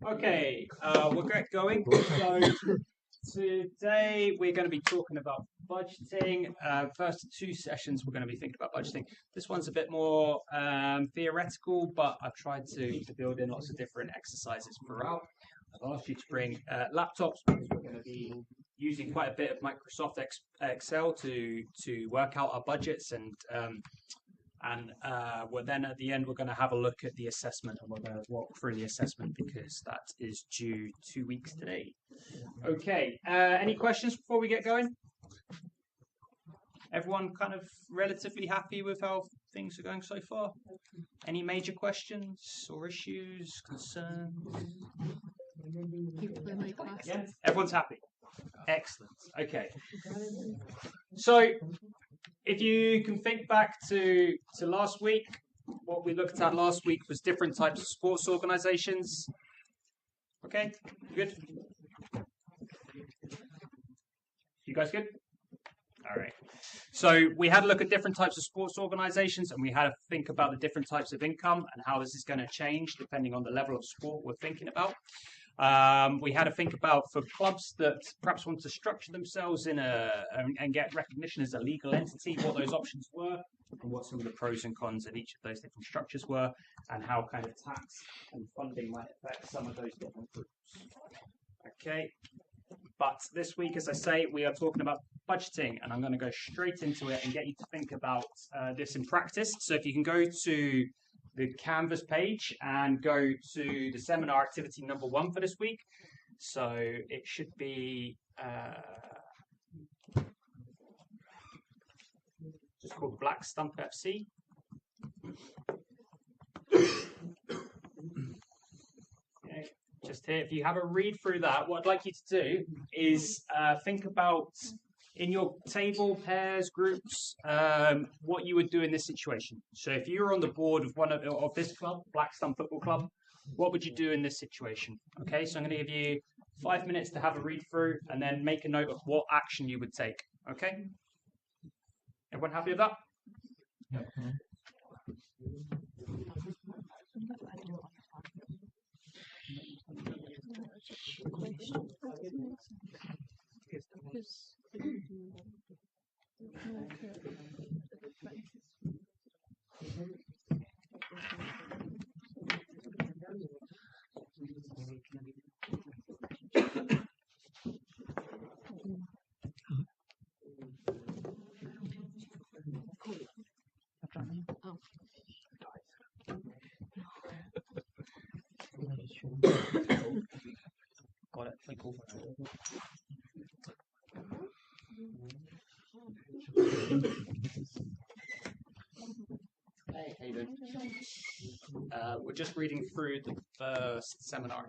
Okay, we'll get going. So today we're going to be talking about budgeting. First two sessions we're going to be thinking about budgeting. This one's a bit more theoretical, but I've tried to build in lots of different exercises throughout. I've asked you to bring laptops because we're going to be using quite a bit of Microsoft Excel to work out our budgets, and then at the end we're going to have a look at the assessment, and we're going to walk through the assessment because that is due 2 weeks today. Okay, any questions before we get going? Everyone kind of relatively happy with how things are going so far? Any major questions or issues, concerns? Yeah, everyone's happy. Excellent. Okay. So if you can think back to last week, what we looked at last week was different types of sports organizations. Okay, good? You guys good? All right. So we had a look at different types of sports organizations, and we had to think about the different types of income and how this is going to change depending on the level of sport we're thinking about. We had to think about for clubs that perhaps want to structure themselves and get recognition as a legal entity, what those options were, and what some of the pros and cons of each of those different structures were, and how kind of tax and funding might affect some of those different groups. Okay. But this week, as I say, we are talking about budgeting, and I'm going to go straight into it and get you to think about this in practice. So if you can go to the Canvas page and go to the seminar activity number 1 for this week. So it should be just called Black Stump FC. Okay. Just here, if you have a read through that, what I'd like you to do is think about in your table, pairs, groups, what you would do in this situation. So if you were on the board of one of this club, Black Stump Football Club, what would you do in this situation? Okay, so I'm going to give you 5 minutes to have a read through and then make a note of what action you would take. Okay? Everyone happy with that? Mm-hmm. Got it. Thank you. Hey, how you doing? We're just reading through the first seminar.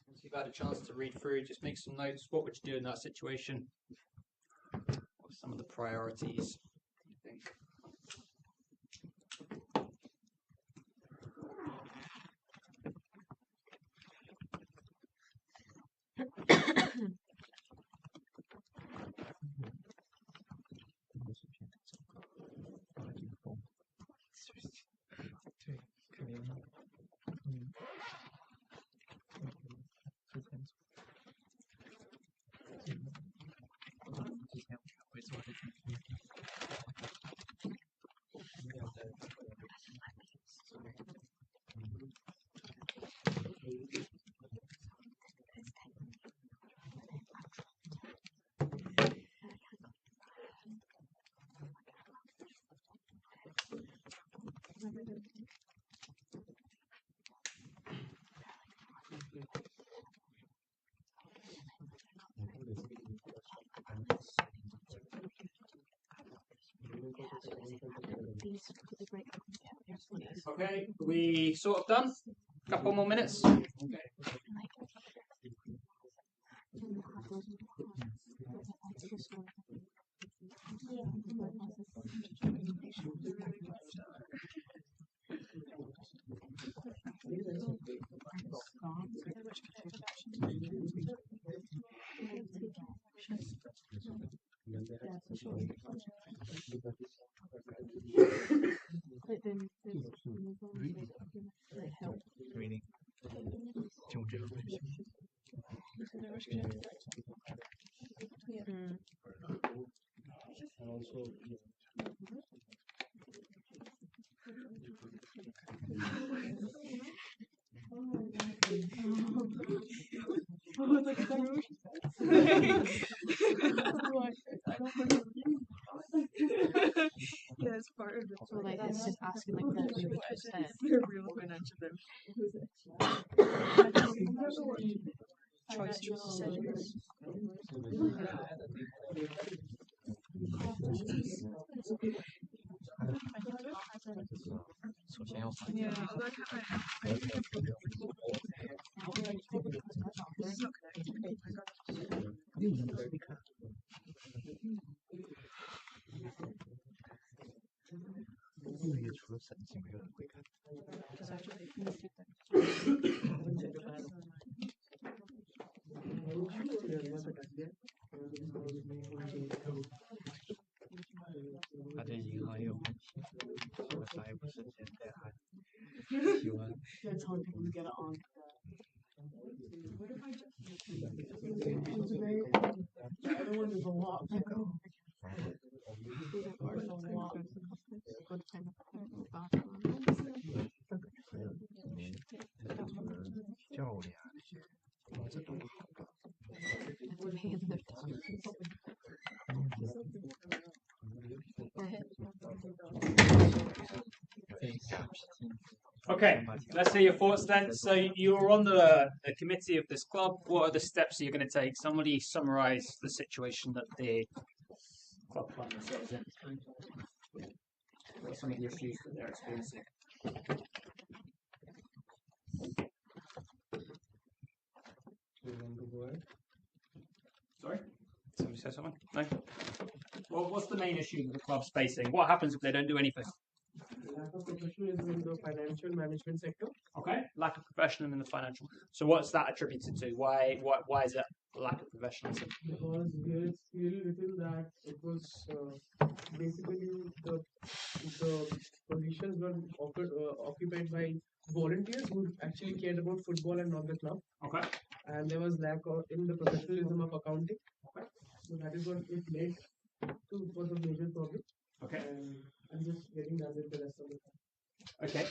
Once you've had a chance to read through, just make some notes. What would you do in that situation? What are some of the priorities, you think? Okay, we sort of done? Couple more minutes? Reading. And also, Yeah, it's part of it. So like it's just asking like what you would have said. They're real good at them. Choice decisions. 首先要发现 Yeah, although I think it's okay. I got it. 因为除了神经，没有人会看。 Because actually you take that.他对银行也有问题，我啥也不是，现在还喜欢。 That's how people get it on. 教练，这都好的。 Okay, let's hear your thoughts then. So you're on the committee of this club. What are the steps that you're going to take? Somebody summarise the situation that the club finds themselves in. What are some of the issues that they're experiencing? Sorry? Somebody say something? No? Well, what's the main issue that the club's facing? What happens if they don't do anything? Lack of professionalism in the financial management sector. Okay, lack of professionalism in the financial. So what's that attributed to? Why is it lack of professionalism? Because there is clearly written that it was basically the positions were occupied by volunteers who actually cared about football and not the club. Okay. And there was lack of in the professionalism of accounting. Okay. So that is what it led to was a major problem. Okay. And I'm just getting done with the rest of the time. Okay.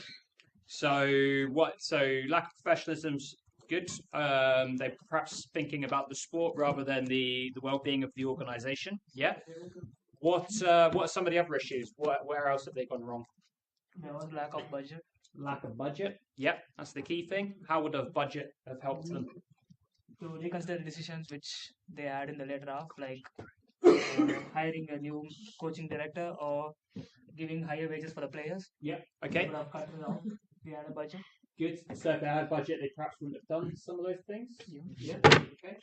So what? So lack of professionalism's good. They're perhaps thinking about the sport rather than the well-being of the organisation. Yeah. What are some of the other issues? Where else have they gone wrong? There was lack of budget. Lack of budget. Yep, that's the key thing. How would a budget have helped them? To reconsider decisions which they had in the letter of, like hiring a new coaching director or giving higher wages for the players. Yeah. Okay. Would have cut it out. We had a budget. Good. So if they had a budget, they perhaps wouldn't have done some of those things. Yeah. Okay.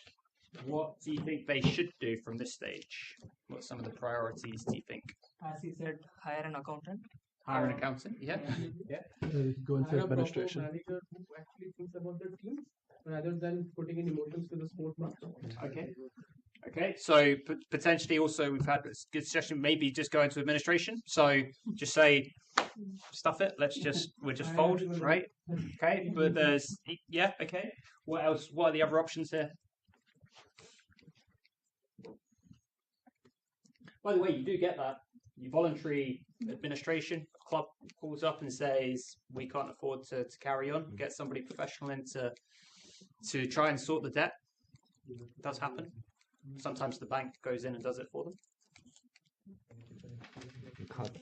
What do you think they should do from this stage? What are some of the priorities do you think? As he said, hire an accountant. Hire an accountant. Yeah. Go into Hire a proper administration. manager who actually thinks about the team rather than putting in emotions to the sport match. Okay. Okay. So potentially also we've had this good suggestion. Maybe just go into administration. So just say, stuff it. We'll just fold, right? Okay. But there's Okay. What else? What are the other options here? By the way, you do get that. You voluntary administration, club calls up and says, we can't afford to carry on. Get somebody professional in to try and sort the debt. It does happen. Sometimes the bank goes in and does it for them. Cut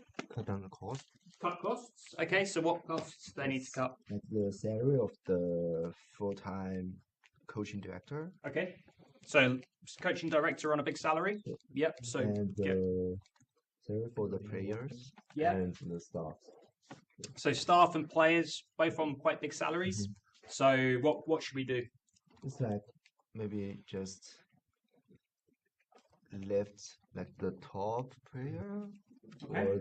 down the cost. Cut costs. Okay, so what costs they need to cut? Like the salary of the full-time coaching director. Okay, so coaching director on a big salary. Yep. So and the salary for the players. yeah. And the staff. So staff and players both on quite big salaries. So what should we do? It's like maybe just left like the top player Okay. or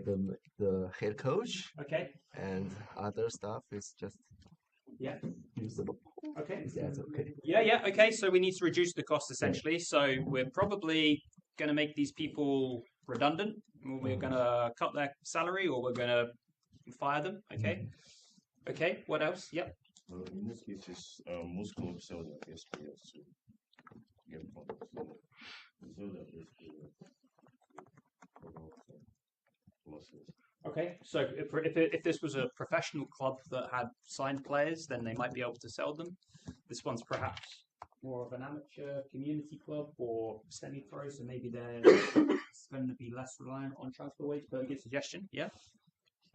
the head coach, Okay. and other stuff is just Yeah. usable. Okay. Is that okay? Yeah. Okay. So we need to reduce the cost essentially. So we're probably going to make these people redundant. We're going to cut their salary, or we're going to fire them. Okay. Okay. What else? Yep. In most cases, most clubs sell their best players to get profits. They sell their best players without losses. Okay. So if this was a professional club that had signed players, then they might be able to sell them. This one's perhaps more of an amateur community club or semi-pro, so maybe they're going to be less reliant on transfer wage. But a good suggestion. Yeah.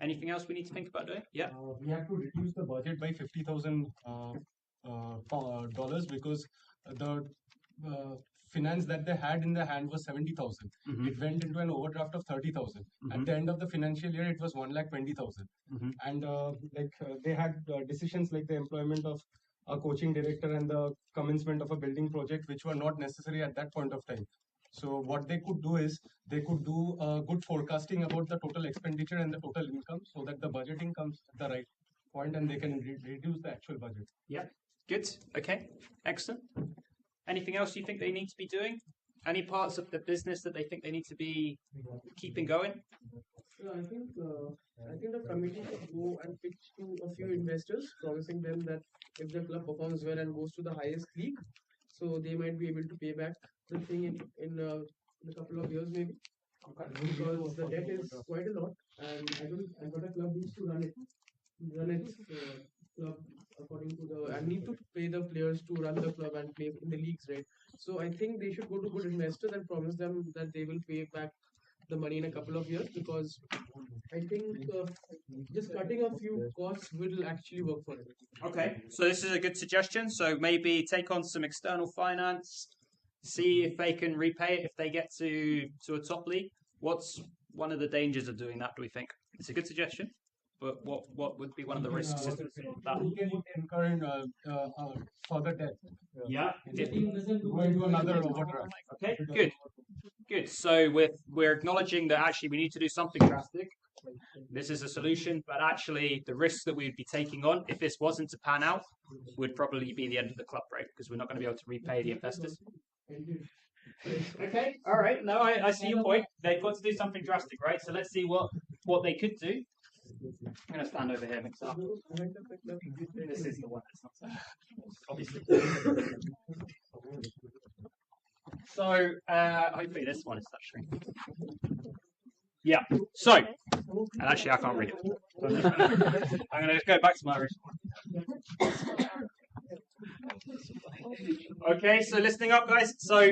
Anything else we need to think about doing? Yeah. We have to reduce the budget by $50,000 because the finance that they had in their hand was 70,000. Mhm. It went into an overdraft of 30,000. At Mhm. the end of the financial year, it was 1,20,000. Mhm. And they had decisions like the employment of a coaching director and the commencement of a building project, which were not necessary at that point of time. So what they could do is they could do good forecasting about the total expenditure and the total income, so that the budgeting comes at the right point and they can reduce the actual budget. Good. Okay. Excellent. Anything else you think they need to be doing? Any parts of the business that they think they need to be keeping going? So I think the committee should go and pitch to a few investors, promising them that if the club performs well and goes to the highest league, so they might be able to pay back the thing in a couple of years maybe. Because the debt is quite a lot, and I got a club needs to run its club according to the, and need to pay the players to run the club and play in the leagues, right? So I think they should go to good investors and promise them that they will pay back the money in a couple of years, because I think just cutting a few costs will actually work for it. Okay, so this is a good suggestion. So maybe take on some external finance, see if they can repay it if they get to a top league. What's one of the dangers of doing that, do we think? It's a good suggestion, but what would be one of the risks of that? We can incur in further debt. Yeah. Go into another overdraft. Okay, good. Good. So we're acknowledging that actually we need to do something drastic. This is a solution, but actually the risks that we'd be taking on if this wasn't to pan out would probably be the end of the club, right? Because we're not going to be able to repay the investors. Okay, all right. No, I see your point. They've got to do something drastic, right? So let's see what they could do. I'm going to stand over here, mix up. This is the one that's not obviously. So hopefully this one is touchscreen. Yeah. So, and actually I can't read it. I'm going to just go back to my original. Okay, so listening up, guys. So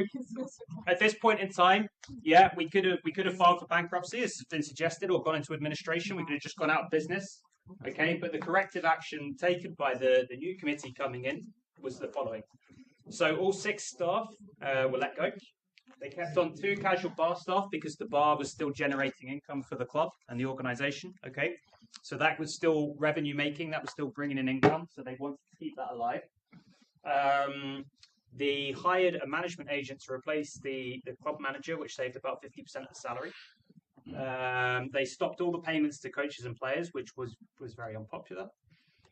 at this point in time, yeah, we could have filed for bankruptcy, as has been suggested, or gone into administration. We could have just gone out of business. Okay, but the corrective action taken by the new committee coming in was the following. So all 6 staff were let go. They kept on 2 casual bar staff because the bar was still generating income for the club and the organisation. Okay, so that was still revenue making. That was still bringing in income. So they wanted to keep that alive. They hired a management agent to replace the club manager, which saved about 50% of the salary. They stopped all the payments to coaches and players, which was very unpopular.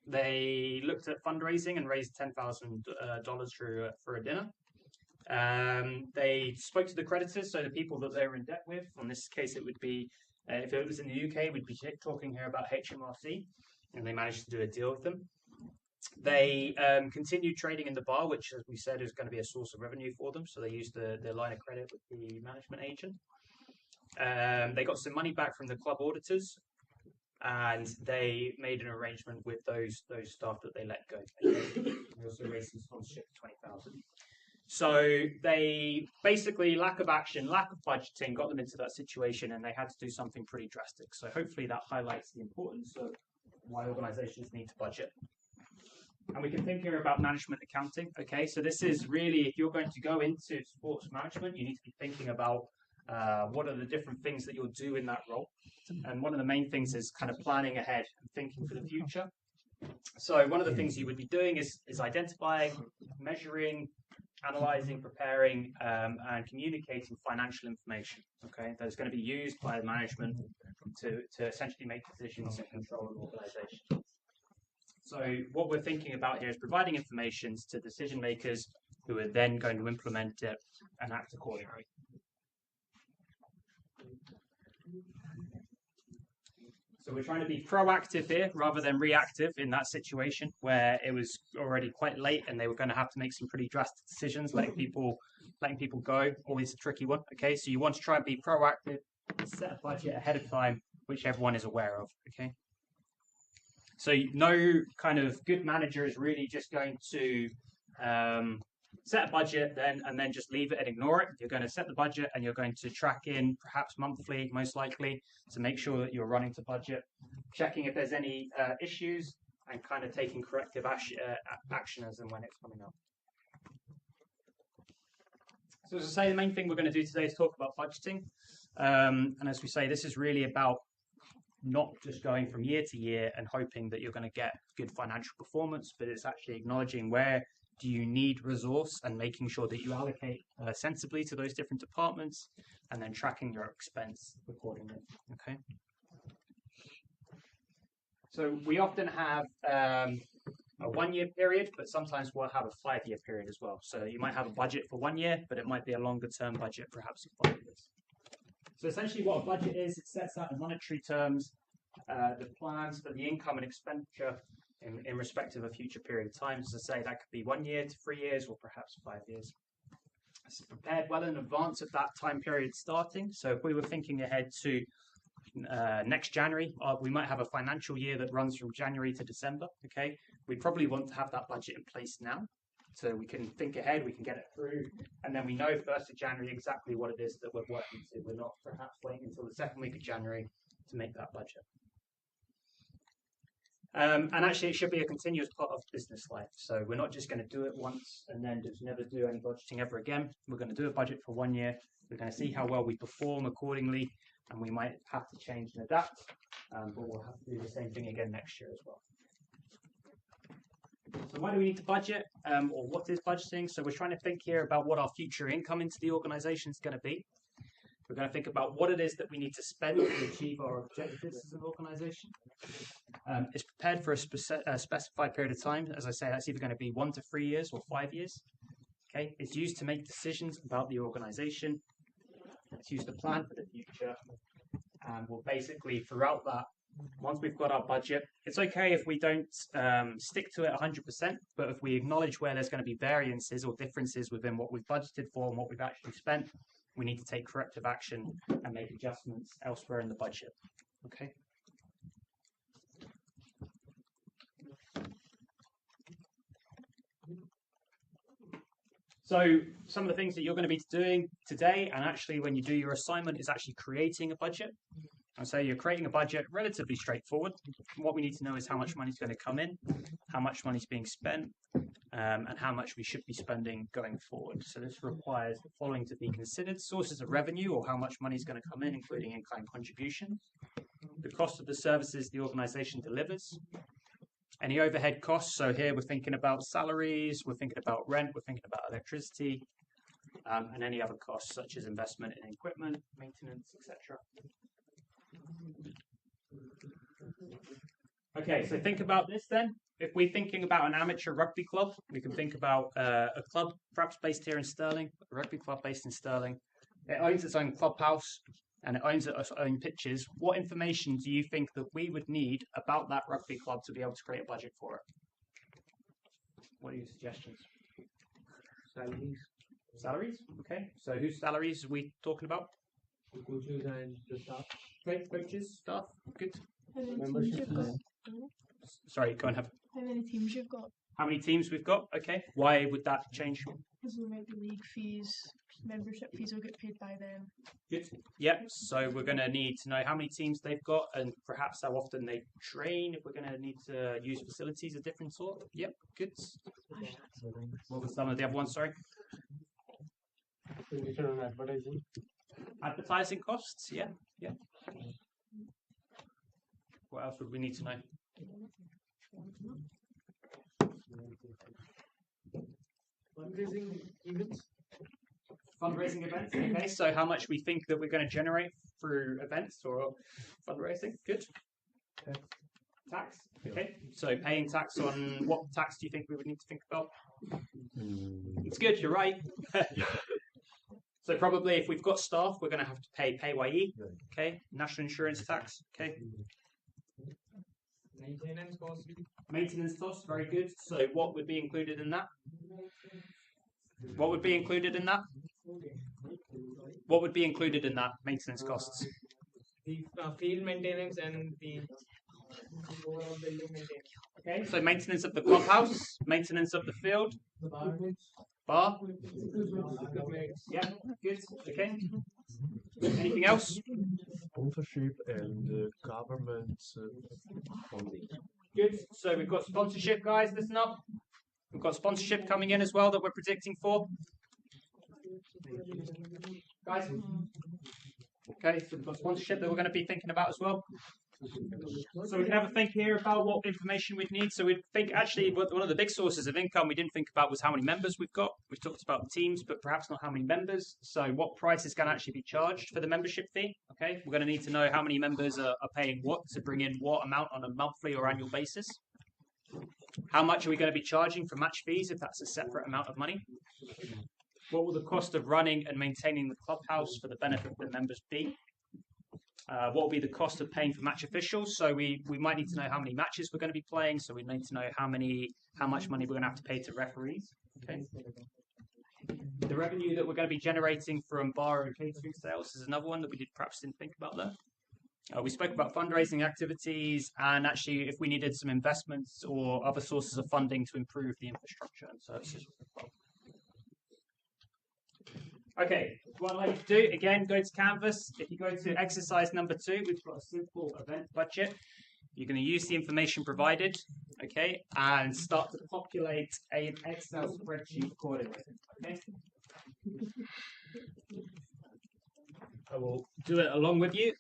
They looked at fundraising and raised $10,000 for a dinner. They spoke to the creditors, so the people that they were in debt with. In this case, it would be, if it was in the UK, we'd be talking here about HMRC, and they managed to do a deal with them. They continued trading in the bar, which, as we said, is going to be a source of revenue for them. So they used their line of credit with the management agent. They got some money back from the club auditors, and they made an arrangement with those staff that they let go. They also raised some sponsorship of 20,000. So they basically, lack of action, lack of budgeting got them into that situation, and they had to do something pretty drastic. So hopefully that highlights the importance of why organizations need to budget. And we can think here about management accounting. Okay, so this is really, if you're going to go into sports management, you need to be thinking about what are the different things that you'll do in that role. And one of the main things is kind of planning ahead and thinking for the future. So one of the things you would be doing is identifying, measuring, analyzing, preparing, and communicating financial information. Okay, that is going to be used by the management to essentially make decisions and control an organization. So what we're thinking about here is providing information to decision makers who are then going to implement it and act accordingly. So we're trying to be proactive here rather than reactive in that situation where it was already quite late and they were going to have to make some pretty drastic decisions, letting people go. Always a tricky one. Okay, so you want to try and be proactive, set a budget ahead of time, which everyone is aware of. Okay. So no kind of good manager is really just going to set a budget and then just leave it and ignore it. You're going to set the budget and you're going to track in perhaps monthly, most likely, to make sure that you're running to budget, checking if there's any issues, and kind of taking corrective action as and when it's coming up. So as I say, the main thing we're going to do today is talk about budgeting. And as we say, this is really about not just going from year to year and hoping that you're going to get good financial performance, but it's actually acknowledging where do you need resource and making sure that you allocate sensibly to those different departments, and then tracking your expense accordingly. Okay. So we often have a 1-year period, but sometimes we'll have a 5-year period as well. So you might have a budget for 1 year, but it might be a longer term budget, perhaps of 5 years. So essentially what a budget is, it sets out in monetary terms the plans for the income and expenditure in respect of a future period of time. As I say, that could be 1 year to 3 years or perhaps 5 years. It's prepared well in advance of that time period starting. So if we were thinking ahead to next January, we might have a financial year that runs from January to December. Okay, we probably want to have that budget in place now, so we can think ahead, we can get it through, and then we know 1st of January exactly what it is that we're working to. We're not perhaps waiting until the 2nd week of January to make that budget. And actually, it should be a continuous part of business life. So we're not just going to do it once and then just never do any budgeting ever again. We're going to do a budget for 1 year. We're going to see how well we perform accordingly, and we might have to change and adapt, but we'll have to do the same thing again next year as well. So why do we need to budget, or what is budgeting? So we're trying to think here about what our future income into the organisation is going to be. We're going to think about what it is that we need to spend to achieve our objectives as an organisation. It's prepared for a specified period of time. As I say, that's either going to be 1 to 3 years or 5 years. Okay, it's used to make decisions about the organisation. It's used to plan for the future. And we'll basically, throughout that, once we've got our budget, it's okay if we don't stick to it 100%, but if we acknowledge where there's going to be variances or differences within what we've budgeted for and what we've actually spent, we need to take corrective action and make adjustments elsewhere in the budget. Okay. So some of the things that you're going to be doing today, and actually when you do your assignment, is actually creating a budget. And so you're creating a budget, relatively straightforward. What we need to know is how much money is going to come in, how much money is being spent, and how much we should be spending going forward. So this requires the following to be considered: sources of revenue, or how much money is going to come in, including in-kind contributions, the cost of the services the organisation delivers, any overhead costs. So here we're thinking about salaries, we're thinking about rent, we're thinking about electricity, and any other costs such as investment in equipment, maintenance, etc. Okay, so think about this then. If we're thinking about an amateur rugby club, we can think about a club perhaps based here in Stirling, a rugby club based in Stirling. It owns its own clubhouse and it owns its own pitches. What information do you think that we would need about that rugby club to be able to create a budget for it? What are your suggestions? Salaries, Salaries? Okay, so whose salaries are we talking about? the coaches and the staff. Coaches, staff, good. How many teams Membership you've got? Sorry, go and have. How many teams you've got? How many teams we've got? Okay, why would that change? Because there might be league fees, membership fees will get paid by them. Good. Yep. So we're going to need to know how many teams they've got and perhaps how often they train. If we're going to need to use facilities of different sort. Yep. Good. What were some of the other ones? Sorry. Expenditure on advertising. Advertising costs. Yeah. Yeah. What else would we need to know? Fundraising events. Fundraising events. Okay. So how much we think that we're going to generate through events or fundraising? Good. Tax. Okay. So paying tax on what tax do you think we would need to think about? It's good. You're right. So probably if we've got staff, we're going to have to pay PAYE. Okay. National insurance tax. Okay. Maintenance cost. Maintenance costs. Very good. So what would be included in that? What would be included in that? What would be included in that maintenance costs? The field maintenance and the overall building maintenance. Okay, so maintenance of the clubhouse, maintenance of the field, The bar. bar. Equipment. Yeah, good. Okay. Anything else? Sponsorship and government funding. Good. So we've got sponsorship, guys. Listen up. We've got sponsorship coming in as well that we're predicting for. Guys. Okay, so we've got sponsorship that we're going to be thinking about as well. So we can have a think here about what information we'd need. So we'd think actually one of the big sources of income we didn't think about was how many members we've got. We've talked about teams, but perhaps not how many members. So what price is going to actually be charged for the membership fee? Okay, we're going to need to know how many members are paying what to bring in what amount on a monthly or annual basis. How much are we going to be charging for match fees if that's a separate amount of money? What will the cost of running and maintaining the clubhouse for the benefit of the members be? What will be the cost of paying for match officials? So we might need to know how many matches we're going to be playing. So we need to know how much money we're going to have to pay to referees. Okay. The revenue that we're going to be generating from bar and catering sales is another one that we perhaps didn't think about there. We spoke about fundraising activities and actually if we needed some investments or other sources of funding to improve the infrastructure and services. Okay, what I'd like you to do, again, go to Canvas. If you go to exercise number 2, we've got a simple event budget. You're going to use the information provided, okay, and start to populate an Excel spreadsheet accordingly, okay? I will do it along with you.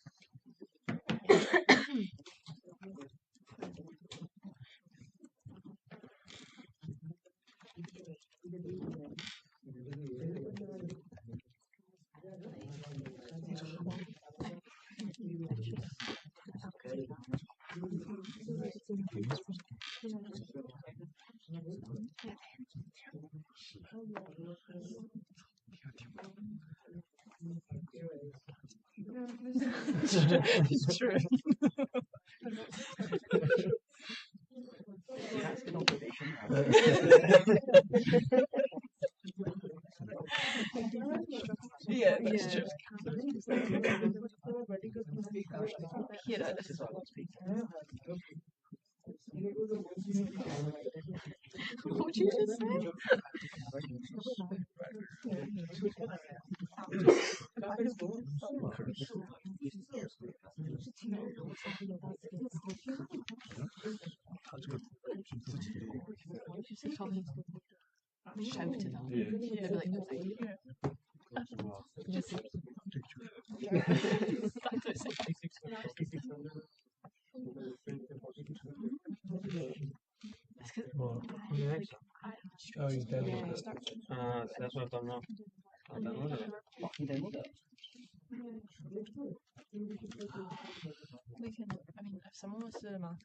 It's true. Yeah, that's true. Yeah, this is what I'm speaking. What would you just say? Shouted at me. Yeah, like, just Oh, you downloaded it. That's what I've done now. I downloaded it. You downloaded it? we can, I mean, if someone wants to do the math.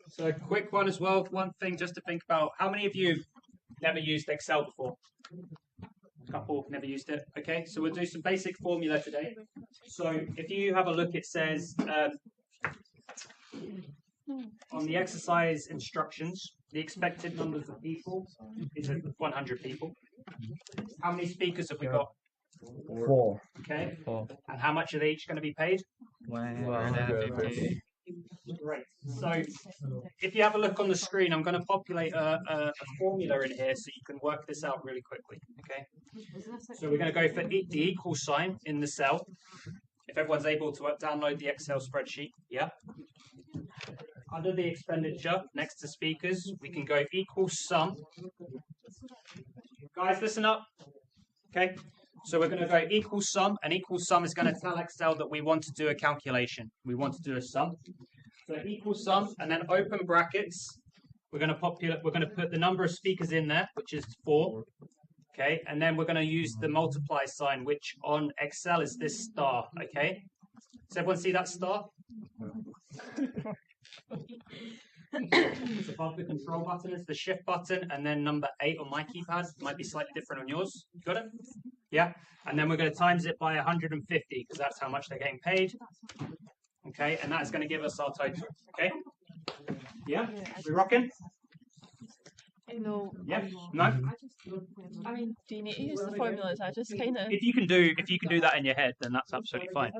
So a quick one as well, one thing just to think about, how many of you have never used Excel before? A couple never used it, okay, so we'll do some basic formula today. So if you have a look, it says on the exercise instructions, the expected numbers of people is 100 people. How many speakers have we got? 4. Okay, 4. and how much are they each going to be paid? 150. Great. So if you have a look on the screen, I'm going to populate a formula in here so you can work this out really quickly. Okay. So we're going to go for the equal sign in the cell. If everyone's able to download the Excel spreadsheet, yeah. Under the expenditure, next to speakers, we can go equal sum. Guys, listen up. Okay. So we're going to go equal sum, and equal sum is going to tell Excel that we want to do a calculation. We want to do a sum. So equal sum, and then open brackets. We're going to put the number of speakers in there, which is 4. Okay, and then we're going to use the multiply sign, which on Excel is this star. Okay, does everyone see that star? It's above the control button. It's the shift button, and then number 8 on my keypad. Might be slightly different on yours. Got it? Yeah. And then we're going to times it by 150 because that's how much they're getting paid. Okay, and that is going to give us our total. Okay. Yeah. We rocking? No. Yeah. No. I mean, do you need to use the formulas? I just kind of. If you can do that in your head, then that's absolutely fine.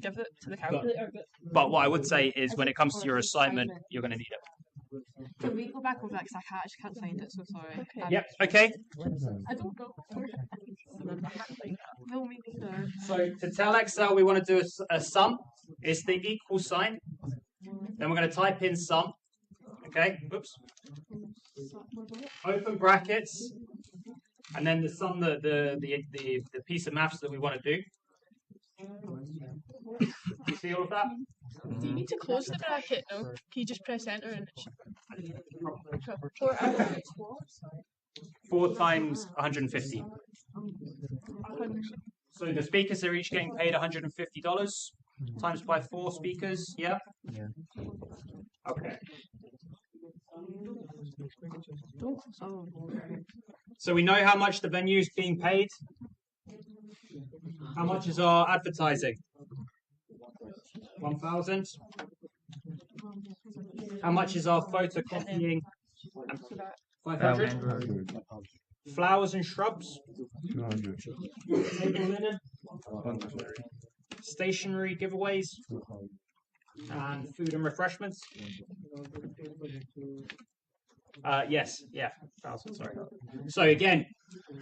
Give it to the calculator. But what I would say is, when it comes to your assignment, you're going to need it. Can we go back over that? Because I just can't find it. So sorry. Yep. Okay. I don't know. No, me neither. So to tell Excel we want to do a sum, it's the equal sign. Then we're going to type in sum. Okay. Oops. Open brackets, and then the sum, the piece of maths that we want to do. You see all of that? Do you need to close the bracket? No. Can you just press enter and it 4 times 150. So the speakers are each getting paid $150 times by 4 speakers. Yeah. Yeah. Okay. Oh. So we know how much the venue is being paid. How much is our advertising? 1,000. How much is our photocopying? 500. Flowers and shrubs? 200. Table linen? Stationery giveaways? And food and refreshments? Yes, yeah, 1,000, sorry. So again,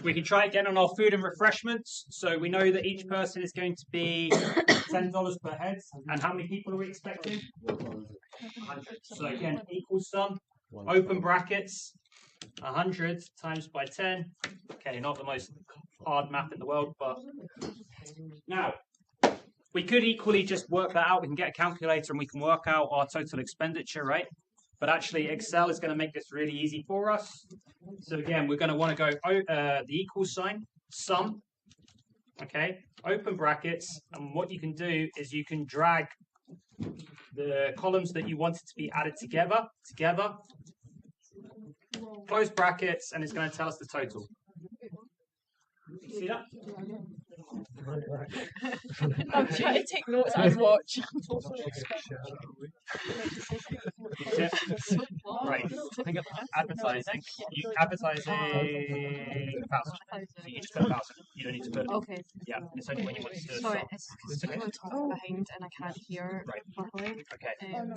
we can try again on our food and refreshments. So we know that each person is going to be $10 per head. And how many people are we expecting? 100. So again, equal sum, open brackets, 100 times by 10. Okay, not the most hard math in the world, but now we could equally just work that out. We can get a calculator and we can work out our total expenditure, right? But actually, Excel is going to make this really easy for us. So again, we're going to want to go the equal sign, sum, okay, open brackets. And what you can do is you can drag the columns that you want it to be added together, close brackets, and it's going to tell us the total. See that? I'm trying to take notes as watch. Right. Advertising. Advertising 1,000. So you just put 1,000. You don't need to put. Okay. Yeah. It's only when you want to do a Sorry, sum. it's because I'm talking behind and I can't hear properly. Okay. And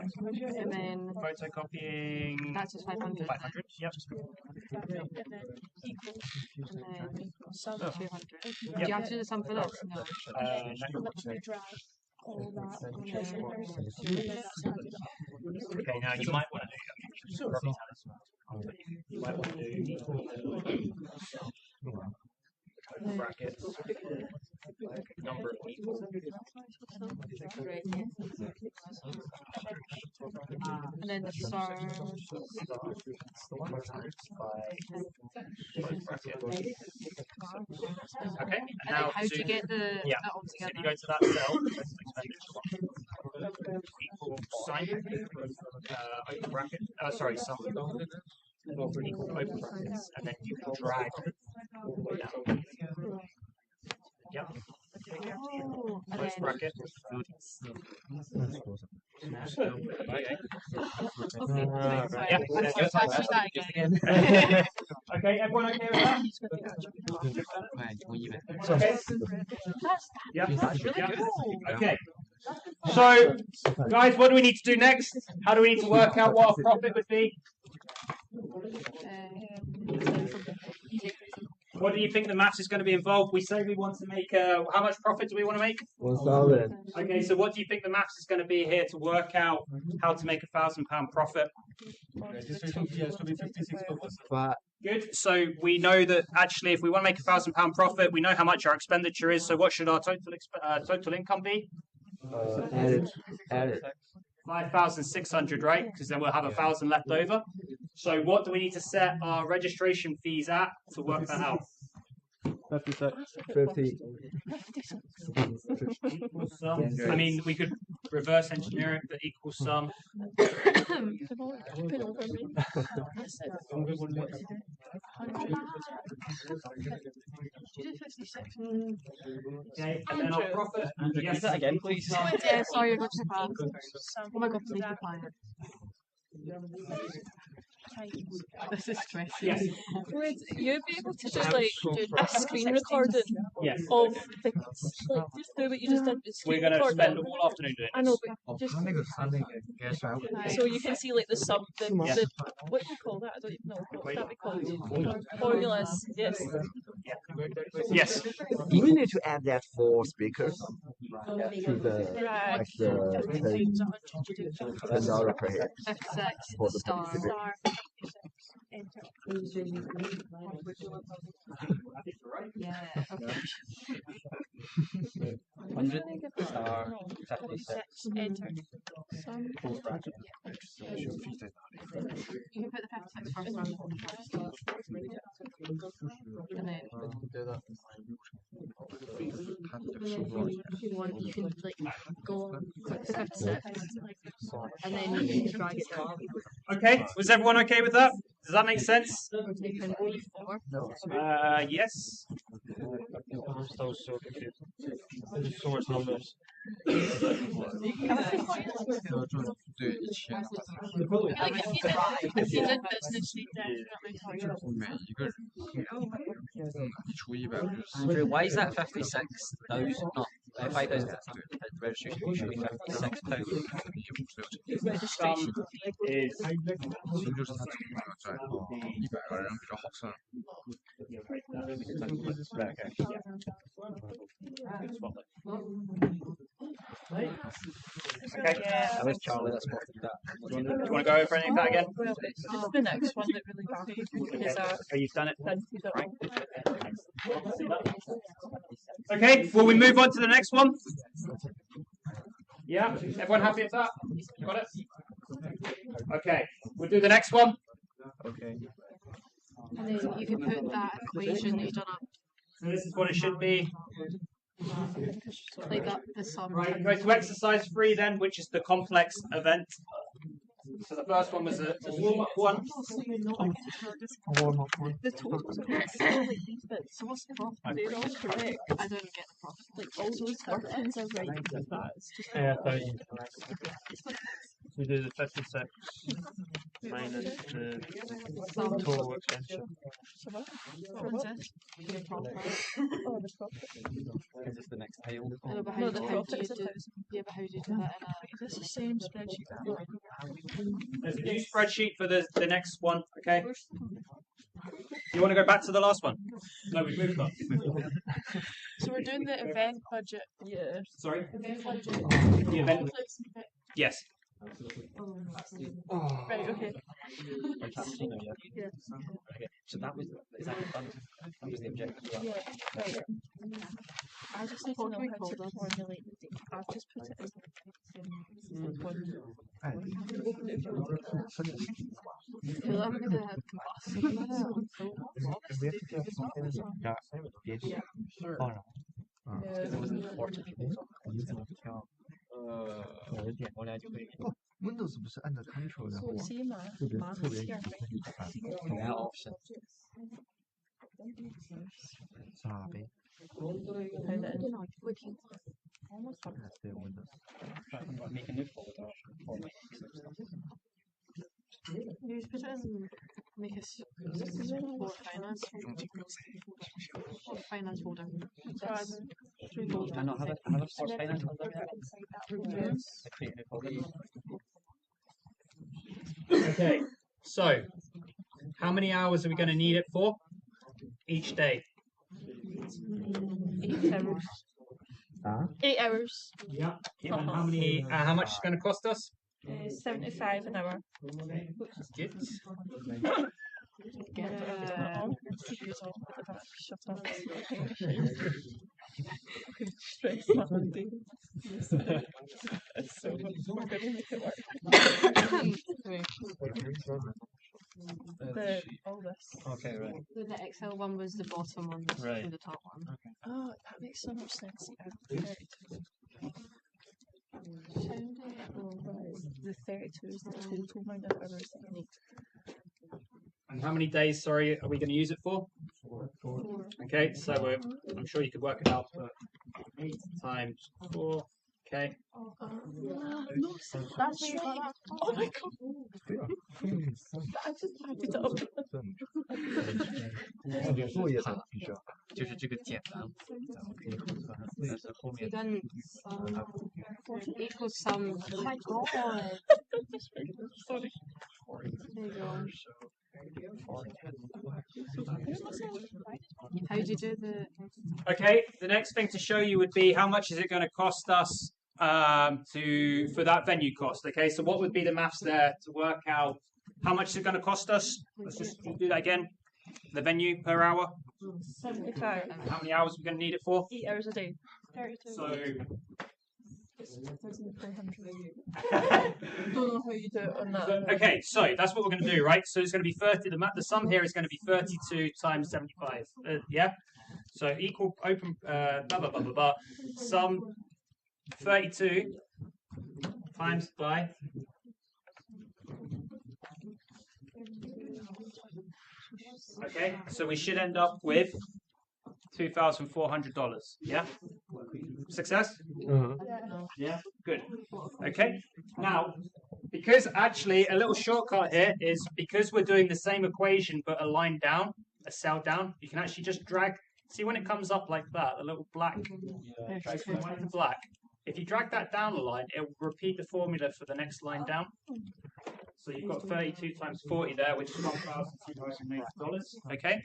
then Photocopying. that's just 500. 500. Yep. And then Some 200. Yep. Do you have to do the sum for this? No. Okay, now you might want to do you might want to do brackets, number of people. And then the star. Okay, And now then how do you get the yeah, that all so if you together? go to that cell, equal sign, open bracket, sorry, sum, equal open brackets, and then you can drag all the way down. Yep. Oh, and Close then bracket. Okay. okay, sorry, Yeah, I'll do that again. Okay, everyone okay with that? Okay. Yeah. Yeah. Okay. So, guys, what do we need to do next? How do we need to work out what our profit would be? What do you think the maths is going to be involved? We say we want to make, how much profit do we want to make? 1,000. Okay, so what do you think the maths is going to be here to work out how to make £1,000 profit? Registration fee has to be 56%. But Good. So we know that actually, if we want to make £1,000 profit, we know how much our expenditure is. So what should our total income be? add it. 5,600, right? Because then we'll have 1,000 left over. So what do we need to set our registration fees at to work that out? 50. Equal sum. I mean, we could reverse engineer it, but equal sum. Okay, and then our profit. Yes. that again, please. Yeah, sorry, you're going to pass. Oh my god, please be quiet. This is stressing. Yes. Would you be able to just like do a screen recording Yes. of the like just do what you just did with We're screen going to recording? spend all afternoon doing I this. know, but just so you can see like the sub the what do you call that? I don't even know what that we called. Formulas, yes. Yes. Do we need to add that for speakers to the Right. like the $10 per head 56 for the star. publicity? Yeah, okay. 100 star 56. Enter. You can put the 56 first one. And then if you want, you can like go click 56 and then you can drag it down. Okay. Was everyone okay with that? Does that make sense? Yes. I'm still so confused. There's so much numbers. 对1000， If you did business, you definitely target 每一个人，你除100不就是 Andrew, why is that 56,000? Not 5,000. Registration fee should be 56,000. Registration is 其实就是他总共要在100个人比较好算。 Okay. That was Charlie that spotted that. Do you want to go over any of that again? It's the next one that really baffled me. Is Oh, you've done it. done to the right. Okay, will we move on to the next one? Yeah, everyone happy with that? Got it? Okay, we'll do the next one. Okay. And then you can put that equation that you've done up, So this is what it should be. like up the sum. Right, go to exercise 3 then, which is the complex event. So the first one was a warm-up one. The totals are like these bits. So what's the problem? They're all correct. I don't get the problem. Like all those workings are right. That is just 1000. We do the 56 minus the total expenditure. Princess, your profit. Oh, the profit. Is this the next table? No, but No, the how do profit you is do? 1,000. Yeah, but how do you do that Is this the same spreadsheet that There's a new spreadsheet for the next one, okay? You want to go back to the last one? No, we've moved on. So we're doing the event budget. Yeah. Sorry? Event budget. The event. Yes. Right, okay. Yeah. Okay. So that was, is that the fund? That was the objective. of that? Yeah, right. I just need to know how to formulate the data. I've just put it in one. Fill up the It wasn't 40 people. 我俩就可以 Windows 不是按照 Control 然后手机嘛，麻特别线。给它 option。傻呗。电脑不会听话。对 Windows。 Make a new folder for my You just put it in, make a sport finance. Sport finance folder. I know, have a sports finance folder. I create a new folder. Okay, so how many hours are we going to need it for each day? 8 hours. 8 hours. Yeah. And how many? How much is going to cost us? 75 an hour. Good. Get all this. Okay, right. The Excel one was the bottom one, Right. and the top one. Oh, that makes so much sense. The 32 is the total amount of hours that you need. And how many days, sorry, are we going to use it for? 4. Okay, so I'm sure you could work it out for 8 times 4. Okay. No, that's where you got that. Oh my god. I just typed it up. 作业上必须要。就是这个简单，咱们可以核算，但是后面 You done equals sum. Oh my god. Sorry. There you go. How do you do the? Okay, the next thing to show you would be how much is it going to cost us for that venue cost. Okay, so what would be the maths there to work out how much is it going to cost us? Let's just do that again. The venue per hour. 75. How many hours are we going to need it for? 8 hours a day. 32. So 1,400. Don't know how you do it on that. okay, so that's what we're going to do, right? So it's going to be 30. The sum here is going to be 32 times 75. Yeah. So equal open blah blah blah blah blah. Sum 32 times by Okay, so we should end up with $2,400. Yeah? Success? Yeah, good. Okay, now, because actually a little shortcut here is because we're doing the same equation but a line down, a cell down, you can actually just drag, see when it comes up like that, the little black, drags from white to black. If you drag that down a line, it will repeat the formula for the next line down. So you've got 32 times 40 there, which is $1,280. Okay?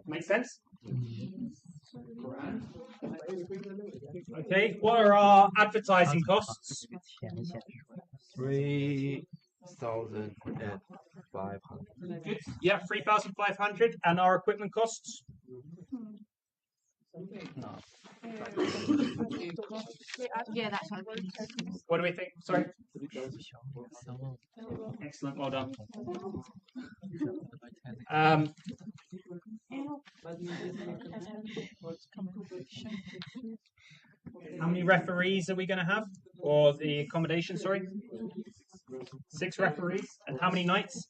Make sense? Okay, what are our advertising costs? 3,500. Good. Yeah, 3,500. And our equipment costs? Yeah, that's what What do we think? Sorry. Excellent. Well done. How many referees are we going to have? Or the accommodation, sorry? 6 referees. And how many nights?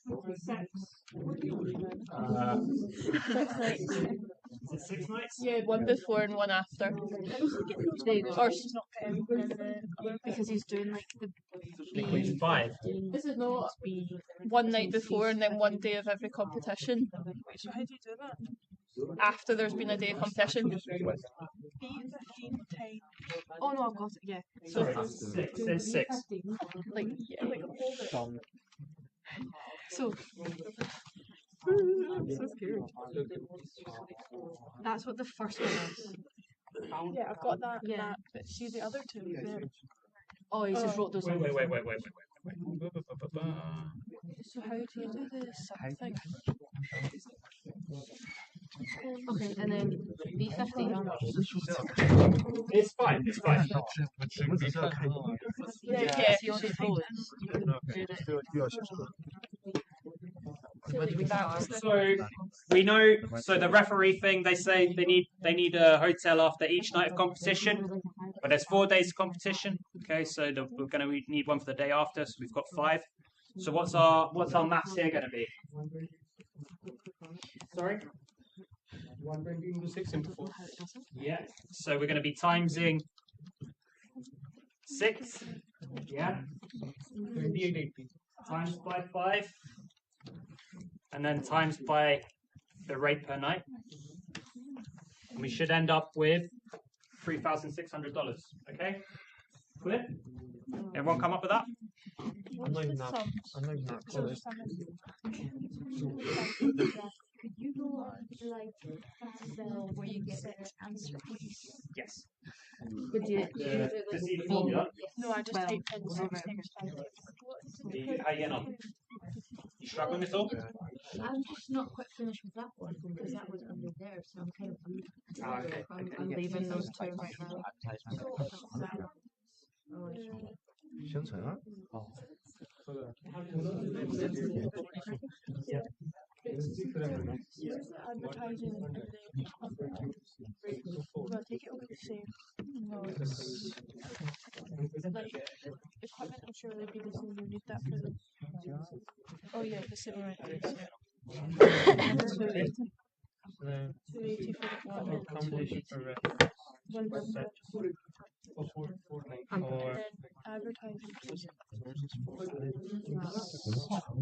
Is it 6 nights? Yeah, one before and one after. Or because he's doing like the 5. is it not one night before and then one day of every competition? So how do you do that? After there's been a day of competition. Oh no, I've got it. Yeah. Sorry, 6. It says 6. Like, yeah, like So. So scary. That's what the first one is. yeah, I've got that. Yeah. That, but see the other two. Oh, he just wrote those. Wait. So how do you do the sub thing? Okay, and then B50. It's fine. It's fine. Yeah. So we know. So the referee thing, they say they need a hotel after each night of competition, but there's 4 days of competition. Okay, so we're going to need one for the day after. So we've got 5. So what's our maths here going to be? Sorry. 120 into 6 into 4. Yeah. So we're going to be timesing 6. Yeah. 2880. Times by 5. And then times by the rate per night. And we should end up with $3,600. Okay? Clear? Everyone come up with that? I'm not even that close. Could you go on to like Excel where you get the answer, please? Yes. Would you? To see the formula? No, I just typed in 6 times 5. How you getting on? You struggling at all? I'm just not quite finished with that one because that was under there, so I'm kind of Okay. I'm leaving those two right now. 生存啊？哦。 Advertising and well, take it over the same. No, it's like equipment. I'm sure they'd be the same. You need that for the. Oh yeah, the same right. Yeah. 280 for the one. Accommodation for rest. Or advertising.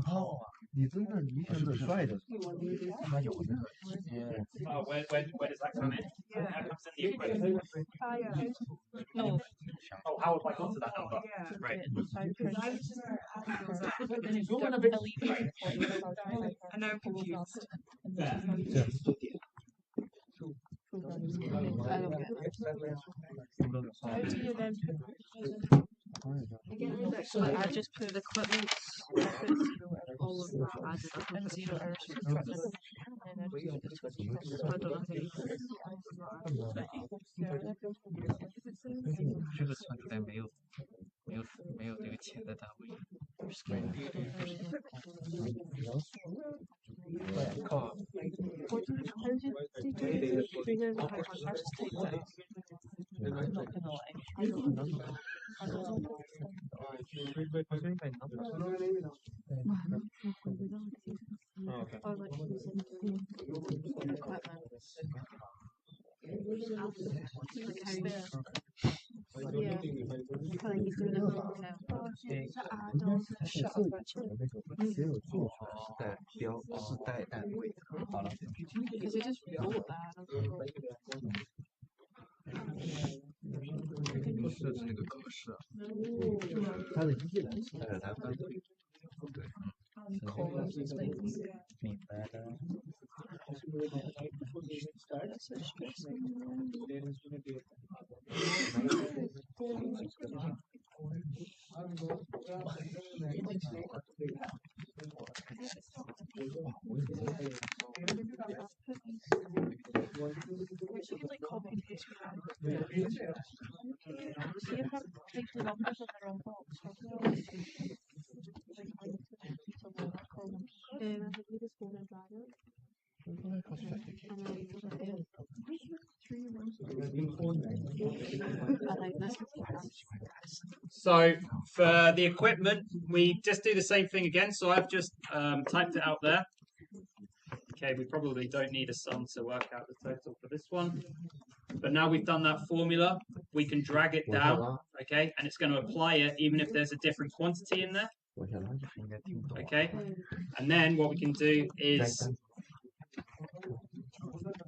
哦，你真的你选的帅的，他有的。 Oh, where does that come in? That comes in the equation. No. Oh, how have I got to that number? Right. And now I'm confused. How do you then So I just put the equipment, all of that added up and 0 hours for equipment? And then I don't know how you 这个算出来没有这个钱的单位。靠。 I'm not gonna lie. I don't know. Oh, okay. Or like using equipment. Like how you, yeah, how like he's doing it for himself. Because he just wrote that. I was like, 设置那个格式，它的依然是在它的对，明白的。You could like copy and paste it. See if I type the numbers in the wrong box. You just go and drag it. So for the equipment, we just do the same thing again. So I've just typed it out there. Okay, we probably don't need a sum to work out the total for this one. But now we've done that formula, we can drag it down, okay, and it's going to apply it even if there's a different quantity in there. Okay, and then what we can do is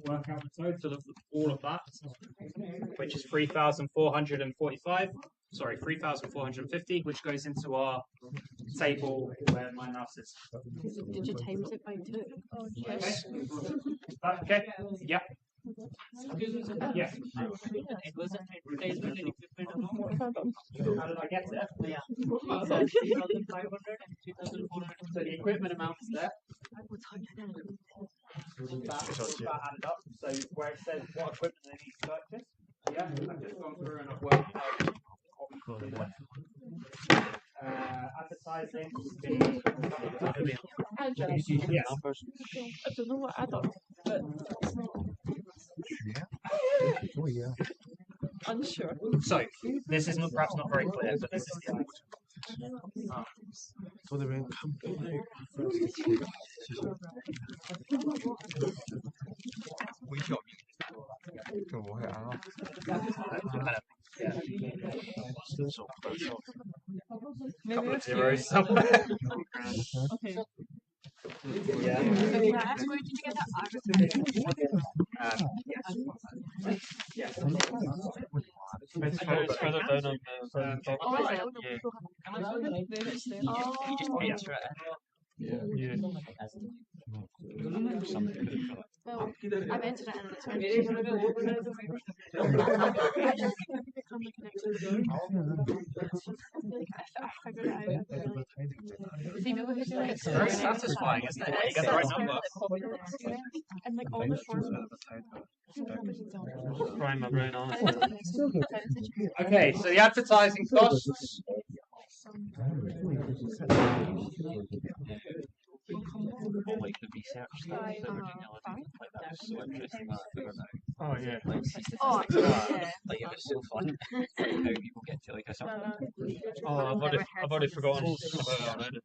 work out the total of all of that, which is 3,445. Sorry, 3,450, which goes into our table where my mouse is. Did you times it by 2? Oh, yes. Okay. Yeah. Yes. It was an advertisement and equipment amount. How did I get there? Yeah. 3,500 and 3,400. So the equipment amount is there. That added up. So where it says what equipment they need to purchase, yeah, I've just gone through and I've worked out what we can do there. Advertising. Yes. I don't know what I thought, but unsure. So this is not, perhaps not very clear, but this is the idea. 坐那边看不懂。微笑名，这我会按啊。伸手合手。 Couple of zeros somewhere. Okay. Yeah. Can I ask where did you get that advertisement? Yes. It's further down on the top. Oh, right. Yeah. There it's there. You just enter it. Yeah. Well, I've entered it and it's going to become the connection. I figured it out. See, maybe we should like It's very satisfying, isn't it? You get the right number. And like all the forms. Trying my brain on. Okay, so the advertising costs. Like the research stuff that we're doing the other day, like that was so interesting. Oh yeah. Like, Oh, yeah. like it was so fun. How people get to like a certain. Oh, I've already forgotten about that already.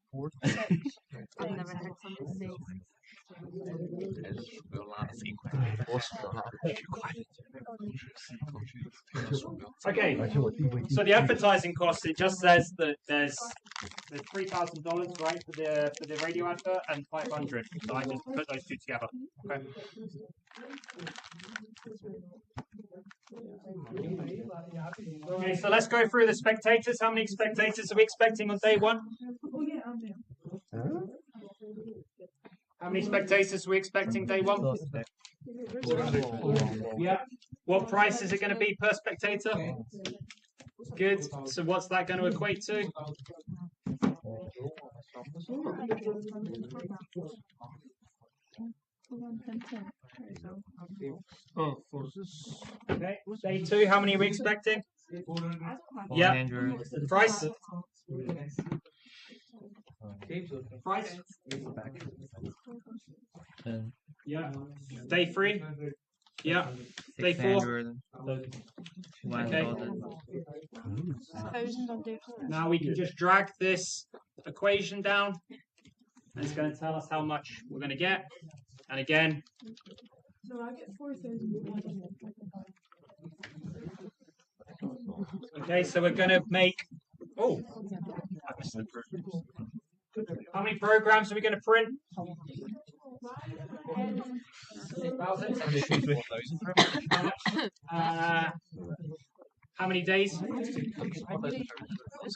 I've never heard somebody say. Okay, so the advertising cost, it just says that there's $3,000, right, for the radio advert and 500. So I just put those two together. Okay. Okay, so let's go through the spectators. How many spectators are we expecting on day one? How many spectators are we expecting day one? Yeah. What price is it going to be per spectator? Good. So what's that going to equate to? Oh, Okay. Day two, how many are we expecting? Yeah. Price? Price? Yeah. Day three? Yeah. Day four? Okay. $1,000 on day 4. Now we can just drag this equation down. And it's going to tell us how much we're going to get. And again, So I get 4,000. okay, so we're going to make. Oh, how many programs are we going to print? 1,000. How many days? What's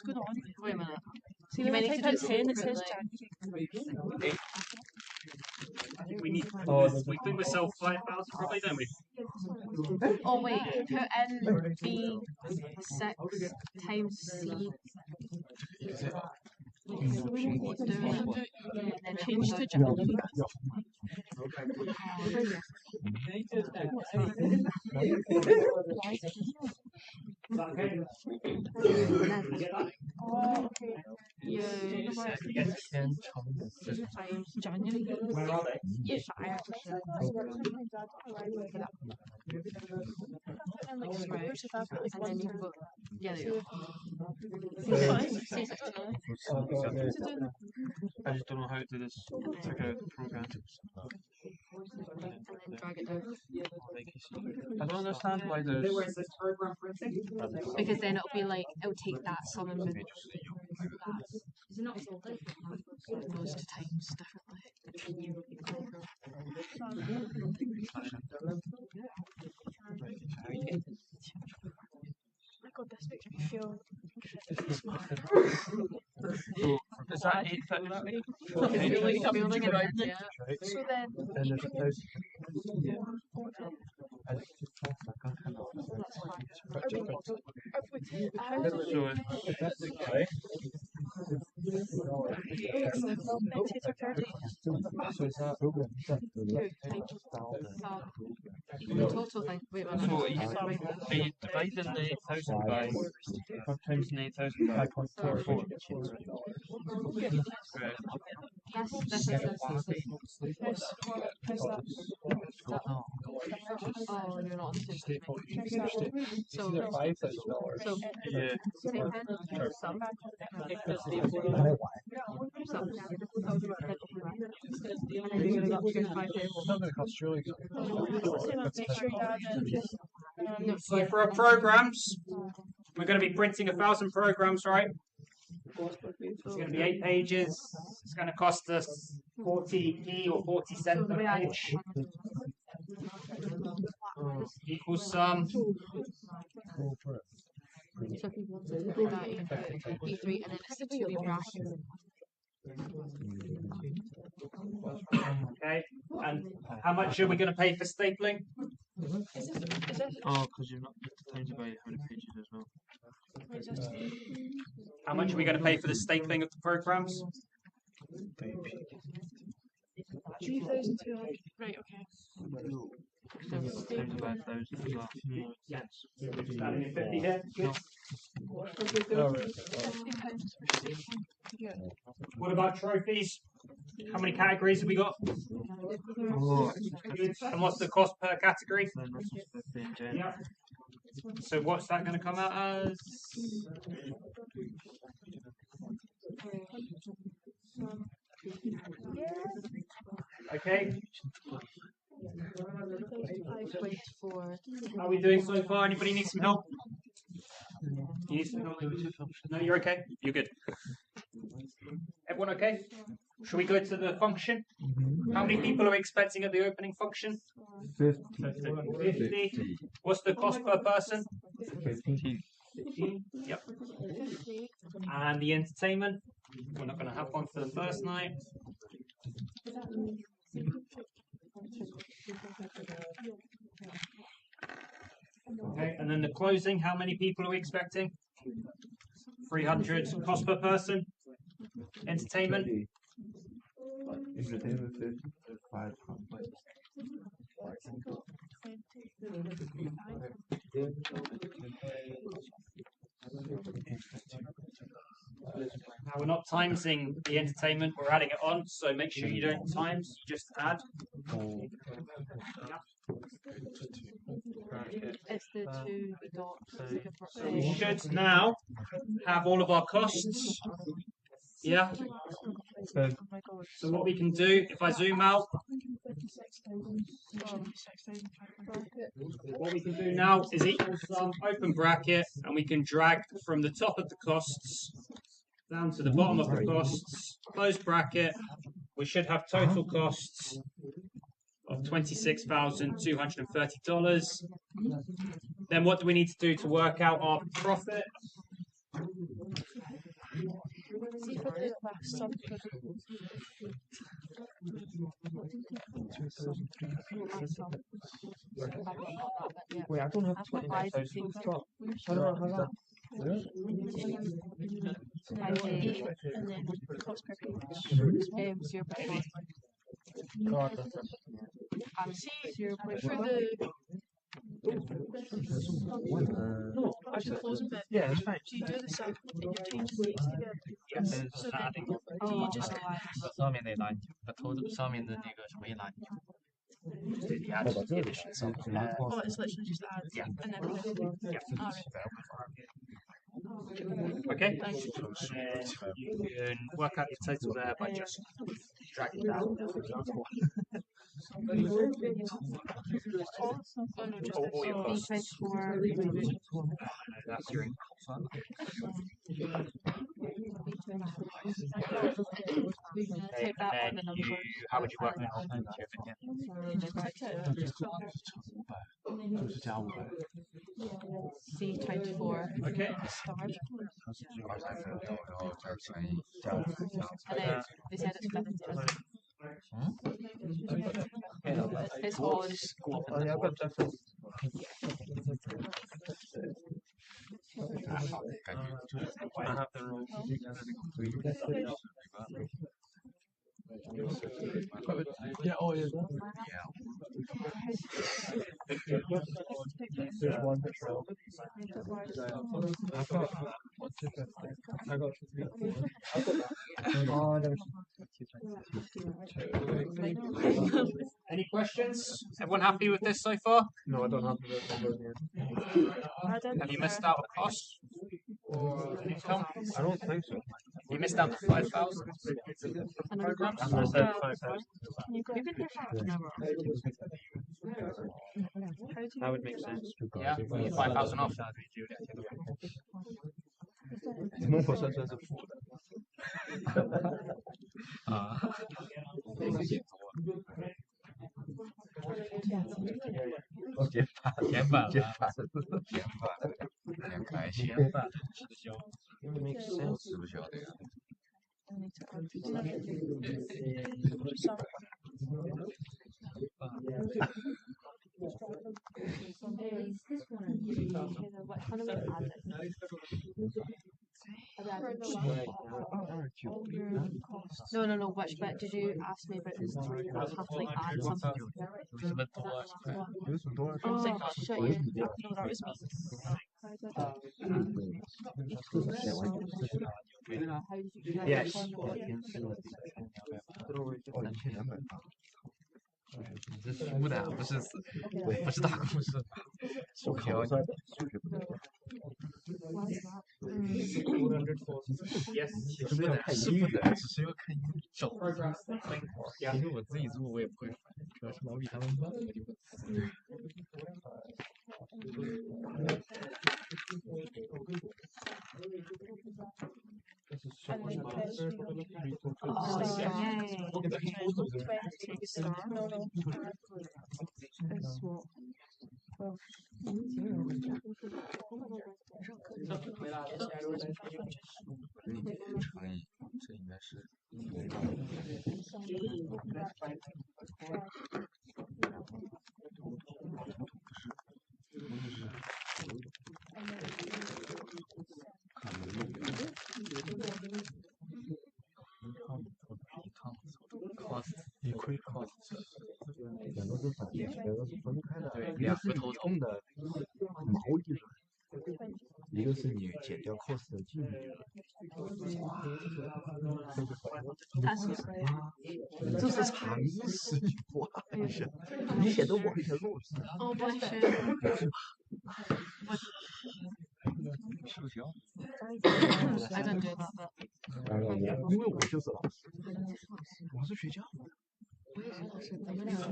going on? Wait a minute. See, You when I may need type to out do 10, it says separately. January. I think we need. We think we sell 5,000 probably, don't we? Oh wait, put in B6 times C. And then change to January. Okay. Oh, okay. Yeah. Times January. Where are they? Yes, And like scores if I've got like and then 1 you've turn. got yeah, there you Two. go. I just don't know how to do this. Check out the program. And then drag it down. I don't understand why there's. Because then it'll be like it'll take that sum and move it goes to times differently. My god, this makes me feel smart. Is that 8,000? Building it around it. So then, And there's a thousand. The total thing. Wait a minute. So are you dividing the 8,000 by times the 8,000 by 4? This is oh, you're not on the same page. So, so Yeah. So for our programs, we're going to be printing 1,000 programs, right? It's going to be 8 pages. It's going to cost us 40p or 40 cents per page. Equals some. So if you want to put that in B3 and then it's the 2 bracket. Okay, and how much are we going to pay for stapling? Oh, because you're not times by how many pages as well. How much are we going to pay for the stapling of the programs? 3,200. Right, okay. Times by 1,000 as well. Yes. Adding in 50 here. Good. What about trophies? How many categories have we got? Oh, Good. And what's the cost per category? Yeah. So what's that going to come out as? Okay. How are we doing so far? Anybody need some help? You need some help? No, you're okay? You're good. Everyone okay? Should we go to the function? How many people are we expecting at the opening function? 50. 50. What's the cost per person? 15. 15. Yep. And the entertainment? We're not going to have one for the first night. Okay, and then the closing, how many people are we expecting? 300 cost per person. Entertainment? Entertainment 50. 500. Now we're not timesing the entertainment, we're adding it on, so make sure you don't times, you just add. It's the 2 dots. So we should now have all of our costs. Yeah. Oh my god. So what we can do, if I zoom out, what we can do now is equal sum, open bracket, and we can drag from the top of the costs down to the bottom of the costs, close bracket. We should have total costs of $26,230. Then what do we need to do to work out our profit? See for the last sum. Wait, I don't have That's what I think. How do I? And then cost per page. 0.1. See, for the No, actually closing bit. yeah, it's fine. Do you do the sum and you change the dates together? So then, do you just add? 上面那栏，头上面的那个什么一栏？ Oh, it's literally just add and everything. Alright. Okay. And you can work out your total there by just dragging down, for example. Or your costs. That's your income. Okay, and then how would you work that out? C times 4. Okay. And then they said it's 50. It's all just Yeah, oh yeah. There's one patrol. I got Any questions? Everyone happy with this so far? No, I don't have the Have you missed out a cost or an income? I don't think so. You missed out the 5,000 programs? I said 5,000. That would make sense. Yeah, 5,000 off. Non pas ça, ça c'est fou. Ah.减半了，两开心，makes sense，是不晓得呀？ No. Which bit did you ask me about? I have to like add something. I was like, oh shit, yeah. No, that was me. Yes.这是书的，不是大公司。数学。Yes. 是不的，只是要看手。因为我自己做我也不会，主要是老比他们慢，我就不。乘以，这应该是。Equal costs， 两个是分开的，对，两个头痛的毛利润，一个是你减掉 cost 的净利润。这是常识句话，你写的完全落实。Oh, bless you. 社交。 I don't do that, but 因为我就是老师，我是学校的。我也是老师，咱们俩是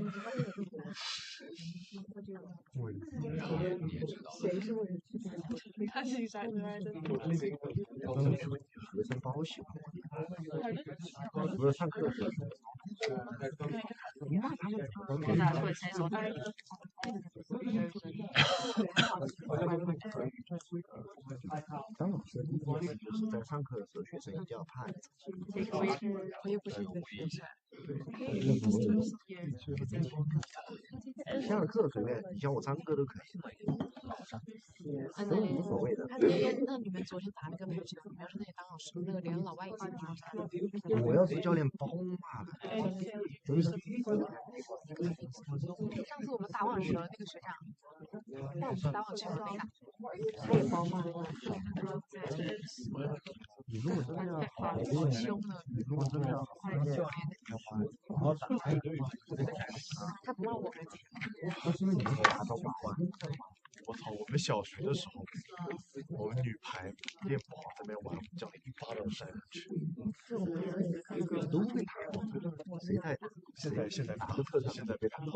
他是 exactly right. 学生包喜欢，除了上课的时候。 Because that's what it says on there. 当老师的第一件事就是在上课的时候，学生一定要怕你。我又不是学生。下了课随便，你教我唱歌都可以，都无所谓的。那你们昨天打那个没有记得？没有说那些当老师那个连老外一起打。我要是教练包骂了，真是。上次我们打网球那个学长，带我们打网球的那个，他也包骂了。你如果真的要好，凶的。你如果真的要好教练的话，好好打。他不让我们那是因为你们打到把关。我操！我们小学的时候，我们女排练不好，在那边玩，教练一巴掌扇下去。都会打，谁在打？现在打的特长，现在被打到。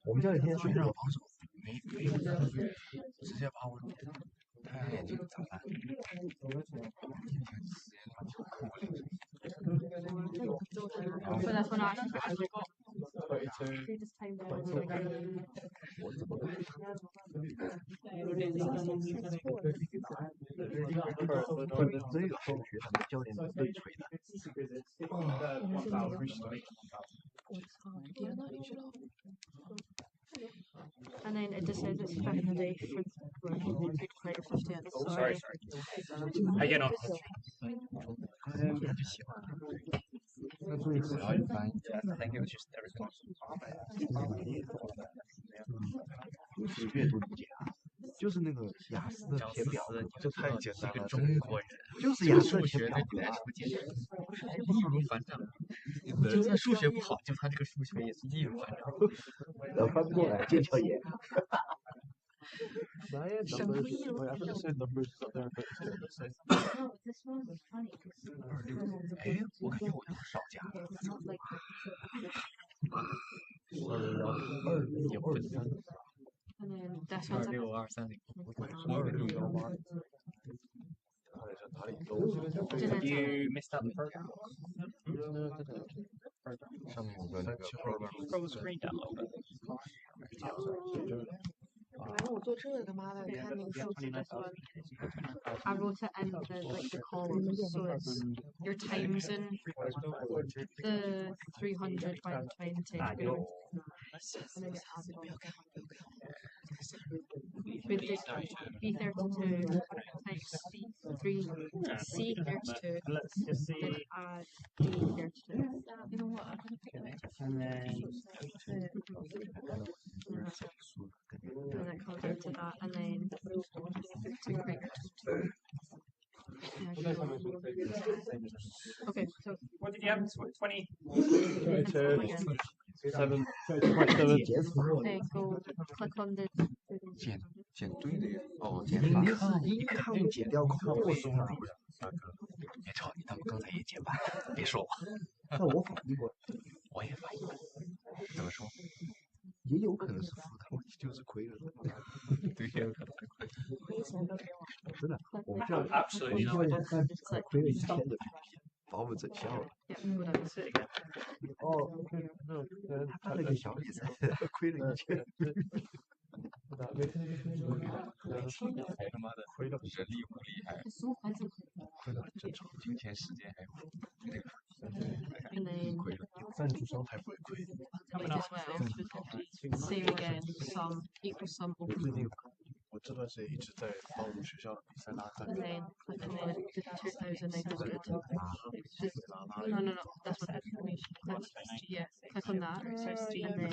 我们教练天天说让我防守，直接把我太这个咋办？But that's when I 我怎么这个数学他们教练是对吹的。And then it just says it's back in the day for like 50. Sorry. I get on. 就是阅读理解啊，就是那个雅思的填表，这太简单了。中国人就是雅思的填表原来是不简单，易如反掌。就算数学不好，就他这个数学也是易如反掌。翻不过来，剑桥也。什么意思？哎，我感觉我就是少加了。202.3。And then that's what's 26230。26218。 You missed out the program. 上面有个那个 Full screen download. 反正我做这个妈的，看那个数字的时候 I wrote it in the columns, so it's your times in the 300 by 20. With the B32 times C32, Let's just see. then add B32. You know what? I'm gonna pick it. And then And then comes into that, and then to create. Okay, so what did you have? 20. 7. then go click on the. 减对的呀。哦，你一看就减掉扣数了。别吵，你他们刚才也减半，别说我。那我反应过来，我也反应过来。怎么说？也有可能是负的，我就是亏了。对，也有可能是亏。真的，我们这 Absolutely 教练才亏了1000的 PPT， 把我们整笑了。哦，他办了个小比赛，亏了1000。还他妈的亏了人力物力，还亏了正常金钱时间，还有那个。亏了，赞助商才不会亏。 Save again, sum equals sum open. 我这段时间一直在帮我们学校的比赛拉赞 And 助。 then click on the 2,900. No, that's what exclamation. Yeah, click on that, and then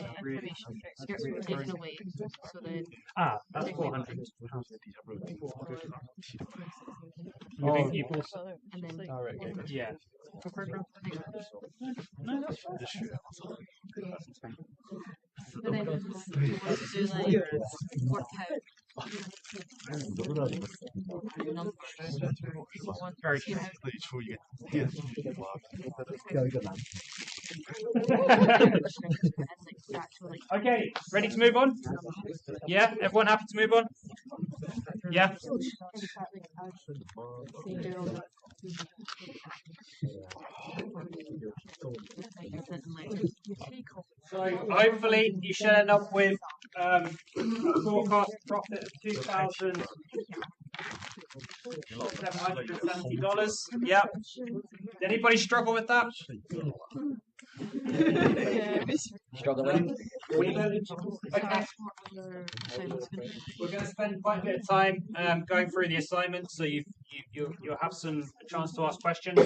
exclamation. Skirts were taken away, so then. That's take away 400. 底下不是有订房的地方提到 and then Yeah. 这学，我操！ and then do you want to do like work out 你都不知道怎么死。Very 自己出一个电子哇，掉一个篮。Okay, ready to move on? Yeah, everyone happy to move on? Yeah. So hopefully you should end up with a forecast profit of $2,770. Yeah. Did anybody struggle with that? Struggling. Okay. We're going to spend quite a bit of time going through the assignment, so you'll have a chance to ask questions.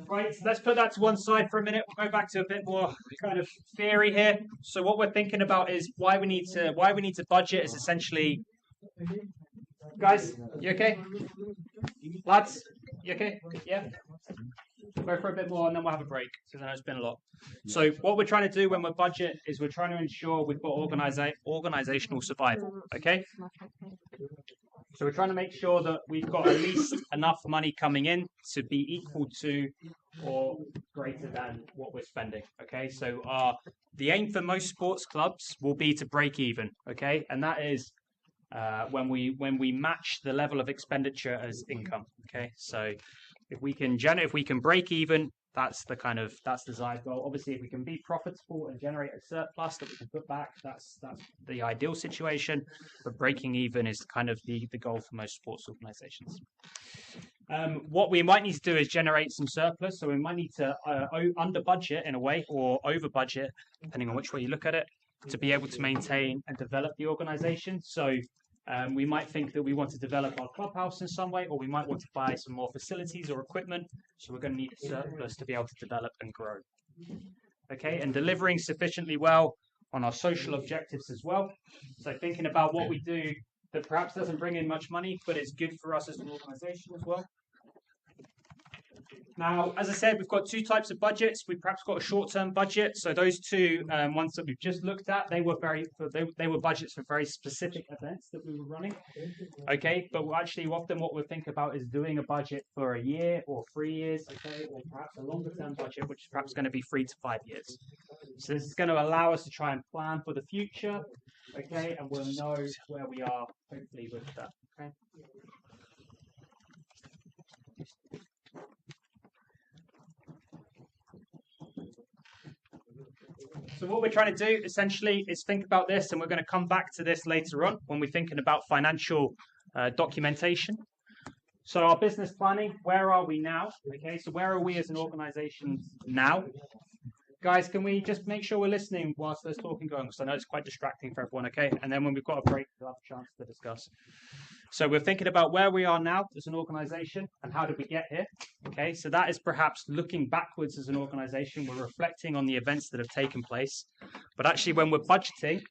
Right, so let's put that to one side for a minute. We'll go back to a bit more kind of theory here. So what we're thinking about is why we need to budget is essentially. Guys, you okay? Lads, you okay? Yeah. Go for a bit more and then we'll have a break because I know it's been a lot. So what we're trying to do when we budget is we're trying to ensure we've got organizational survival. Okay. So we're trying to make sure that we've got at least enough money coming in to be equal to or greater than what we're spending. Okay. So the aim for most sports clubs will be to break even. Okay, and that is when we match the level of expenditure as income. Okay, so if we can break even, that's the desired goal. Obviously, if we can be profitable and generate a surplus that we can put back, that's the ideal situation. But breaking even is kind of the goal for most sports organizations. What we might need to do is generate some surplus. So we might need to under budget in a way or over budget, depending on which way you look at it, to be able to maintain and develop the organization. So we might think that we want to develop our clubhouse in some way, or we might want to buy some more facilities or equipment. So we're going to need a surplus to be able to develop and grow. Okay, and delivering sufficiently well on our social objectives as well. So thinking about what we do that perhaps doesn't bring in much money, but it's good for us as an organization as well. Now, as I said, we've got two types of budgets. We've perhaps got a short-term budget. So those two ones that we've just looked at, they were budgets for very specific events that we were running. Okay, but actually often what we think about is doing a budget for a year or 3 years, okay, or perhaps a longer-term budget, which is perhaps going to be 3 to 5 years. So this is going to allow us to try and plan for the future, okay, and we'll know where we are hopefully with that. Okay. So what we're trying to do essentially is think about this, and we're going to come back to this later on when we're thinking about financial documentation. So our business planning, where are we now? Okay, so where are we as an organization now? Guys, can we just make sure we're listening whilst there's talking going on? Because I know it's quite distracting for everyone, okay? And then when we've got a break, we'll have a chance to discuss. So we're thinking about where we are now as an organization and how did we get here? Okay, so that is perhaps looking backwards as an organization. We're reflecting on the events that have taken place. But actually, when we're budgeting,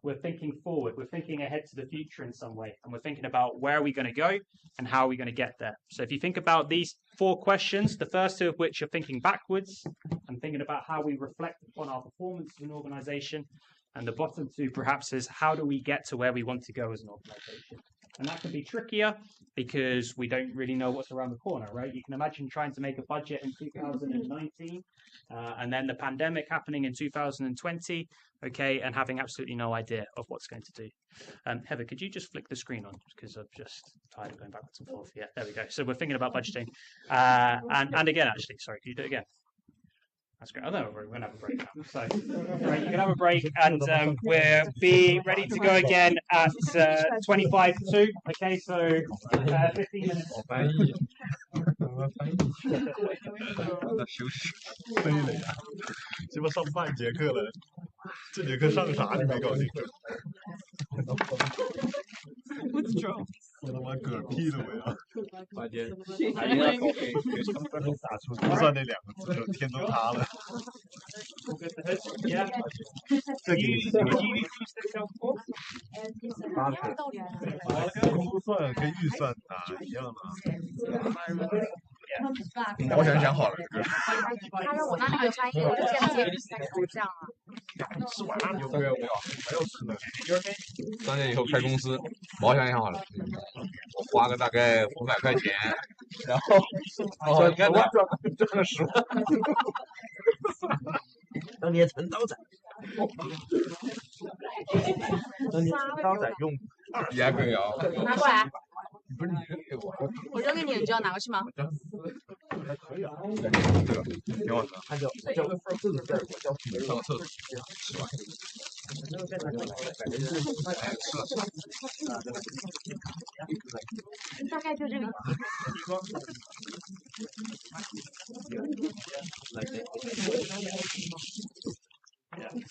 we're thinking forward. We're thinking ahead to the future in some way. And we're thinking about where are we going to go and how are we going to get there. So if you think about these 4 questions, the first 2 of which are thinking backwards and thinking about how we reflect upon our performance as an organization. And the bottom 2 perhaps is how do we get to where we want to go as an organization. And that can be trickier because we don't really know what's around the corner, right? You can imagine trying to make a budget in 2019 and then the pandemic happening in 2020, okay, and having absolutely no idea of what's going to do. Heather, could you just flick the screen on because I'm just tired of going backwards and forth. Yeah, there we go. So we're thinking about budgeting. And again, actually, sorry, can you do it again? That's great. Oh, no, we're going to have a break now. So, right, you can have a break, and we'll be ready to go again at 25 to 2. Okay, so 15 minutes. 那休息飞了呀，鸡巴上半节课了，这节课上啥你没搞清楚？Withdraw。我他妈嗝屁了我要！半天，不算那2个字，天都塌了。这给不算跟预算打一样的。我想好了，他让我那个翻译，我就间接不在头像了。吃晚饭有没有没有，没有吃的。 3年以后开公司，毛想好了，我花个大概500块钱，然后你看他赚了10万，当年陈刀仔，当年陈刀仔用比还更摇。拿过来，不是你扔给我，我扔给你，你知道拿过去吗？还可以啊，这个挺好吃。他叫这个字儿，我叫上个厕所，吃完。大概就这个。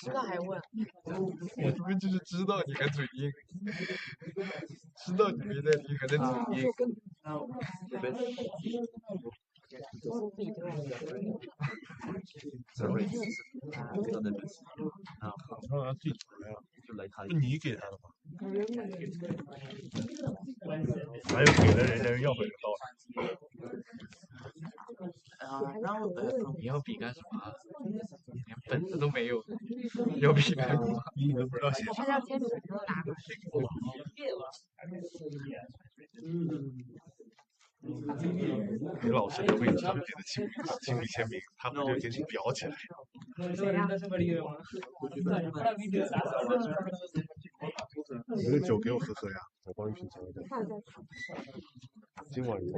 知道还问？我这边就是知道你还嘴硬，知道你没在听还在嘴硬。让他自己来啊，是你给他的吗？还有给了人家要回来到了。然后你要笔干什么？连本子都没有，要笔干什么？你都不知道写啥。给老师留个有特别的亲笔签名，他们就进行裱起来。你这个酒给我喝喝呀，我帮你品尝一下。今晚有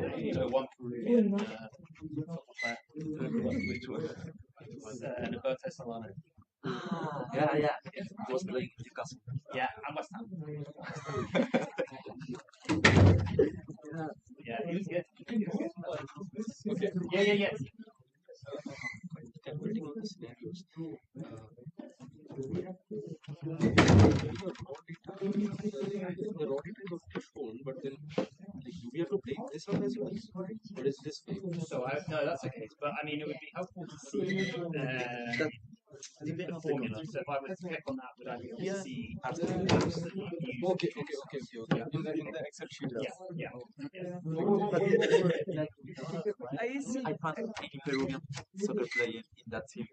Yeah, it was playing in Newcastle. Yeah, I must have. Yeah, he was good. Okay. Yeah. Building on the scenarios. The Roddy type of push phone, but then do we have to play this one as well? Or is this fake? So no, that's okay. But I mean, it would be helpful to see the formula. So if I were to click on that, would I be able to see apps that you use? Okay. In the Excel sheet. Yeah. I found any Peruvian soccer player in that team.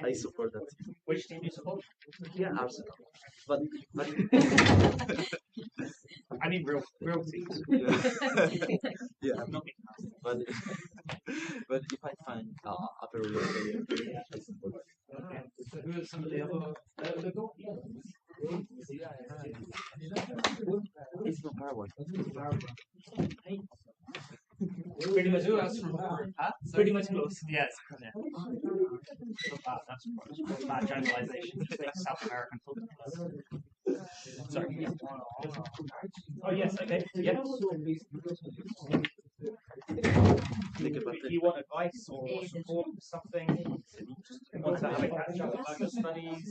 I support that team. Which team do you support? Yeah, Arsenal. But I mean real teams. Yeah, but if I find a Peruvian player, I support that. Who are some of the other It's from Paraguay. Pretty much close. Pretty much close. Yes. Yeah. That's bad generalization. South American football. Sorry. Oh yes. Okay. Yeah. If you want advice or support for something, want to have a catch up about your studies,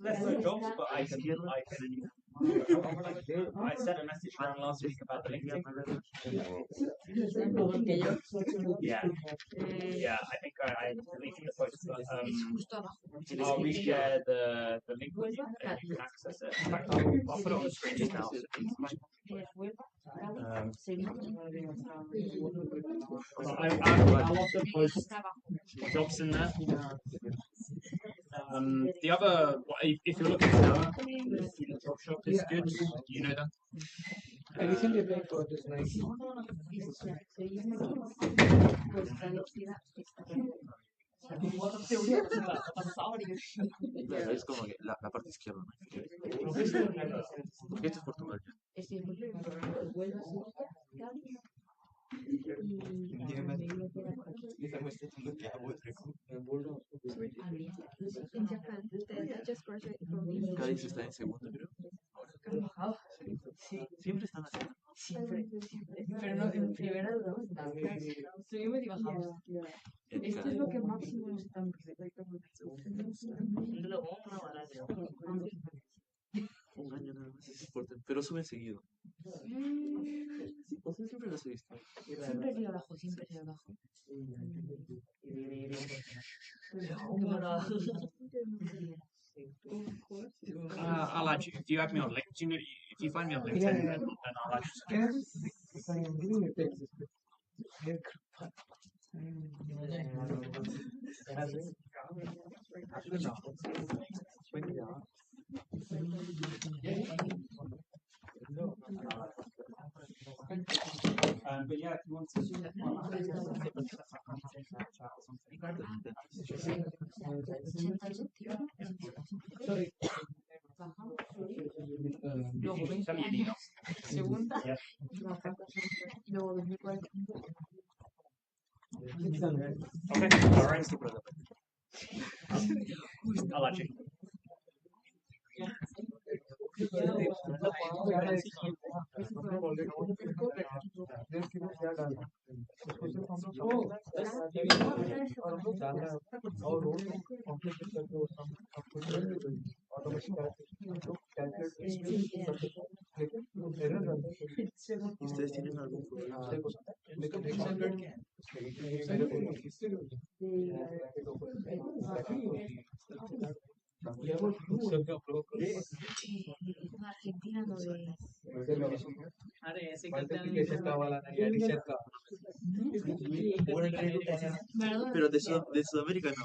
less so jobs, but I sent a message around last week about the LinkedIn. Yeah, I think I deleted the post, but I'll reshare the link with you and you can access it. In fact, I'll put it on the screen just now. I want to post jobs in there. The other, if you're looking now, the job shop is good. You know that. Anything they make for this nice. Es como que la parte izquierda. Porque esto es Portugal. Cádiz está en segundo, creo. Sí, siempre están así. Siempre. Pero no, en primera duramos tanto. Subimos y bajamos. Esto es lo que máximo nos estamos. Un año nada más es importante, pero suben seguido. O sea, siempre los he visto. Siempre río abajo, siempre río abajo. I'll add you. If you add me on LinkedIn, if you find me on LinkedIn, then I'll add you. But yeah, if you want to send me an email. Yeah. Okay, all right. I'll let you. ¿Ustedes tienen algún problema? Argentina no es. Pero de Sudamérica no.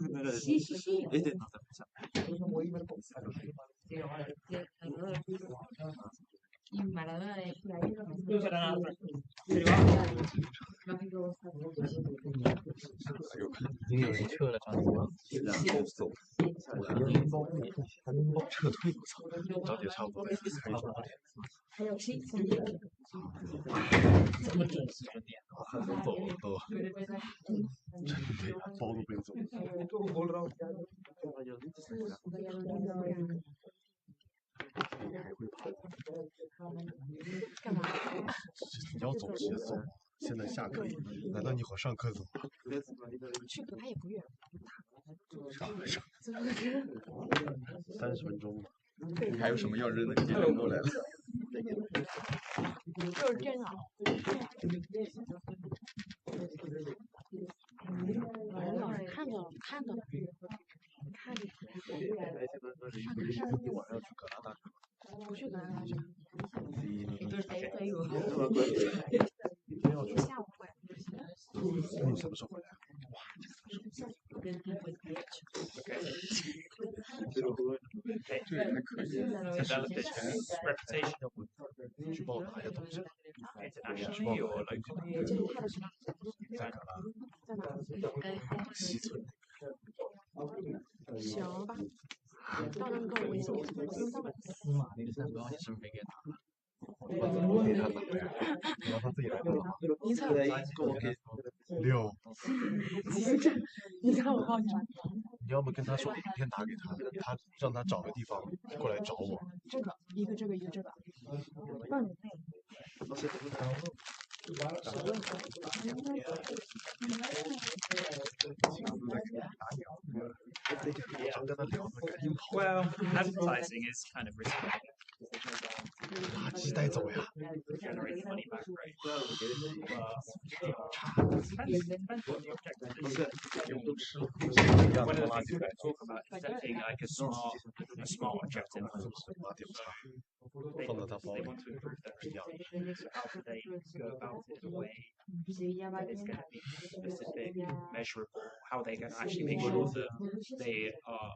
No era de Sí, sí, sí. Este no está Y Maradona es por ahí.包都背走。干嘛？你要走直接走，现在下课，难道你一会儿上课走啊？去可他也不远。上30分钟。还有什么要扔的，直接扔过来了。就是电脑。老师看着。一会儿要去格拉大学。不去格拉大学。下午会。你什么时候回来？Develop its reputation internationally or locally. 行吧，到那个我也没怎么听到。司马那个蛋糕你是不是没给他？我怎么给他拿呀？你让他自己来拿。你猜6。你猜我告诉你。你要么跟他说名片打给他，他让他找个地方过来找我。这个一个这个。Well, advertising is kind of risky. 垃圾带走呀。Generate money back, right? One of the things we're going to talk about is setting like a smart objective. They want to improve their results. So how do they go about it in a way that is going to be specific, measurable? How are they going to actually make sure that they are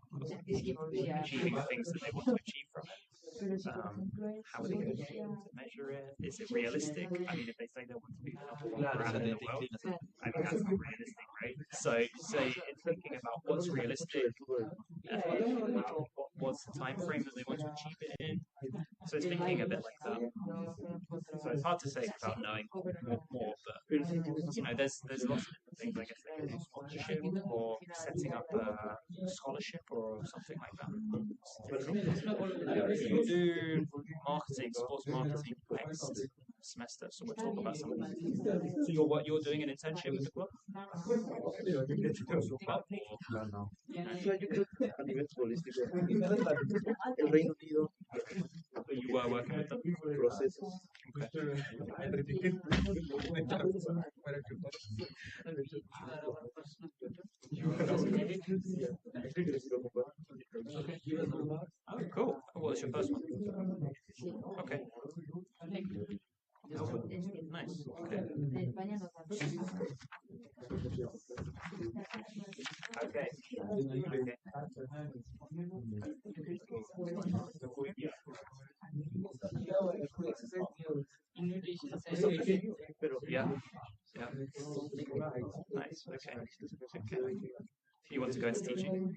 achieving the things that they want to achieve from it? How are they going to be able to measure it? Is it realistic? I mean, if they say they want to be the number one brand in the world, I mean, that's not realistic, right? So it's thinking about what's realistic, what's the time frame that they want to achieve it in. So it's thinking a bit like that. So it's hard to say without knowing more, but you know, there's lots of different things. I guess they can do sponsorship or setting up a scholarship or something like that. You do marketing, sports marketing next semester, so we'll talk about some of that. So you're doing an internship with the club? You were working with them? Oh, cool. What was your first one? Okay. Nice. Okay. How Okay. Yeah. Yeah. Nice. Okay. Okay. You want to go into teaching?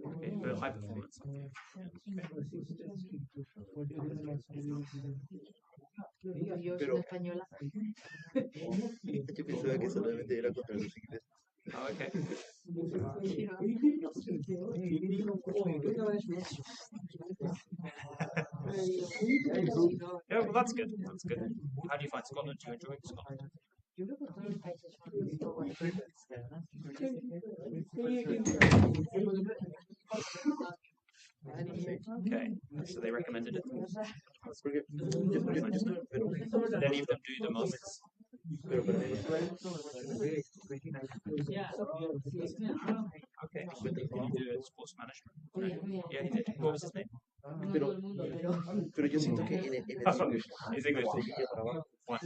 Okay, but high performance. Pero yo pensaba que solamente era contra los ingleses. Oh, okay. Yeah, well, that's good. That's good. How do you find Scotland? Do you enjoy Scotland? Okay, so they recommended it. Did any of them do the moments? Okay, but did he do sports management? Yeah, he did. What was his name? Pero yo siento que en el His English. What?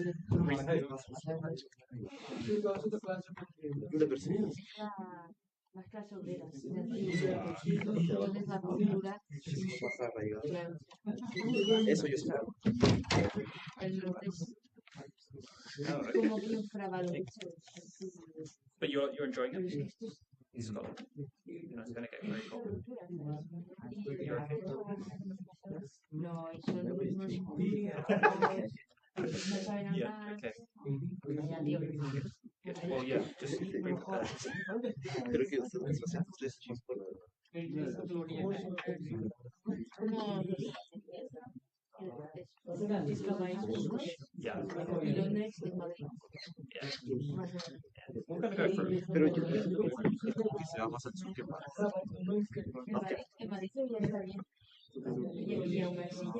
Una persona. Las clases obreras, entonces la cultura, Eso yo sé. como que infravaloriza. But you're enjoying it? He's Scotland. You know, it's going to get very cold. You're okay? No, eso no es Yeah, okay. Good. Well, yeah, just bring Creo que ustedes hacen tres por Yeah. We're gonna go for it. Pero yo creo que se va más al sur que para.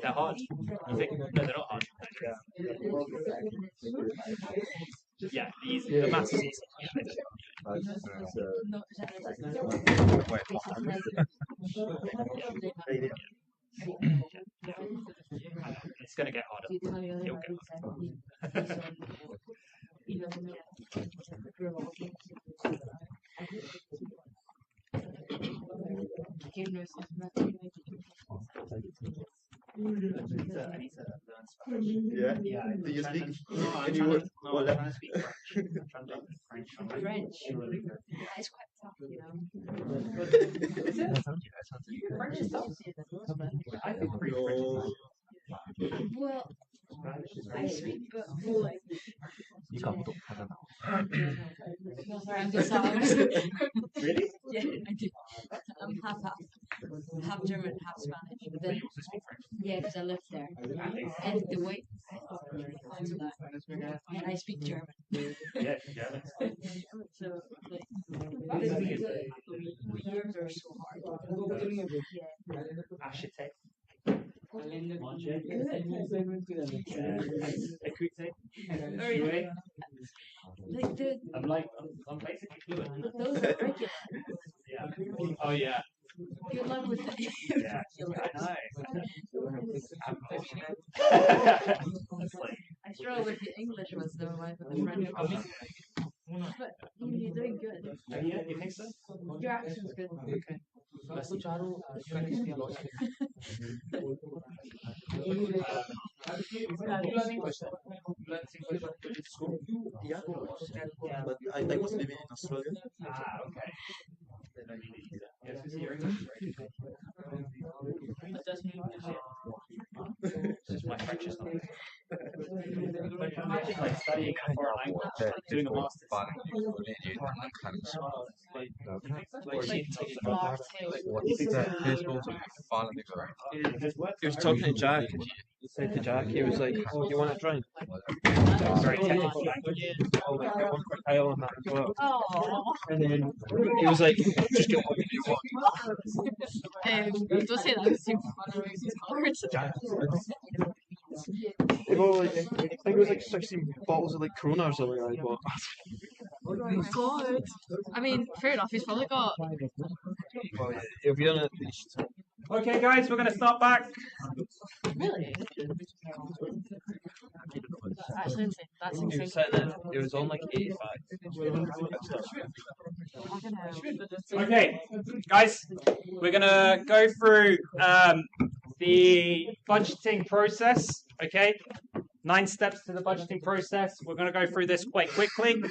They're hard. You think? No, they're not hard. Yeah, easy. The maths is easy. It's going to get harder. It'll get harder. Yeah? Do you speak any word? I'm trying to speak French. French. It's quite tough, you know. French is tough. I think pretty French. Well, I speak, but like. I'm dishonest. Really? Yeah, I do. I'm half German, half Spanish. But then, yeah, because I lived there, and the way and I speak German. Yeah, German. So like, the years are so hard. Yeah. Architect. Like the I'm basically fluent. those are regular. Yeah. Oh yeah. Good luck with it. Yeah. I I struggle with the English ones though, with the French ones. But you're doing good. Yeah, you think so? Your accent's good. Okay. Yeah, but I was living in Australia. Ah, okay. Yes, is your English just my French is not good. Imagine like studying a foreign language, like doing a master's. He was talking to Jack. He said to Jack, he was like, "You want a drink?" Very technical language. Ale on that as well. Oh. And then he was like, "Just get what you want." Don't say that. It's too fun. It makes it hard. They were like, I think it was like 16 bottles of like Corona or something like that. God. I mean, fair enough. He's probably got. Well, yeah, it'll be on at least. Okay, guys, we're going to start back. Really? Actually, insane. That's He insane. was saying that it was on like 85. Okay, guys, we're going to go through the budgeting process, okay? 9 steps to the budgeting process. We're going to go through this quite quickly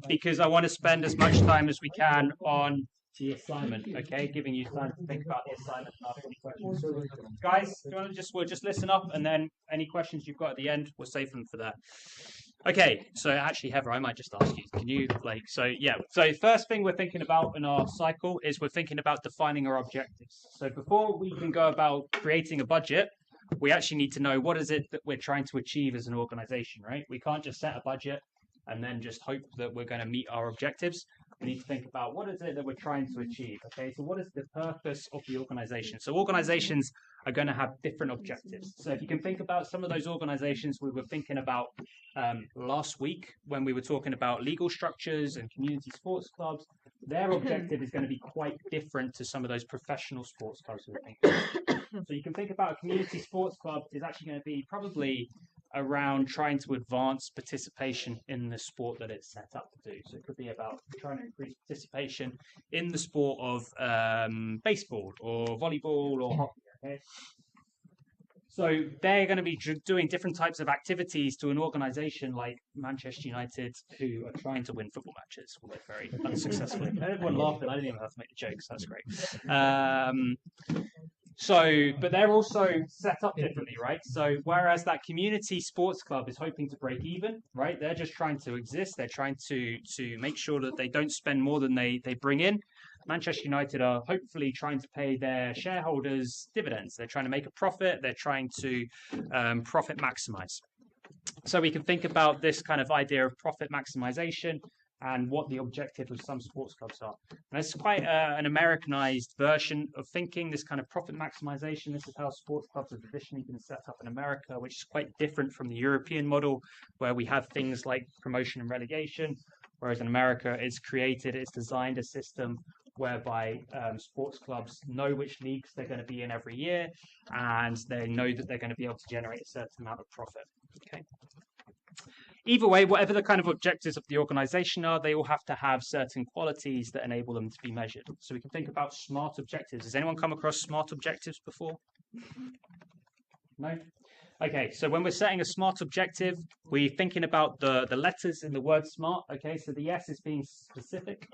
because I want to spend as much time as we can on the assignment, okay? Giving you time to think about the assignment and ask any questions. Guys, do you want to we'll just listen up, and then any questions you've got at the end, we'll save them for that. Okay, so actually, Heather, I might just ask you, can you, so first thing we're thinking about in our cycle is we're thinking about defining our objectives. So before we can go about creating a budget, we actually need to know what is it that we're trying to achieve as an organization, right? We can't just set a budget and then just hope that we're going to meet our objectives. We need to think about what is it that we're trying to achieve, okay? So what is the purpose of the organization? So organizations are going to have different objectives. So if you can think about some of those organizations we were thinking about last week when we were talking about legal structures and community sports clubs, their objective is going to be quite different to some of those professional sports clubs we're thinking about. So you can think about a community sports club is actually going to be probably around trying to advance participation in the sport that it's set up to do. So it could be about trying to increase participation in the sport of baseball or volleyball or hockey. Okay? So they're going to be doing different types of activities to an organisation like Manchester United, who are trying to win football matches, although very unsuccessfully. Everyone laughed, and I didn't even have to make the jokes. That's great. But they're also set up differently, right? So whereas that community sports club is hoping to break even, right? They're just trying to exist. They're trying to make sure that they don't spend more than they bring in. Manchester United are hopefully trying to pay their shareholders dividends. They're trying to make a profit. They're trying to profit maximize. So we can think about this kind of idea of profit maximization and what the objective of some sports clubs are. And it's quite an Americanized version of thinking, this kind of profit maximization. This is how sports clubs have traditionally been set up in America, which is quite different from the European model, where we have things like promotion and relegation, whereas in America, it's designed a system whereby sports clubs know which leagues they're going to be in every year, and they know that they're going to be able to generate a certain amount of profit. Okay. Either way, whatever the kind of objectives of the organization are, they all have to have certain qualities that enable them to be measured. So we can think about SMART objectives. Has anyone come across SMART objectives before? No? Okay, so when we're setting a SMART objective, we're thinking about the letters in the word SMART. Okay, so the S is being specific.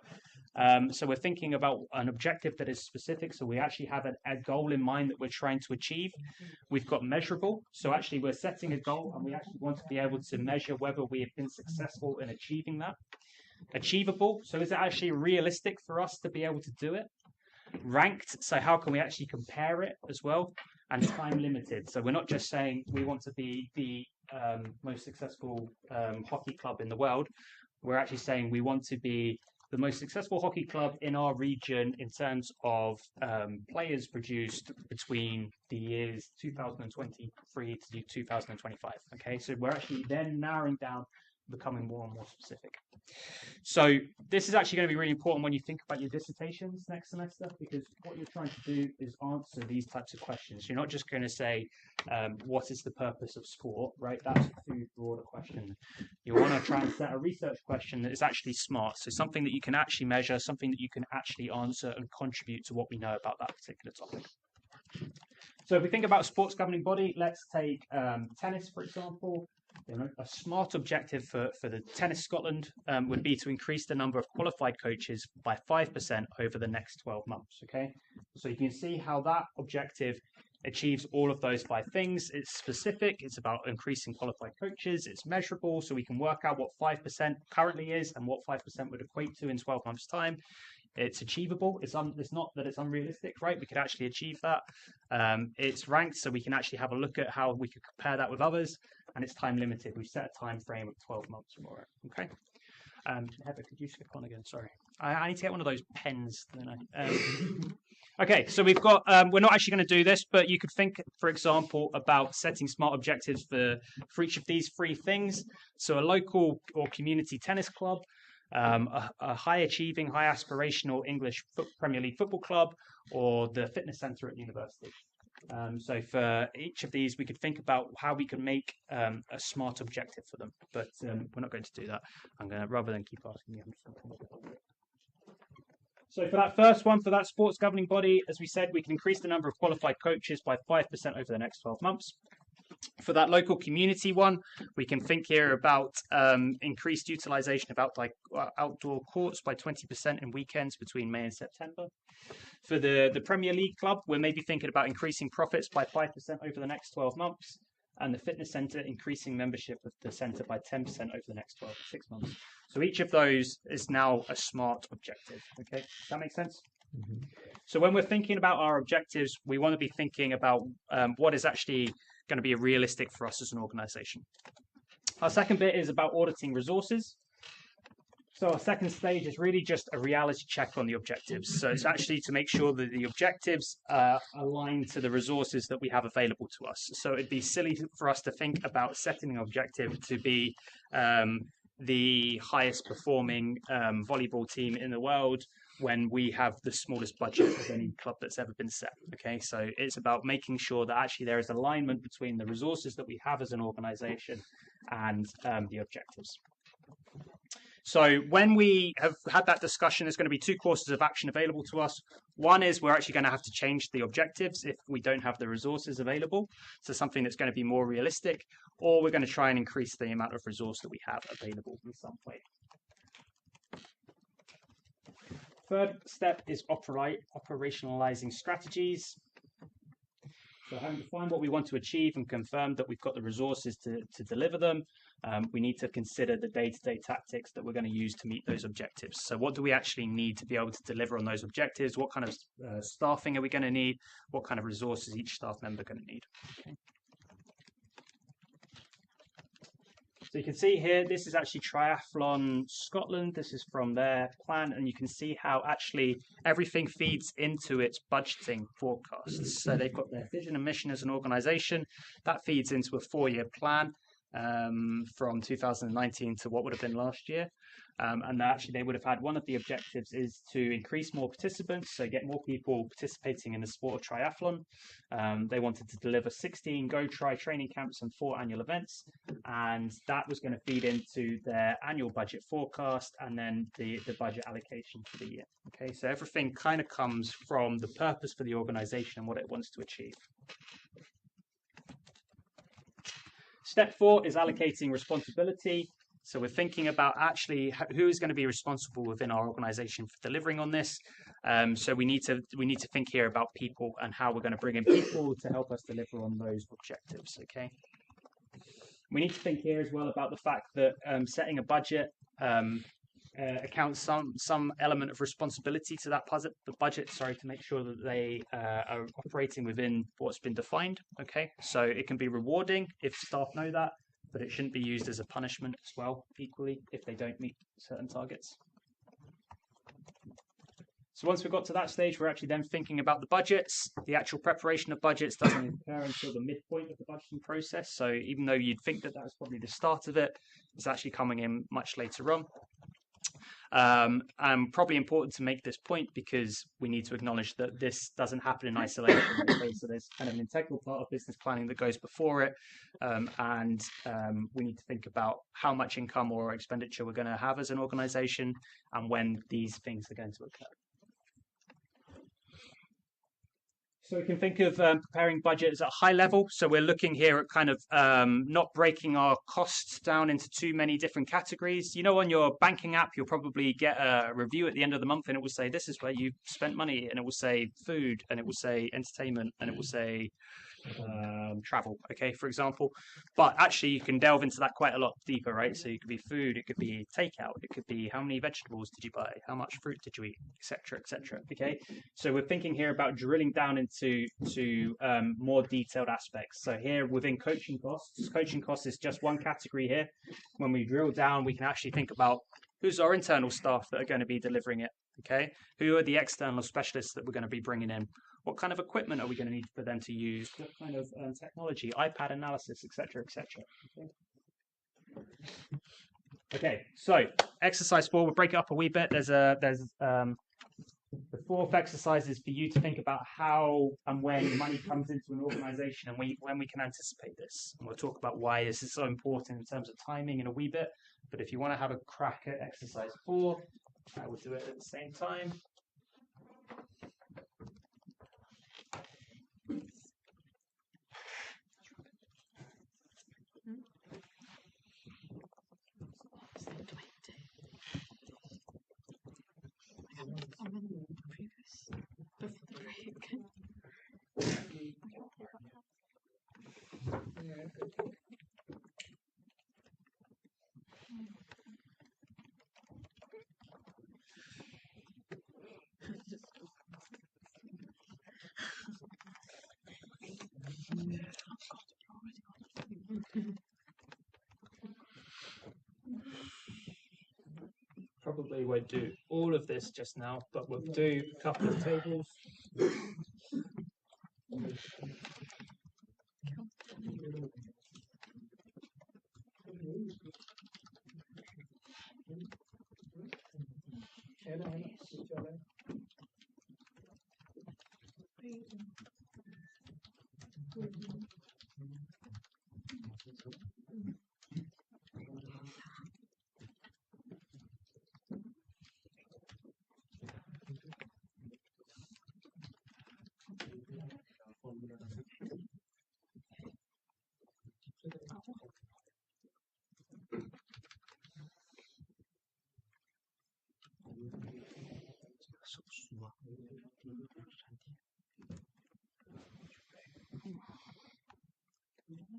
So we're thinking about an objective that is specific. So we actually have a goal in mind that we're trying to achieve. We've got measurable. So actually we're setting a goal and we actually want to be able to measure whether we have been successful in achieving that. Achievable. So is it actually realistic for us to be able to do it? Ranked. So how can we actually compare it as well? And time limited. So we're not just saying we want to be the most successful hockey club in the world. We're actually saying we want to be the most successful hockey club in our region in terms of players produced between the years 2023 to 2025. Okay, so we're actually then narrowing down, becoming more and more specific. So this is actually going to be really important when you think about your dissertations next semester, because what you're trying to do is answer these types of questions. You're not just going to say, what is the purpose of sport, right? That's a too broad a question. You want to try and set a research question that is actually smart. So something that you can actually measure, something that you can actually answer and contribute to what we know about that particular topic. So if we think about a sports governing body, let's take tennis, for example. You know, a SMART objective for the Tennis Scotland would be to increase the number of qualified coaches by 5% over the next 12 months. Okay, so you can see how that objective achieves all of those 5 things. It's specific. It's about increasing qualified coaches. It's measurable, so we can work out what 5% currently is and what 5% would equate to in 12 months' time. It's achievable. It's not that it's unrealistic, right? We could actually achieve that. It's ranked, so we can actually have a look at how we could compare that with others. And it's time limited. We've set a time frame of 12 months for it. Okay. Heather, could you skip on again? Sorry. I need to get one of those pens. Don't I? Okay, so we've got. We're not actually going to do this, but you could think, for example, about setting smart objectives for each of these three things. So a local or community tennis club, a high achieving, high aspirational English Premier League football club, or the fitness centre at university. So for each of these, we could think about how we can make a smart objective for them. But we're not going to do that. I'm going to, rather than keep asking you. So for that first one, for that sports governing body, as we said, we can increase the number of qualified coaches by 5% over the next 12 months. For that local community one, we can think here about increased utilisation of outdoor courts by 20% in weekends between May and September. For the Premier League club, we're maybe thinking about increasing profits by 5% over the next 12 months. And the fitness centre, increasing membership of the centre by 10% over the next 12 to 6 months. So each of those is now a smart objective. Okay, does that make sense? Mm-hmm. So when we're thinking about our objectives, we want to be thinking about what is actually going to be realistic for us as an organisation. Our second bit is about auditing resources. So our second stage is really just a reality check on the objectives. So it's actually to make sure that the objectives align to the resources that we have available to us. So it'd be silly for us to think about setting an objective to be the highest performing volleyball team in the world when we have the smallest budget of any club that's ever been set. Okay, so it's about making sure that actually there is alignment between the resources that we have as an organisation and the objectives. So when we have had that discussion, there's going to be two courses of action available to us. One is we're actually going to have to change the objectives if we don't have the resources available. So something that's going to be more realistic, or we're going to try and increase the amount of resource that we have available in some way. Third step is operationalizing strategies. So having defined what we want to achieve and confirmed that we've got the resources to deliver them, we need to consider the day-to-day tactics that we're going to use to meet those objectives. So what do we actually need to be able to deliver on those objectives? What kind of staffing are we going to need? What kind of resources each staff member going to need? Okay. So you can see here, this is actually Triathlon Scotland. This is from their plan, and you can see how actually everything feeds into its budgeting forecasts. So they've got their vision and mission as an organisation. That feeds into a 4-year plan from 2019 to what would have been last year. And actually they would have had one of the objectives is to increase more participants, so get more people participating in the sport of triathlon. They wanted to deliver 16 Go Tri training camps and 4 annual events, and that was going to feed into their annual budget forecast and then the budget allocation for the year. Okay, so everything kind of comes from the purpose for the organisation and what it wants to achieve. Step 4 is allocating responsibility. So we're thinking about actually who is going to be responsible within our organisation for delivering on this. So we need to think here about people and how we're going to bring in people to help us deliver on those objectives. Okay. We need to think here as well about the fact that setting a budget accounts some element of responsibility to that budget. Sorry, to make sure that they are operating within what's been defined. Okay. So it can be rewarding if staff know that, but it shouldn't be used as a punishment as well, equally, if they don't meet certain targets. So once we've got to that stage, we're actually then thinking about the budgets. The actual preparation of budgets doesn't occur until the midpoint of the budgeting process. So even though you'd think that that's probably the start of it, it's actually coming in much later on. And probably important to make this point because we need to acknowledge that this doesn't happen in isolation. Okay? So there's kind of an integral part of business planning that goes before it, and we need to think about how much income or expenditure we're going to have as an organisation and when these things are going to occur. So we can think of preparing budgets at a high level. So we're looking here at kind of not breaking our costs down into too many different categories. You know, on your banking app, you'll probably get a review at the end of the month and it will say, this is where you spent money, and it will say food, and it will say entertainment, and it will say travel, okay, for example. But actually you can delve into that quite a lot deeper, right? So it could be food, it could be takeout, it could be how many vegetables did you buy, how much fruit did you eat, etc., etc. Okay, so we're thinking here about drilling down into more detailed aspects. So here within coaching costs is just one category here. When we drill down, we can actually think about Who's our internal staff that are going to be delivering it? Okay. Who are the external specialists that we're going to be bringing in? What kind of equipment are we going to need for them to use? What kind of technology, iPad analysis, etc., etc. Okay, so exercise 4, we'll break it up a wee bit. There's the 4th exercise is for you to think about how and when money comes into an organization and when we can anticipate this. And we'll talk about why this is so important in terms of timing in a wee bit. But if you want to have a crack at exercise 4, I will do it at the same time. Probably won't do all of this just now, but we'll do a couple of tables.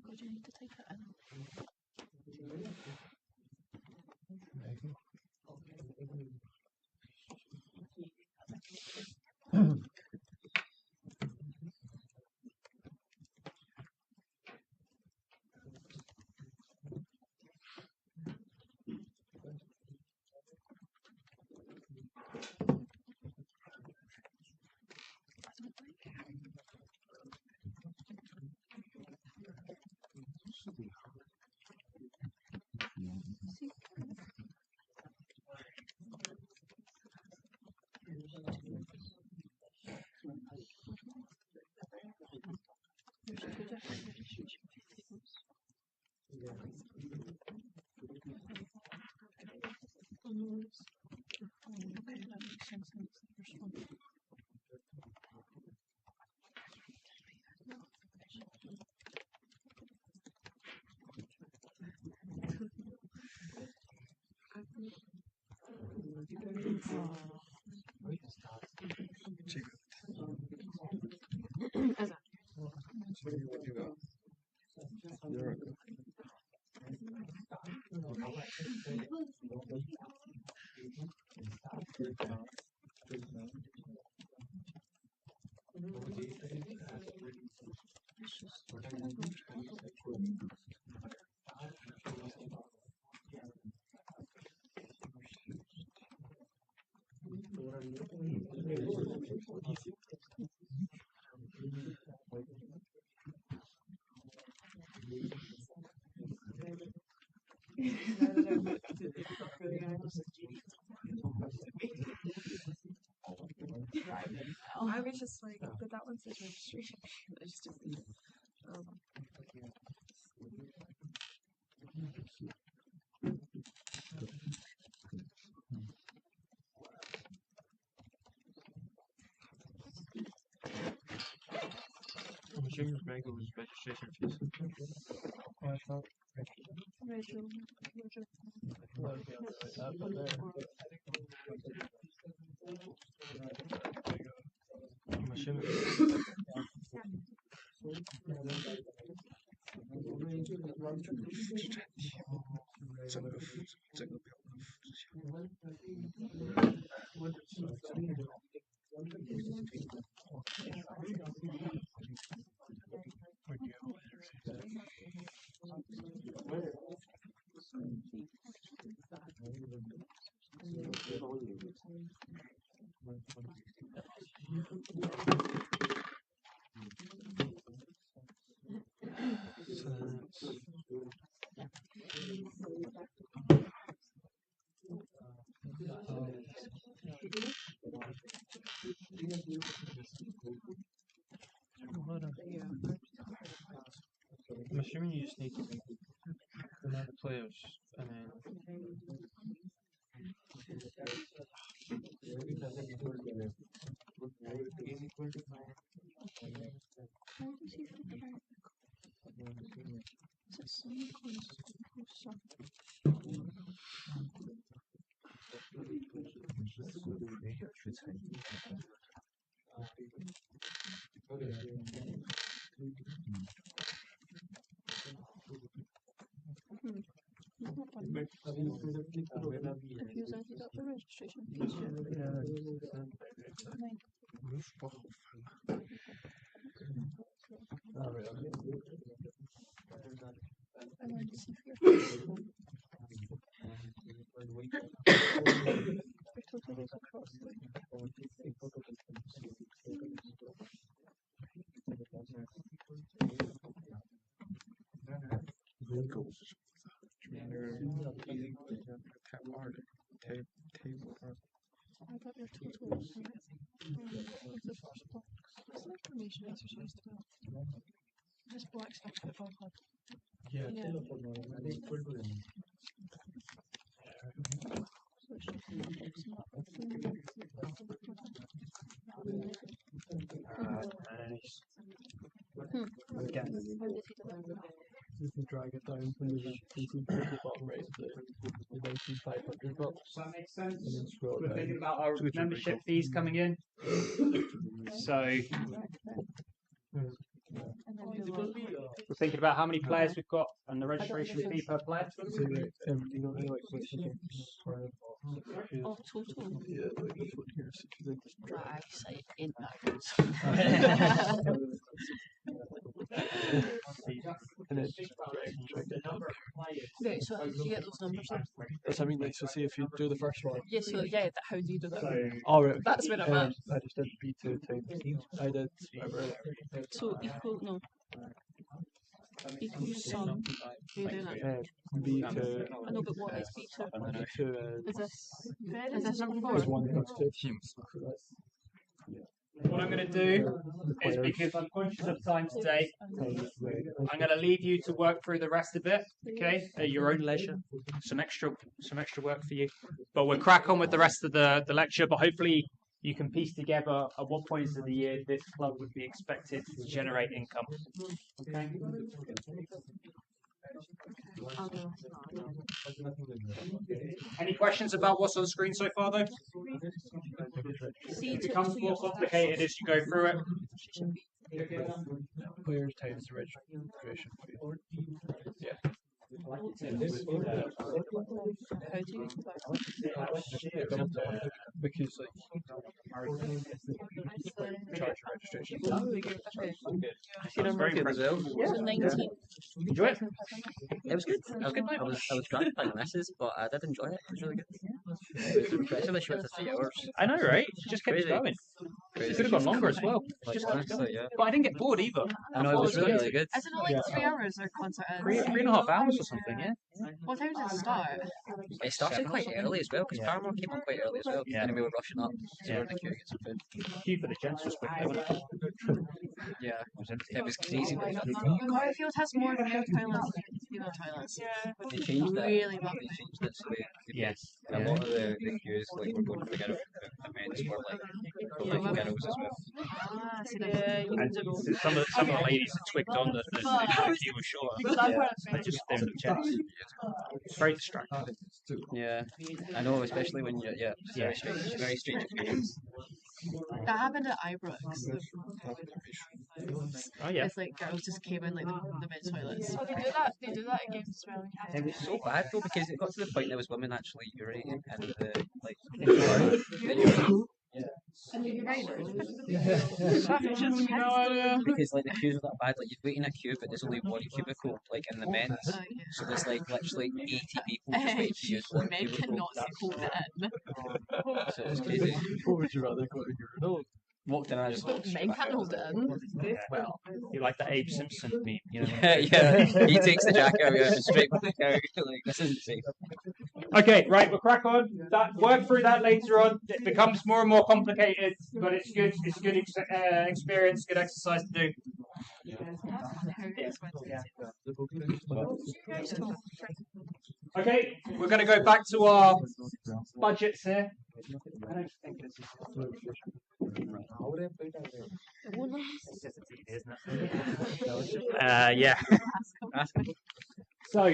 God, you need to take it in. Okay, that makes sense. That's the first one. I was just like, but that one says registration. I just didn't. I'm assuming Gregor's registration fees. Rachel. I'm assuming. I'm assuming you just need to make the amount of players and then. I got your totals. With the first block. What's the information exercise to do? Just black stuff at the bottom. Yeah. Nice. Again, you can drag it down from the bottom right of the 19,500 box. Does that make sense? And then scroll We're down. thinking about our Switch it membership back up. fees coming in. So we're thinking about how many players we've got and the registration fee per player. So, right, you know, like with the games. Oh, total. Yeah, like this one here. So if you just drag. Eyesight ain't that good. And then just drag it down. Okay, so how did you get those numbers then? That's what I mean, like, so see if you do the first one. Yeah, so yeah, how do you do that? All right. That's what I'm at. I just did B2 times. I did whatever. So equal, no. Equal sum. You're doing it. B2. I know, but what is B2? B2 Is this number 4? is 1 plus 2. What I'm going to do is, because I'm conscious of time today, I'm going to leave you to work through the rest of it, okay, at your own leisure. Some extra work for you. But we'll crack on with the rest of the lecture, but hopefully you can piece together at what points of the year this club would be expected to generate income. Okay? Any questions about what's on screen so far, though? If it becomes more complicated as you go through it. Players times the registration fee. Yeah. How do you because charge registration. You know, Murphy as well. So 19. Enjoy it. It was good. I was drunk by the missus, but I did enjoy it. It was really good. It was impressively short to 3 hours. I know, right? Just kept Crazy. going. Crazy. It could have gone longer as well. Like, Just kept honestly, going. yeah. But I didn't get bored either. I know, it was really, really good. Is it not like 3 hours or concert ends? 3.5 hours or something, yeah? What time does it start? It started quite early as well, because Paramore came on quite early as well. Yeah. And we were rushing up, so we Yeah. were in the queue to get some food. Queue for the gents was quick, wasn't it? Yeah, it was crazy. Garfield has more male toilets than female toilets. They changed that. Really They rubbish. changed it so Yes. a lot of the queues like were going for the men's were like girls as well. Ah, see And some of the ladies had twigged on that the queue was short. They just stared at the gents. It's very distracting. Yeah, I know, especially when you're very strange experience. That happened at Ibrox. Oh yeah. It's like girls just came in like the men's toilets. Oh, they do that. They do that at games as well. It was so bad though because it got to the point there was women actually urinating in the like. And you're right. Because like the queues are that bad, like you wait in a queue but there's only one cubicle like in the men's, so there's like literally 80 people just waiting to use one Men cubicle. cannot hold it in. So it's crazy. What would you rather go to urinal? Walked in and I just Men can't hold it in. Well, you like the Abe Simpson meme, you know? yeah. He takes the jacket out and straight from the couch. Like this isn't safe. Okay, right, we'll crack on. Work through that later on. It becomes more and more complicated, but it's good. It's good experience, good exercise to do. Okay, we're going to go back to our budgets here. I don't think this is. Yeah. So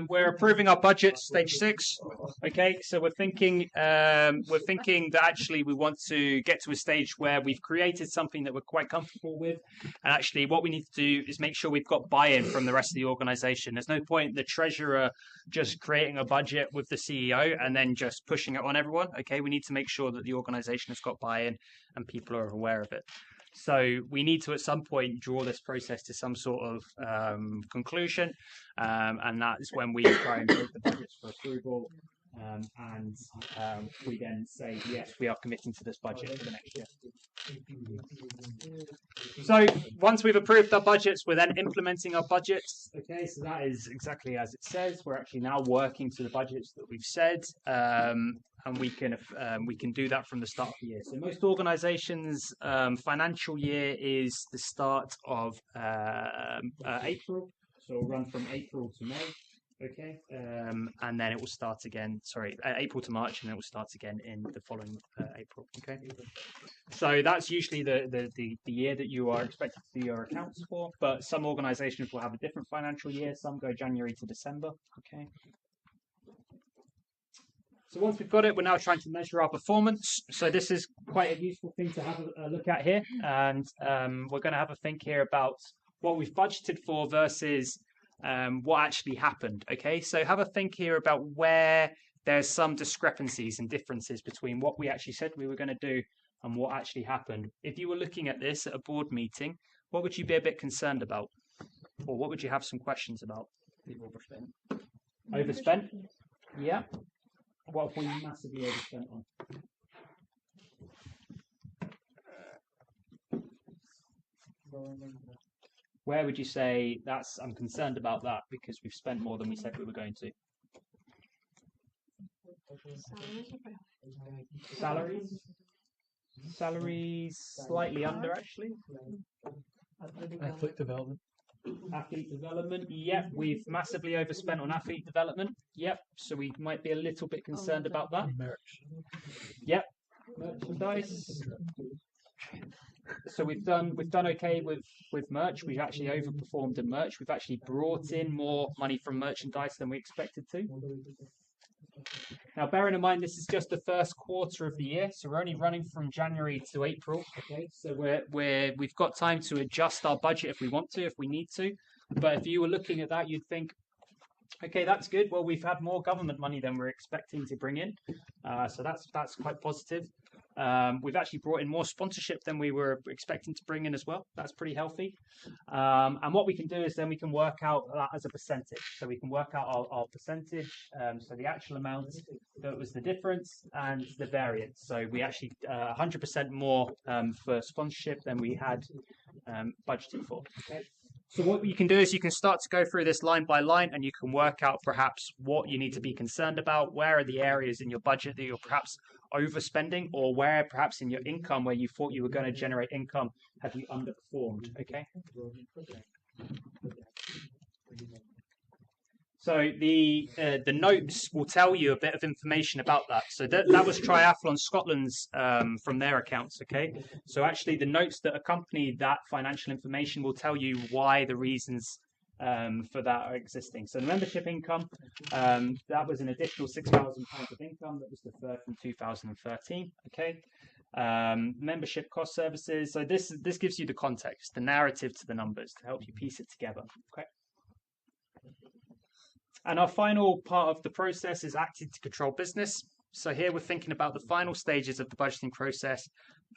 we're approving our budget, stage 6. Okay, so we're thinking that actually we want to get to a stage where we've created something that we're quite comfortable with, and actually what we need to do is make sure we've got buy-in from the rest of the organisation. There's no point the treasurer just creating a budget with the CEO and then just pushing it on everyone. Okay, we need to make sure that the organisation has got buy-in and people are aware of it. So we need to, at some point, draw this process to some sort of conclusion, and that is when we try and make the budgets for approval, and we then say, yes, we are committing to this budget for the next year. So once we've approved our budgets, we're then implementing our budgets. Okay, so that is exactly as it says. We're actually now working to the budgets that we've said. And we can do that from the start of the year. So most organisations' financial year is the start of April. So it'll run from April to May. Okay, and then it will start again. Sorry, April to March, and then it will start again in the following April. Okay, so that's usually the year that you are expected to do your accounts for. But some organisations will have a different financial year. Some go January to December. Okay. So once we've got it, we're now trying to measure our performance. So this is quite a useful thing to have a look at here. And we're going to have a think here about what we've budgeted for versus what actually happened. Okay, so have a think here about where there's some discrepancies and differences between what we actually said we were going to do and what actually happened. If you were looking at this at a board meeting, what would you be a bit concerned about? Or what would you have some questions about? Overspent? Yeah. What have we massively overspent on? Where would you say I'm concerned about that because we've spent more than we said we were going to? Salaries slightly under, actually. Athlete development. Athlete development, yep, we've massively overspent on athlete development. Yep, so we might be a little bit concerned about that. Merch. Yep, merchandise. So we've done okay with merch. We've actually overperformed in merch. We've actually brought in more money from merchandise than we expected to. Now, bearing in mind, this is just the first quarter of the year, so we're only running from January to April. Okay, so we've got time to adjust our budget if we want to, if we need to. But if you were looking at that, you'd think, okay, that's good. Well, we've had more government money than we're expecting to bring in, so that's quite positive. We've actually brought in more sponsorship than we were expecting to bring in as well. That's pretty healthy. And what we can do is then we can work out that as a percentage. So we can work out our percentage, so the actual amount that was the difference and the variance. So we actually 100% more for sponsorship than we had budgeted for. Okay. So what you can do is you can start to go through this line by line, and you can work out perhaps what you need to be concerned about. Where are the areas in your budget that you're perhaps overspending, or where perhaps in your income where you thought you were going to generate income have you underperformed? Okay. So the notes will tell you a bit of information about that. So that was Triathlon Scotland's from their accounts. Okay, so actually the notes that accompany that financial information will tell you why the reasons for that are existing. So the membership income, that was an additional £6,000 of income that was deferred from 2013. Okay. Membership cost services. So this gives you the context, the narrative to the numbers to help you piece it together. Okay. And our final part of the process is acting to control business. So here we're thinking about the final stages of the budgeting process,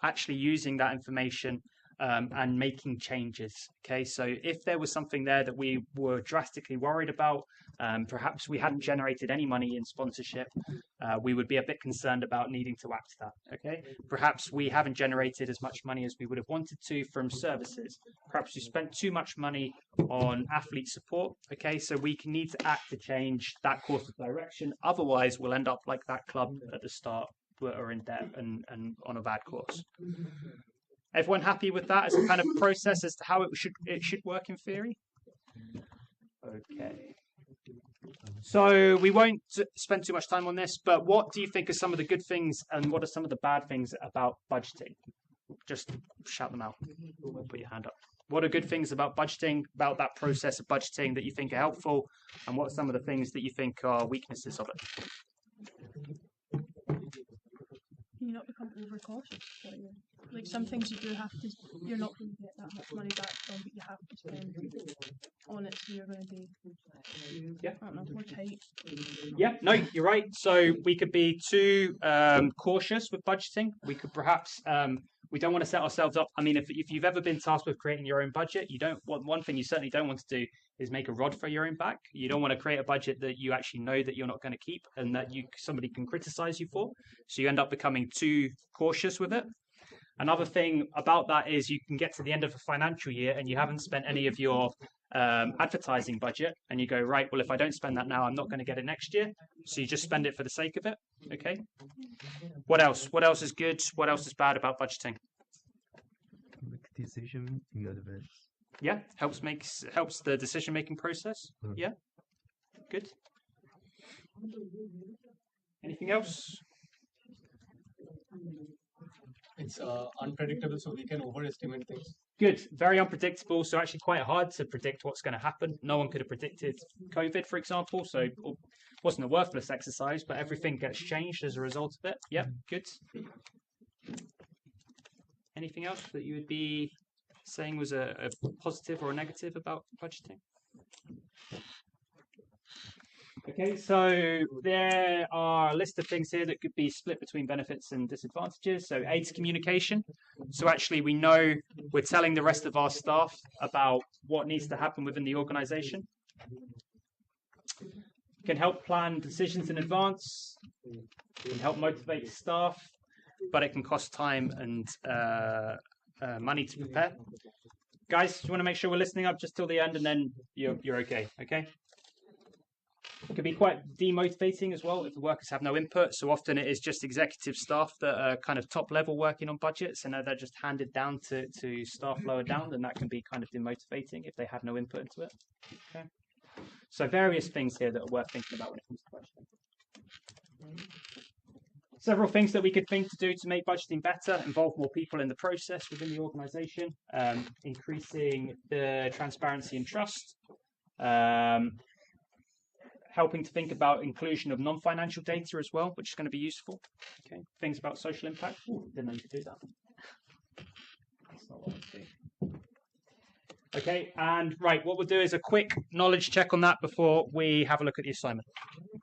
actually using that information and making changes. Okay, so if there was something there that we were drastically worried about, perhaps we hadn't generated any money in sponsorship, we would be a bit concerned about needing to act that. Okay, perhaps we haven't generated as much money as we would have wanted to from services. Perhaps we spent too much money on athlete support. Okay, so we need to act to change that course of direction. Otherwise, we'll end up like that club at the start, that are in debt and on a bad course. Everyone happy with that as a kind of process as to how it should work in theory? Okay. So we won't spend too much time on this, but what do you think are some of the good things and what are some of the bad things about budgeting? Just shout them out. Put your hand up. What are good things about budgeting, about that process of budgeting that you think are helpful, and what are some of the things that you think are weaknesses of it? You not become overcautious. Like some things you do have to, you're not going to get that much money back from, but you have to spend on it, so you're going to be, I don't know, more tight. Yeah, no, you're right. So we could be too cautious with budgeting. We could perhaps, we don't want to set ourselves up. I mean, if you've ever been tasked with creating your own budget, you don't want, one thing you certainly don't want to do is make a rod for your own back. You don't want to create a budget that you actually know that you're not going to keep and that somebody can criticize you for. So you end up becoming too cautious with it. Another thing about that is you can get to the end of a financial year and you haven't spent any of your advertising budget, and you go, right, well, if I don't spend that now, I'm not going to get it next year. So you just spend it for the sake of it. Okay. What else? What else is good? What else is bad about budgeting? Make decision in advance. Yeah, helps the decision making process. Yeah, good. Anything else? It's unpredictable, so we can overestimate things. Good, very unpredictable. So actually quite hard to predict what's going to happen. No one could have predicted COVID, for example. So it wasn't a worthless exercise, but everything gets changed as a result of it. Yeah, good. Anything else that you would be saying was a positive or a negative about budgeting? Okay, so there are a list of things here that could be split between benefits and disadvantages. So aids communication. So actually we know we're telling the rest of our staff about what needs to happen within the organization. Can help plan decisions in advance. Can help motivate staff, but it can cost time and money to prepare. Guys, you want to make sure we're listening up just till the end and then you're okay, okay? It can be quite demotivating as well if the workers have no input. So often it is just executive staff that are kind of top level working on budgets, and they're just handed down to staff lower down, and that can be kind of demotivating if they have no input into it. Okay. So various things here that are worth thinking about when it comes to budgeting. Several things that we could think to do to make budgeting better: involve more people in the process within the organisation, increasing the transparency and trust. Helping to think about inclusion of non-financial data as well, which is going to be useful. Okay, things about social impact. Ooh, didn't know you could do that. That's not what I do. Okay, and right, what we'll do is a quick knowledge check on that before we have a look at the assignment.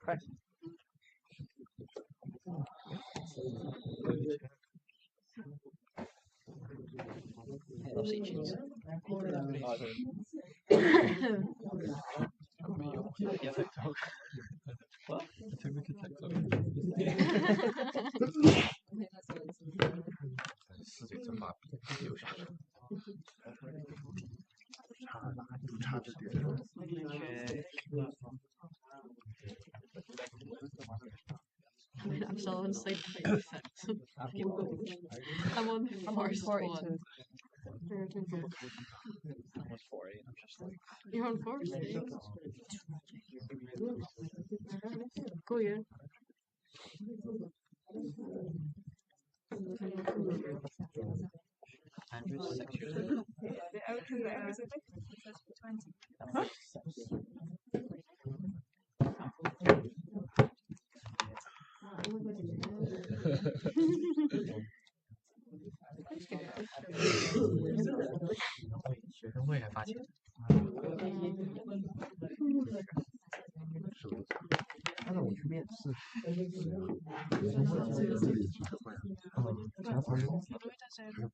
Okay. What? I'm still on slide 26. I'm on first one. I'm on 40. I'm just like. You're on first. Go you. Andrew's 6 years old. The hours are different. It says for 20.学生会还发钱。他让我去面试。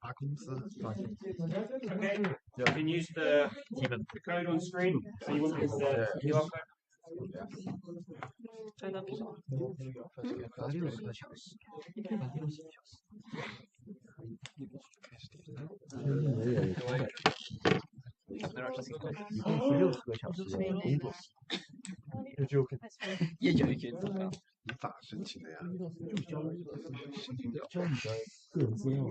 发工资赚钱。 Okay, you can use the code on screen. So you want to use the QR code. 6个小时，6小时。60个小时的工作时，也就1.5。你咋申请的呀？交你的个人资料。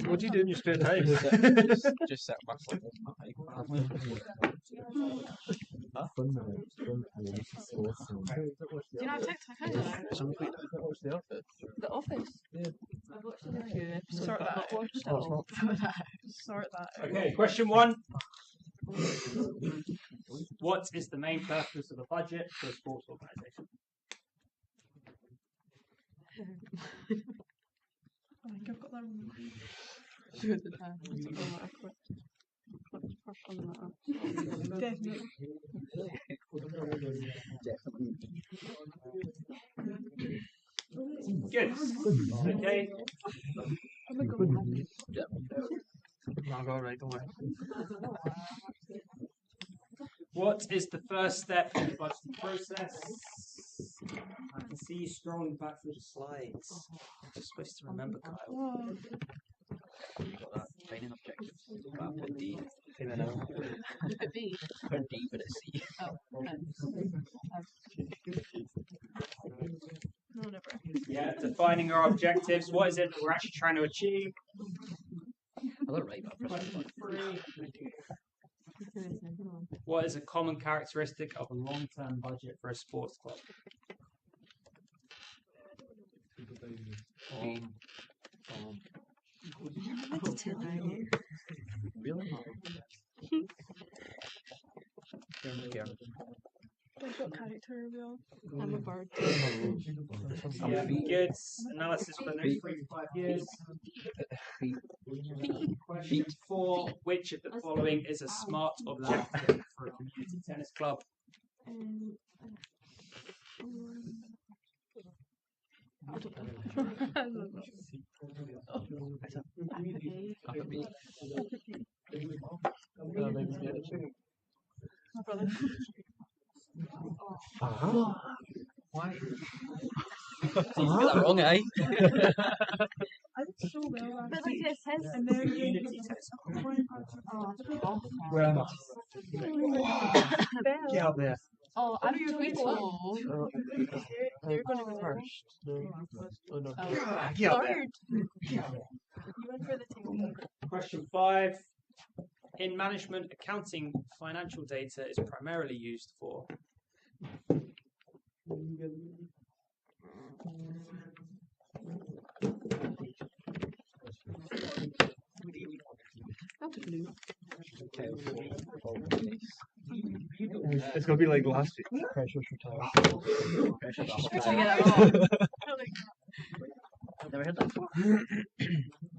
What do you do in your spare time? Just set myself up. 分了我们是说是。 Do you know TikTok? 商会的。 The Office. Yeah. I've watched it a few episodes. Sort that. Watched it. Oh. Sort that. Okay, question 1. What is the main purpose of a budget for a sports organisation? I think I've got that wrong. Do it the time. Definitely. Good. Okay. I'm a good one. I'll go right away. What is the first step in the budgeting process? I can see you scrolling back through the slides. You're supposed to remember, Kyle. Got that training objectives. But I put D. Put B. Put D, but it's C. Oh, okay. No, never. Yeah, defining our objectives. What is it that we're actually trying to achieve? I got it right, but I pressed Question 3. What is a common characteristic of a long-term budget for a sports club? Really? I've got character reveal. I'm a bird. Yeah, good. Analysis for the next 3 to 5 years. Question 4. Which of the following is a smart objective for a community tennis club? I don't know. My brother. Why? So you got that wrong, eh? I did so well. But like it says Community tennis club. Where am I? Get out there. Oh, I'm doing well. You're going to go first. No. Oh, no. Get out there. You went for the table. Question 5. In management accounting, financial data is primarily used for It's gonna be like last week. Precious retired. Never heard that before.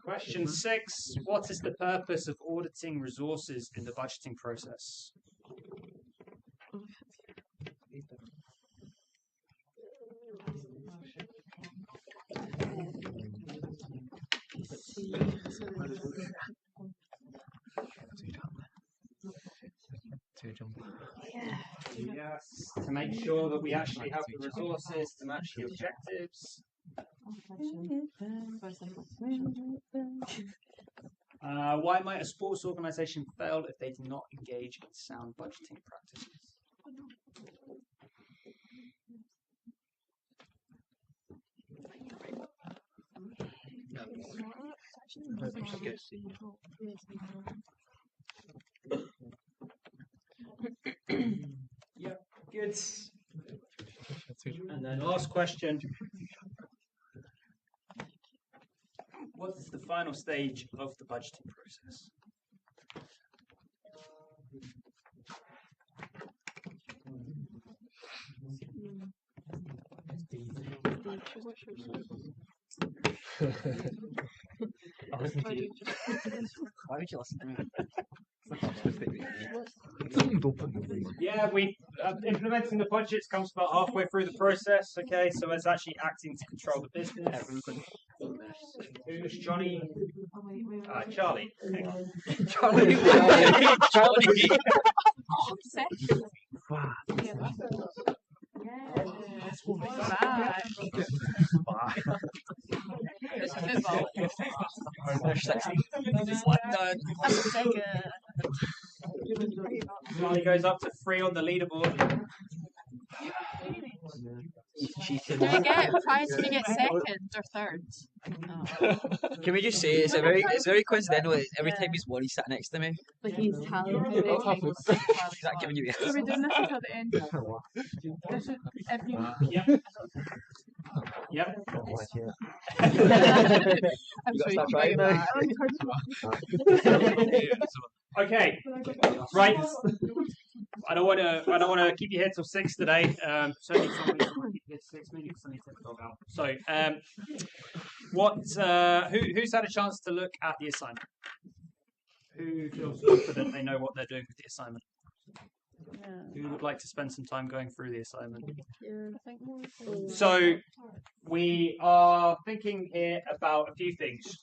Question 6. What is the purpose of auditing resources in the budgeting process? Yes, to make sure that we actually have the resources to match the objectives. Why might a sports organisation fail if they do not engage in sound budgeting practices? Yep, good. And then last question. What is the final stage of the budgeting process? Why would you listen to me? Yeah, we implementing the budgets comes about halfway through the process. Okay, so it's actually acting to control the business. Who's Johnny? Charlie. Charlie. Charlie goes up to 3 on the leaderboard. Cheating. Do we get prize if we get second or third? Can we just say it's very coincidental. Every time he's won, he's sat next to me. Like he's tallying how many times Is that giving you So we're doing this until the end. This is every Yep. Yep. I'm You gotta sorry. start trying now. Okay. Right. I don't want to keep you here till 6 today. Certainly not keep you here till 6, maybe because I need to take the dog out. So, who's had a chance to look at the assignment? Who feels confident they know what they're doing with the assignment? Who would like to spend some time going through the assignment? So, we are thinking here about a few things.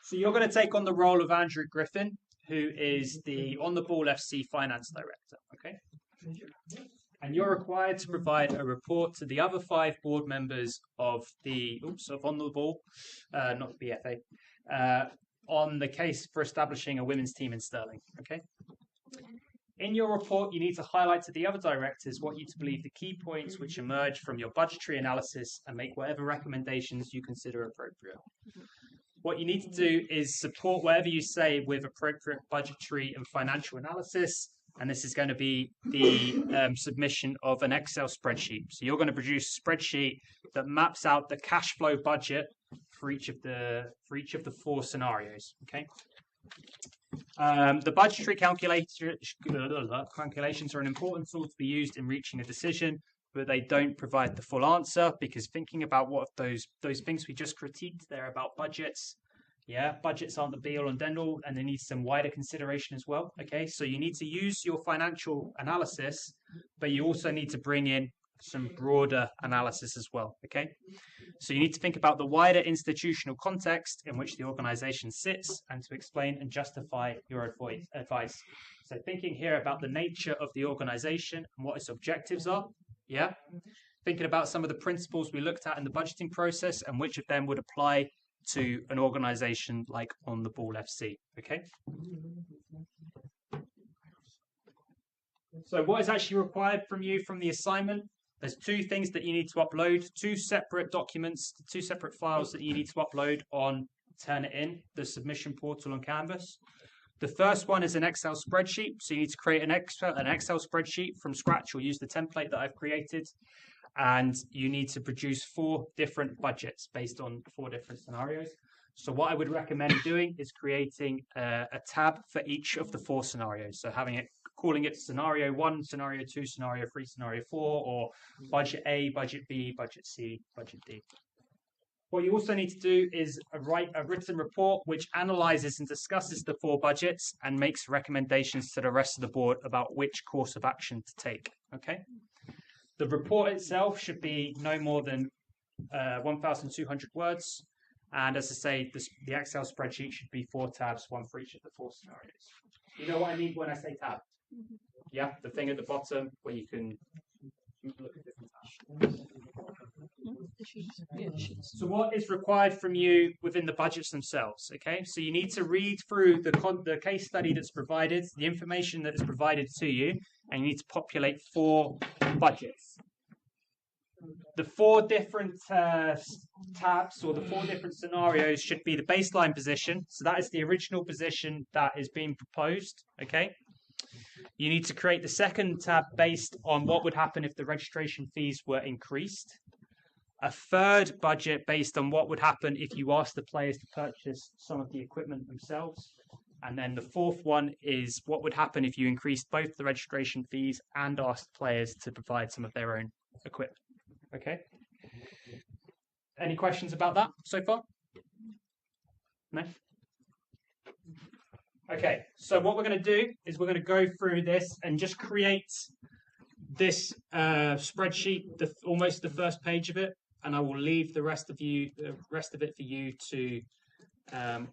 So you're going to take on the role of Andrew Griffin, who is the On the Ball FC finance director, okay? And you're required to provide a report to the other 5 board members of On the Ball, not the BFA, on the case for establishing a women's team in Stirling, okay? In your report, you need to highlight to the other directors what you believe the key points which emerge from your budgetary analysis and make whatever recommendations you consider appropriate. What you need to do is support whatever you say with appropriate budgetary and financial analysis, and this is going to be the submission of an Excel spreadsheet. So you're going to produce a spreadsheet that maps out the cash flow budget for each of the 4 scenarios. Okay. The budgetary calculations are an important tool to be used in reaching a decision, but they don't provide the full answer, because thinking about what those things we just critiqued there about budgets, budgets aren't the be all and end all, and they need some wider consideration as well. Okay, so you need to use your financial analysis, but you also need to bring in some broader analysis as well. Okay, so you need to think about the wider institutional context in which the organization sits and to explain and justify your advice. So thinking here about the nature of the organization and what its objectives are. Yeah, thinking about some of the principles we looked at in the budgeting process and which of them would apply to an organization like On the Ball FC. Okay. So what is actually required from you from the assignment? There's 2 things that you need to upload, 2 separate documents, 2 separate files that you need to upload on Turnitin, the submission portal on Canvas. The first one is an Excel spreadsheet. So you need to create an Excel spreadsheet from scratch, or use the template that I've created. And you need to produce 4 different budgets based on 4 different scenarios. So what I would recommend doing is creating a tab for each of the 4 scenarios. So calling it scenario 1, scenario 2, scenario 3, scenario 4, or budget A, budget B, budget C, budget D. What you also need to do is write a written report which analyzes and discusses the 4 budgets and makes recommendations to the rest of the board about which course of action to take. Okay. The report itself should be no more than 1,200 words. And as I say, the Excel spreadsheet should be 4 tabs, 1 for each of the 4 scenarios. You know what I mean when I say tab? Yeah, the thing at the bottom where you can look at different tabs. So what is required from you within the budgets themselves? Okay, so you need to read through the case study that's provided, the information that is provided to you, and you need to populate 4 budgets. The 4 different tabs, or the 4 different scenarios, should be the baseline position. So that is the original position that is being proposed. Okay. You need to create the second tab based on what would happen if the registration fees were increased. A third budget based on what would happen if you asked the players to purchase some of the equipment themselves. And then the 4th one is what would happen if you increased both the registration fees and asked players to provide some of their own equipment. Okay. Any questions about that so far? No? Okay, so what we're going to do is we're going to go through this and just create this spreadsheet, almost the first page of it, and I will leave the rest of it for you to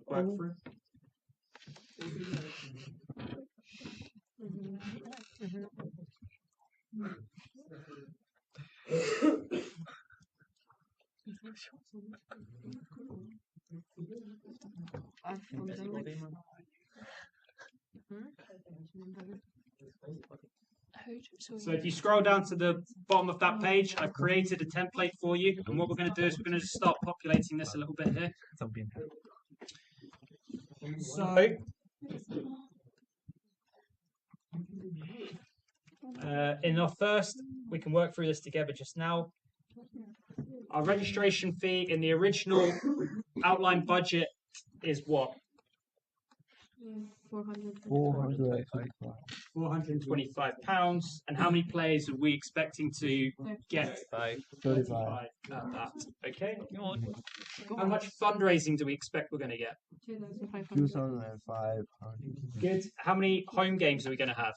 work through. So if you scroll down to the bottom of that page, I've created a template for you, and what we're going to do is we're going to start populating this a little bit here. So in our first, we can work through this together just now. Our registration fee in the original outline budget is what? 425 pounds. And how many players are we expecting to get? 35 at that. Okay. How much fundraising do we expect we're going to get? 2,500. Good. How many home games are we going to have?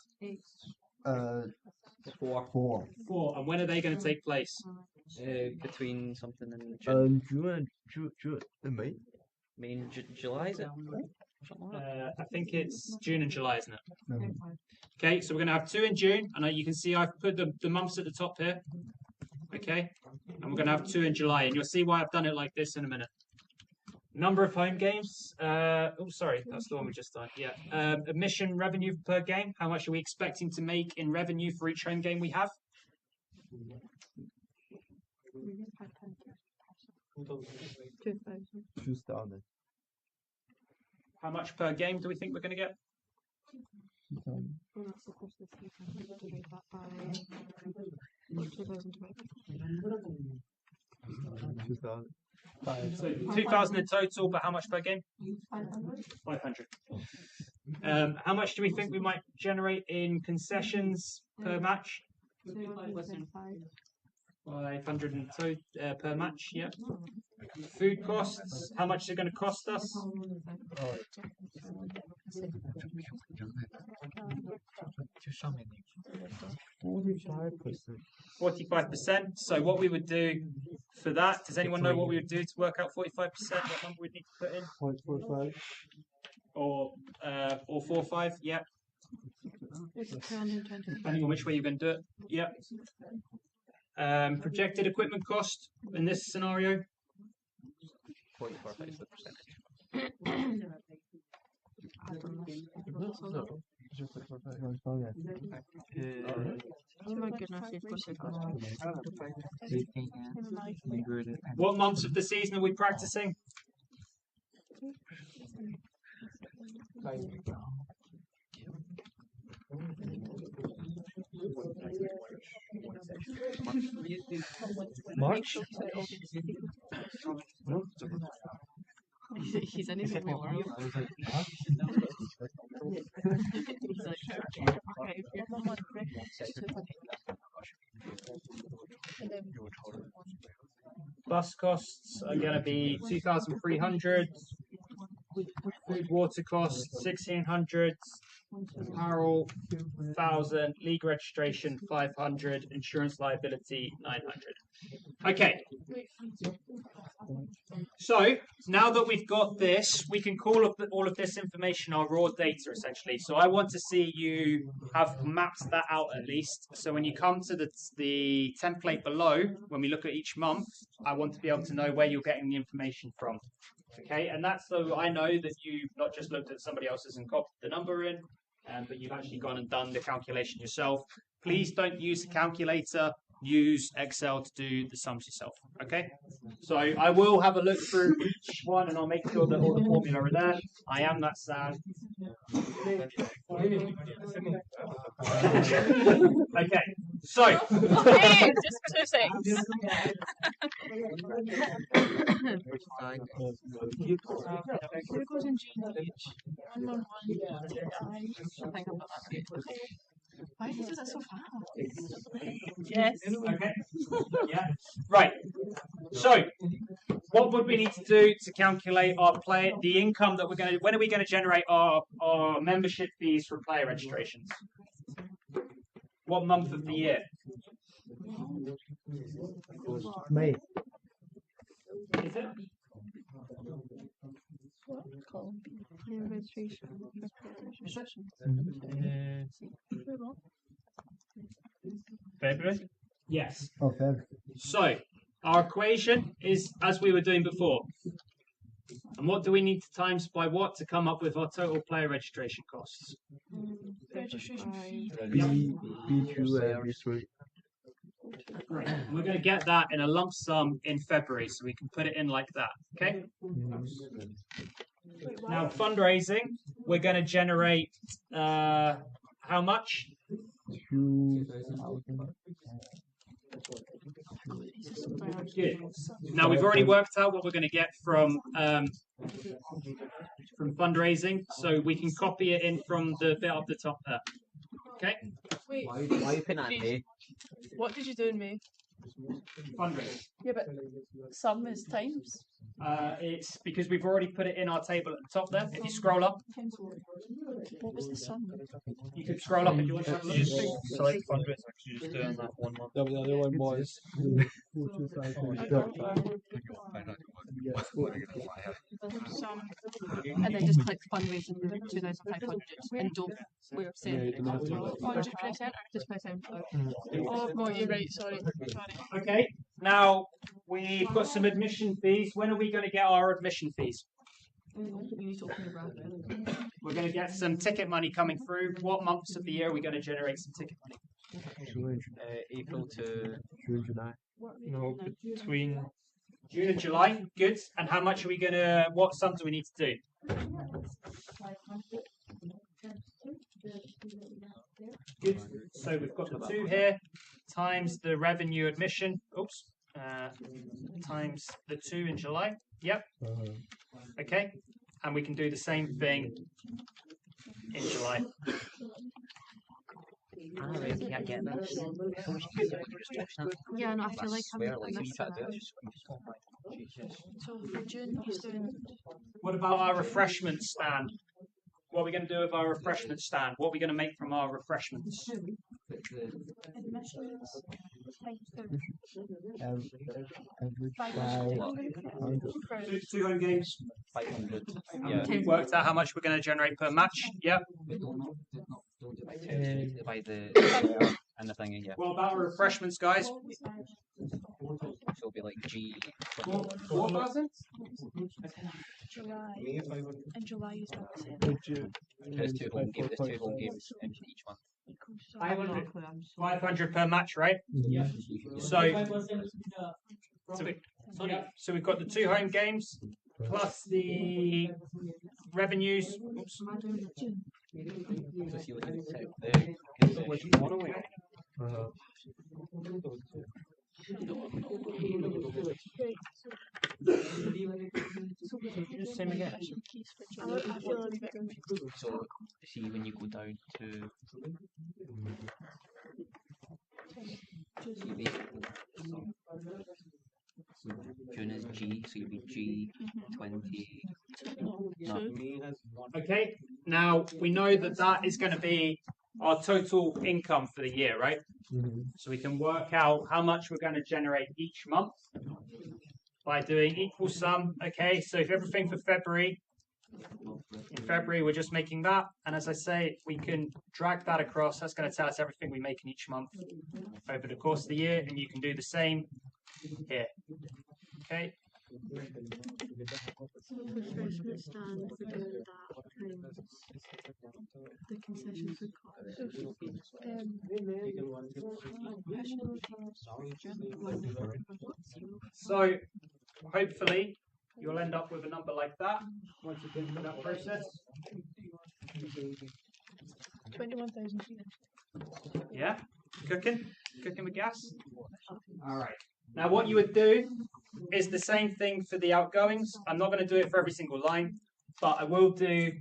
4. And when are they going to take place? Between something and June. June, May. July, is it? I think it's June and July, isn't it? Okay, so we're going to have 2 in June, and you can see I've put the months at the top here. Okay, and we're going to have 2 in July, and you'll see why I've done it like this in a minute. Number of home games. Oh, sorry, that's the one we just done. Yeah. Admission revenue per game. How much are we expecting to make in revenue for each home game we have? 2,000. How much per game do we think we're going to get? 2,000. So 2,000 in total, but how much per game? 500. How much do we think we might generate in concessions per match? 500 per match, yeah. Food costs, how much is it going to cost us? 45%. So what we would do for that, does anyone know what we would do to work out 45%? What number we'd need to put in? 0.45. Or 45, yeah. Depending on which way you're going to do it. Yeah. Projected equipment cost in this scenario? 44 is the percentage. Oh my goodness, you've got it. What months of the season are we practicing? March? He's in his own world. He's like, okay, if you're not Bus costs are going to be 2,300. Food water costs 1,600. Apparel 1,000. League registration 500. Insurance liability 900. Okay. So now that we've got this, we can call up all of this information our raw data essentially. So I want to see you have mapped that out at least. So when you come to the template below, when we look at each month, I want to be able to know where you're getting the information from. Okay, and that's so I know that you've not just looked at somebody else's and copied the number in, but you've actually gone and done the calculation yourself. Please don't use a calculator. Use Excel to do the sums yourself. Okay, so I will have a look through each one and I'll make sure that all the formula are there. I am that sad. Okay, so. Hey, just 2 seconds. Who goes in GH? Why did you do that so fast? Yes. Okay. Yeah. Right. So what would we need to do to calculate the income that we're going to? When are we going to generate our membership fees for player registrations? What month of the year? May. Is it? Player registration. February? Yes. Oh, February. So, our equation is as we were doing before. And what do we need to times by what to come up with our total player registration costs? Registration fee. B2 and B3. We're going to get that in a lump sum in February, so we can put it in like that, okay? Now, fundraising, we're going to generate how much? 2,000. Good. Now, we've already worked out what we're going to get from fundraising, so we can copy it in from the bit up the top there. Okay? Wait. Why are you putting that in May? What did you do in May? Fundraising. Yeah, but sum is times. It's because we've already put it in our table at the top there. If you scroll up, What was the sum? you can scroll up if you want to have a look. Just select fundraising because you're just doing that 1 month. No, but the other one was 2,000. Sum. And then just click fundraising for 2,500 and don't wear Yeah, send. you don't have to. Oh, just press enter. Just press enter. Oh, no, you're right. Sorry. Okay, now we've got some admission fees. When are we going to get our admission fees? You need to open your bracket. We're going to get some ticket money coming through. What months of the year are we going to generate some ticket money? April to June, July. No, between June and July. Good. And how much are we going to? What sums do we need to do? Good. So we've got the 2 here times the revenue admission. Oops. Times the 2 in July. Yep. Okay. And we can do the same thing in July. I really can't get this. Yeah, no, I feel like I'm Swear, like, missing you can't do out. it. So for June, he's doing. What about our refreshment stand? What are we going to do with our refreshment stand? What are we going to make from our refreshments? Admissions. Average 500. 2 home games. 500. Yeah. We've worked out how much we're going to generate per match. Yep. By the and the thingy, yeah. What about our refreshments, guys? So it'll be like G. 4,000? July. And July is about the same. There's 2 home games. There's 2 home games in each month. 500 per match, right? Yeah. So we've got the 2 home games plus the revenues. Oops. So see, look at the tech there. same again. I feel a bit confused. So see when you go down to June is G, so you'll be G20. Okay, now we know that that is going to be our total income for the year, right? So we can work out how much we're going to generate each month by doing equal sum. Okay, so if everything for February, in February we're just making that, and as I say, we can drag that across. That's going to tell us everything we make in each month over the course of the year, and you can do the same here. Okay. So the refreshment stand, we're doing that times the concession food So hopefully you'll end up with a number like that once you've been through that process. 21,000. Yeah, cooking with gas. All right. Now what you would do is the same thing for the outgoings. I'm not going to do it for every single line, but I will do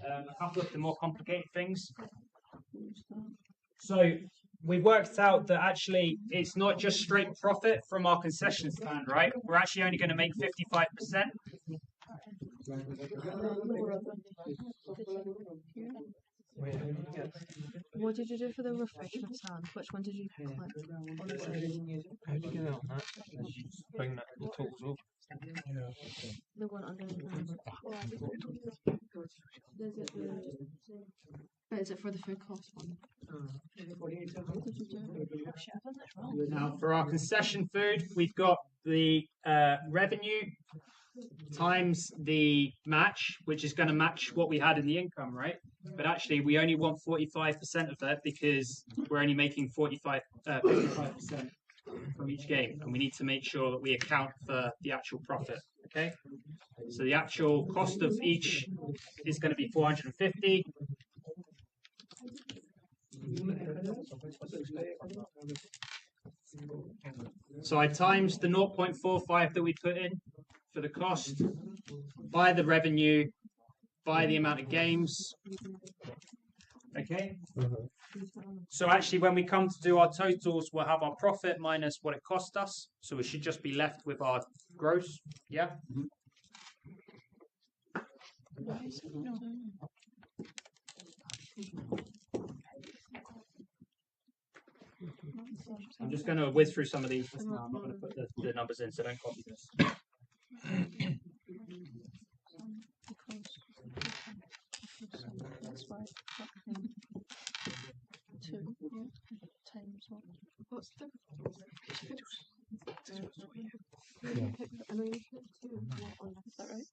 a couple of the more complicated things. So we worked out that actually it's not just straight profit from our concession stand, right? We're actually only going to make 55%. What did you do for the refreshment stand? Which one did you click? How do you get out on that? Bring that the totals up. The one under. Is it for the food cost one? Now, for our concession food, we've got the revenue times the match, which is going to match what we had in the income, right? But actually, we only want 45% of that because we're only making 55% from each game, and we need to make sure that we account for the actual profit. Okay, so the actual cost of each is going to be 450. So I times the 0.45 that we put in for the cost by the revenue by the amount of games. Okay. So actually, when we come to do our totals, we'll have our profit minus what it cost us. So we should just be left with our gross. Yeah. I'm just going to whiz through some of these just now. I'm not going to put the numbers in, so don't copy this. That's right. Two, times one. What's the? Is that right?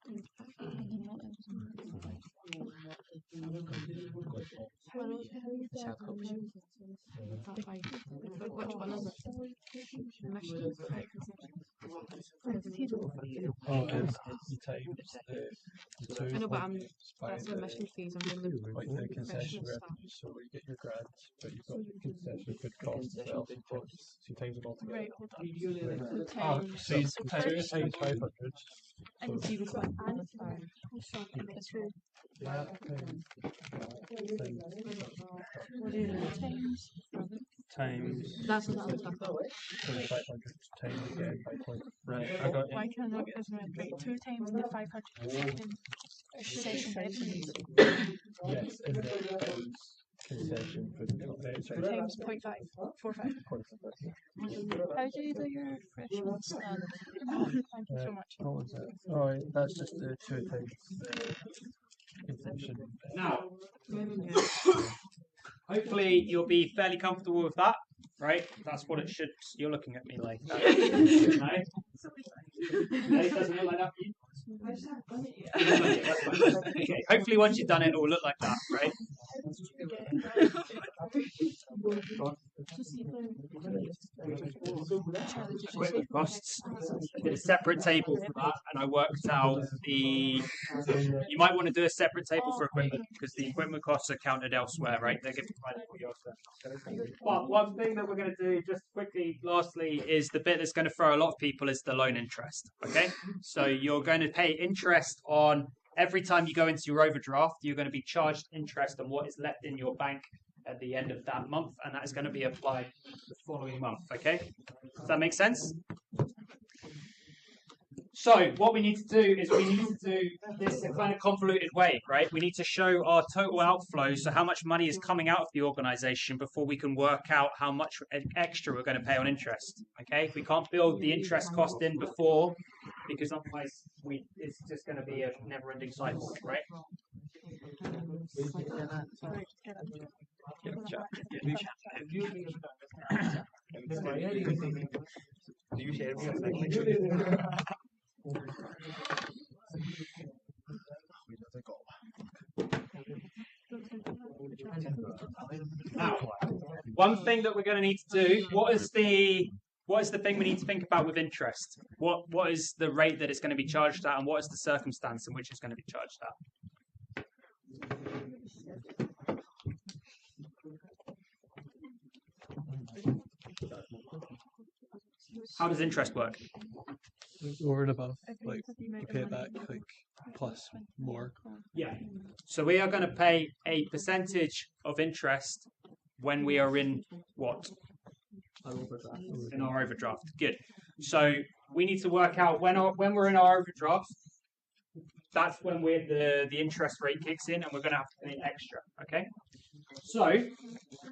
Which one is it? Oh, it's you times the two. I know, but that's the mission fees. I'm doing the like the concession revenue, so you get your grants, but you've got concession food costs as well. So you times them all together. Right, hold on. So you times 500. And you was like, times. That's what I'm talking about. 500 times again 5 point. Right, I got it. Why can I not get this right? Right, 2 times the 500 concession revenue. Yes, and then concession food costs. 2 times 0.545. How do you do your freshman stand? Thank you so much. What was that? Oh, that's just the 2 times concession. Now, hopefully you'll be fairly comfortable with that, right? That's what it should. You're looking at me like that. No? No, it doesn't look like that for you? Okay, hopefully once you've done it, it will look like that, right? Equipment costs. I did a separate table for that, and I worked out the. You might want to do a separate table for equipment because the equipment costs are counted elsewhere, right? They're given provided for you elsewhere. But one thing that we're going to do just quickly, lastly, is the bit that's going to throw a lot of people is the loan interest. Okay, so you're going to pay interest on every time you go into your overdraft. You're going to be charged interest on what is left in your bank at the end of that month, and that is going to be applied the following month. Okay, does that make sense? So what we need to do is we need to do this in a kind of convoluted way, right? We need to show our total outflows, so how much money is coming out of the organisation before we can work out how much extra we're going to pay on interest. Okay, we can't build the interest cost in before because otherwise it's just going to be a never-ending cycle, right? Now, one thing that we're going to need to do, what is the thing we need to think about with interest? What is the rate that it's going to be charged at, and what is the circumstance in which it's going to be charged at? How does interest work? Over and above, like you pay it back, like plus more. Yeah. So we are going to pay a percentage of interest when we are in what? In our overdraft. Good. So we need to work out when we're in our overdraft. That's when the interest rate kicks in, and we're going to have to pay extra. Okay. So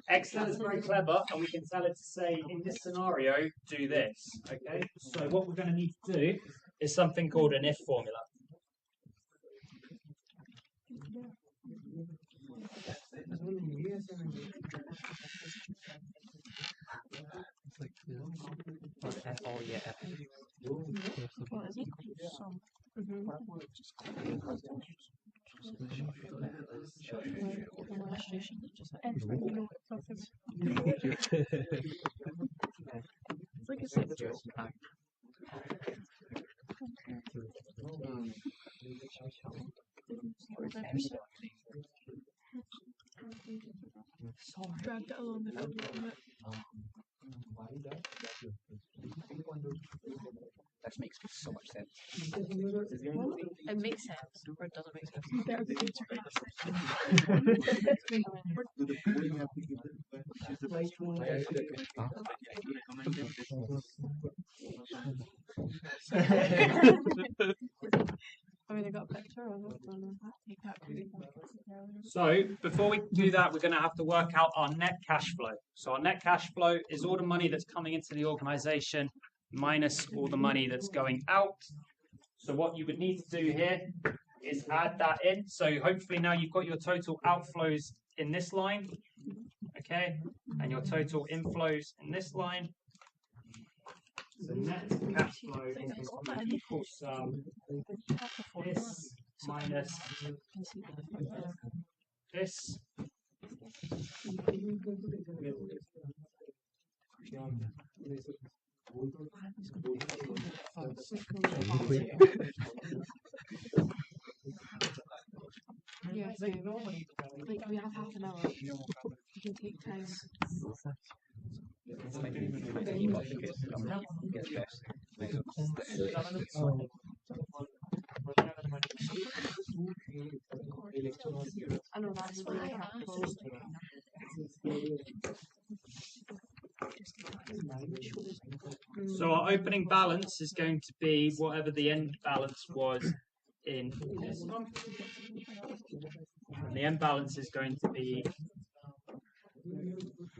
Excel is very clever, and we can tell it to say, in this scenario, do this. Okay. So what we're going to need to do is something called an if formula. Oh yeah. Dragged it along the field a little bit. That makes so much sense. It makes sense, or it doesn't make sense. I mean, I got a picture of it. So before we do that, we're going to have to work out our net cash flow. So our net cash flow is all the money that's coming into the organization minus all the money that's going out. So what you would need to do here is add that in. So hopefully now you've got your total outflows in this line, okay, and your total inflows in this line. So net cash flow equals this minus this. Yeah, so, like, we have half an hour. You can take time. I know that's really helpful. So our opening balance is going to be whatever the end balance was in this month. And the end balance is going to be,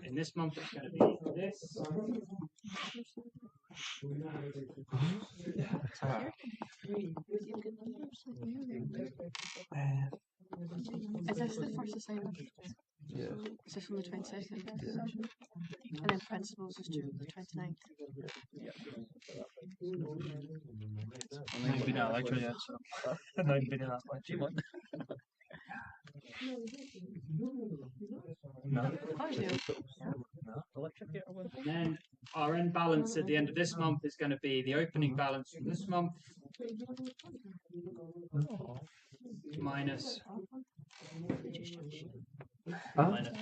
in this month it's going to be this. Is this the first assignment? Yeah. Is this on the 22nd? And then principals is due on the 29th. I'm not been out actually yet, so I've not been in last few months. No. And then our end balance at the end of this month is going to be the opening balance from this month minus minus.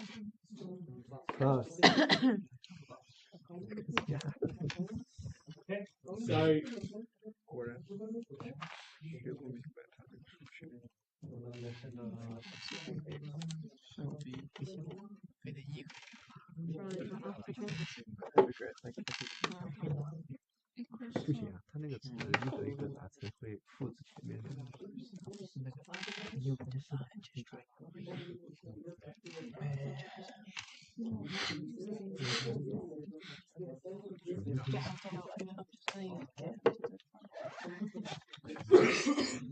Okay, so不行啊，他那个词一个一个打词会复制前面的。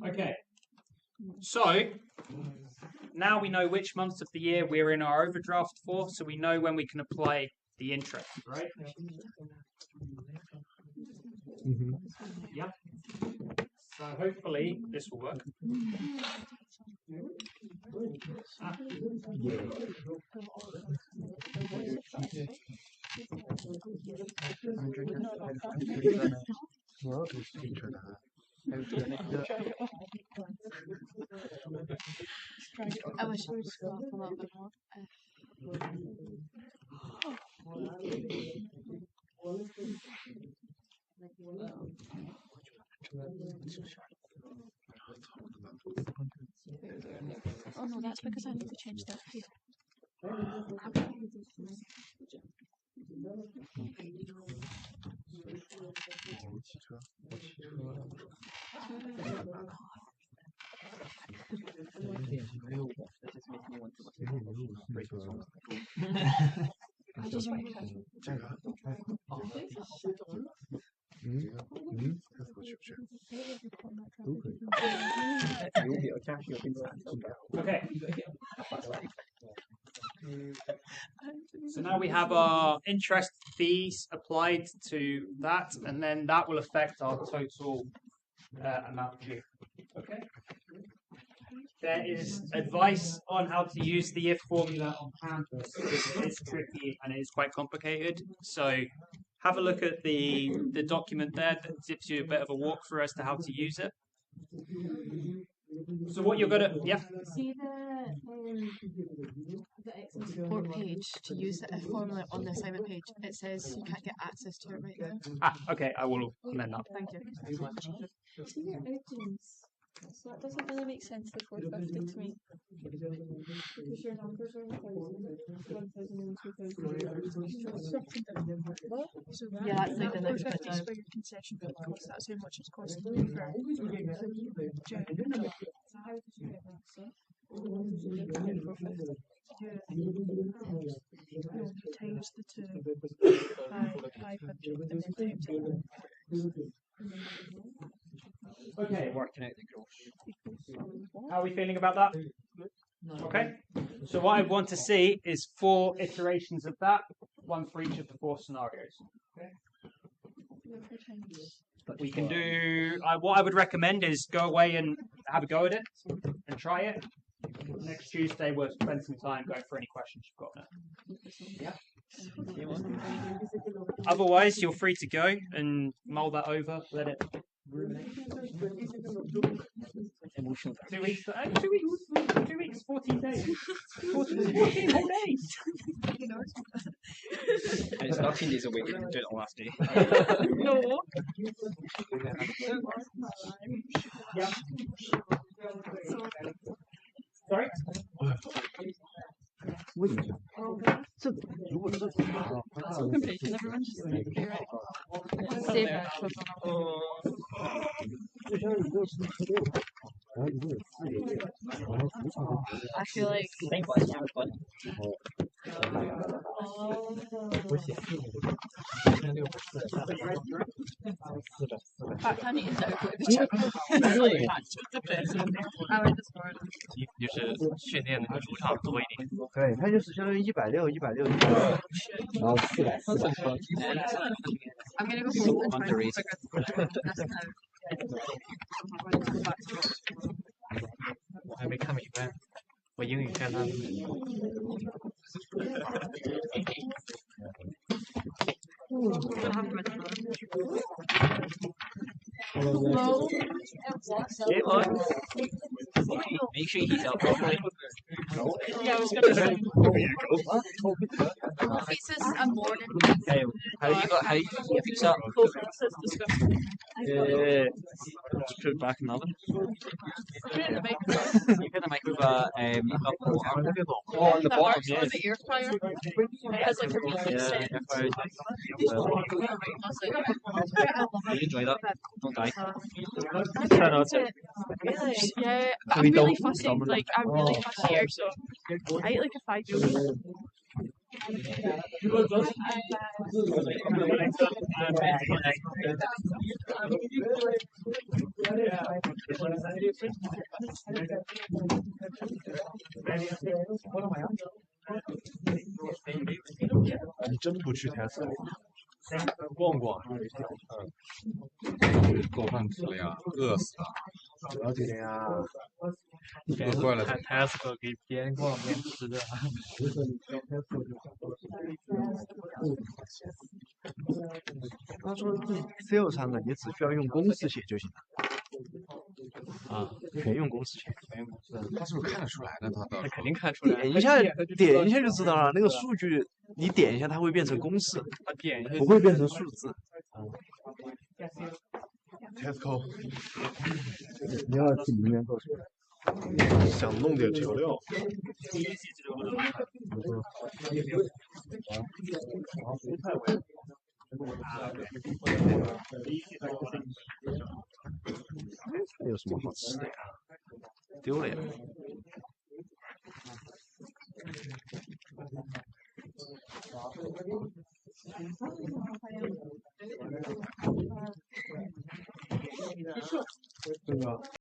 Okay, so now we know which months of the year we're in our overdraft for, so we know when we can apply the interest, right? Yeah. So hopefully this will work. I wish we would scroll up a little bit more. Oh no, that's because I need to change that here. 汽车，这个，看过去不去？都可以。Okay. So now we have our interest fees applied to that, and then that will affect our total amount due. Okay. There is advice on how to use the if formula on Canvas. It's tricky and it is quite complicated. So have a look at the document there that gives you a bit of a walkthrough as to how to use it. So what you're gonna, yeah. See the Excel support page to use the if formula on the assignment page. It says you can't get access to it right now. Okay, I will amend that. Thank you. See your outings. So that doesn't really make sense, the 450 to me. Because your numbers are 1,000, 1,000 and 2,000. What? So that, Yeah, that's like the next bit 450 is down. for your concession bill cost. That's how much it's costing you for Jen. So how did you get that, sir? 450. No, times the 2 by 500 and then times it. Okay. Working out the gross. How are we feeling about that? Okay. So what I want to see is 4 iterations of that, one for each of the 4 scenarios. Okay. We can do. What I would recommend is go away and have a go at it and try it. Next Tuesday, we'll spend some time going through any questions you've got now. Yeah. Otherwise, you're free to go and mull that over. Let it ruminate. 2 weeks. 2 weeks. 2 weeks. 14 days. 14 whole days. It's 13 days a week. You can do it the last day. No. Yeah. Sorry? 问一下，这个如果这种的话，它是 就相当于一个是6，然后一个有4个月，然后补偿的 I feel like 我写4个，1600，他你在回的就是训练那个主场多一点。对，它就是相当于160，然后400。I'm gonna go home and try to Underrated. figure this out. 我还没看明白，我英语干烂了。Hello. Make sure you heat up properly. Yeah, I was gonna say. This is a morning. Hey, how do you fix up? Just put it back in the oven. Put it in the microwave. You put the microwave a cup of water. Oh, on the bottom, yeah. The air fryer. It has like a Yeah, air fryer. You enjoy that. Don't die. Try not to. Really? Yeah, but I'm really fussy. Like, I'm really fussy here, so I eat like a 5-year-old.你真不去 Tesco 逛逛？做饭吃了呀，饿死了。了解了呀。饿坏了。看 Tesco 给边逛边吃的。他说 Excel 上的你只需要用公式写就行了。啊，全用公式写。他是不是看得出来的？他肯定看出来。点一下就知道了，那个数据你点一下它会变成公式，点一下不会变成数字。Tesco，你要去里面做什么？想弄点调料。这有什么好吃的呀？丢了呀！这个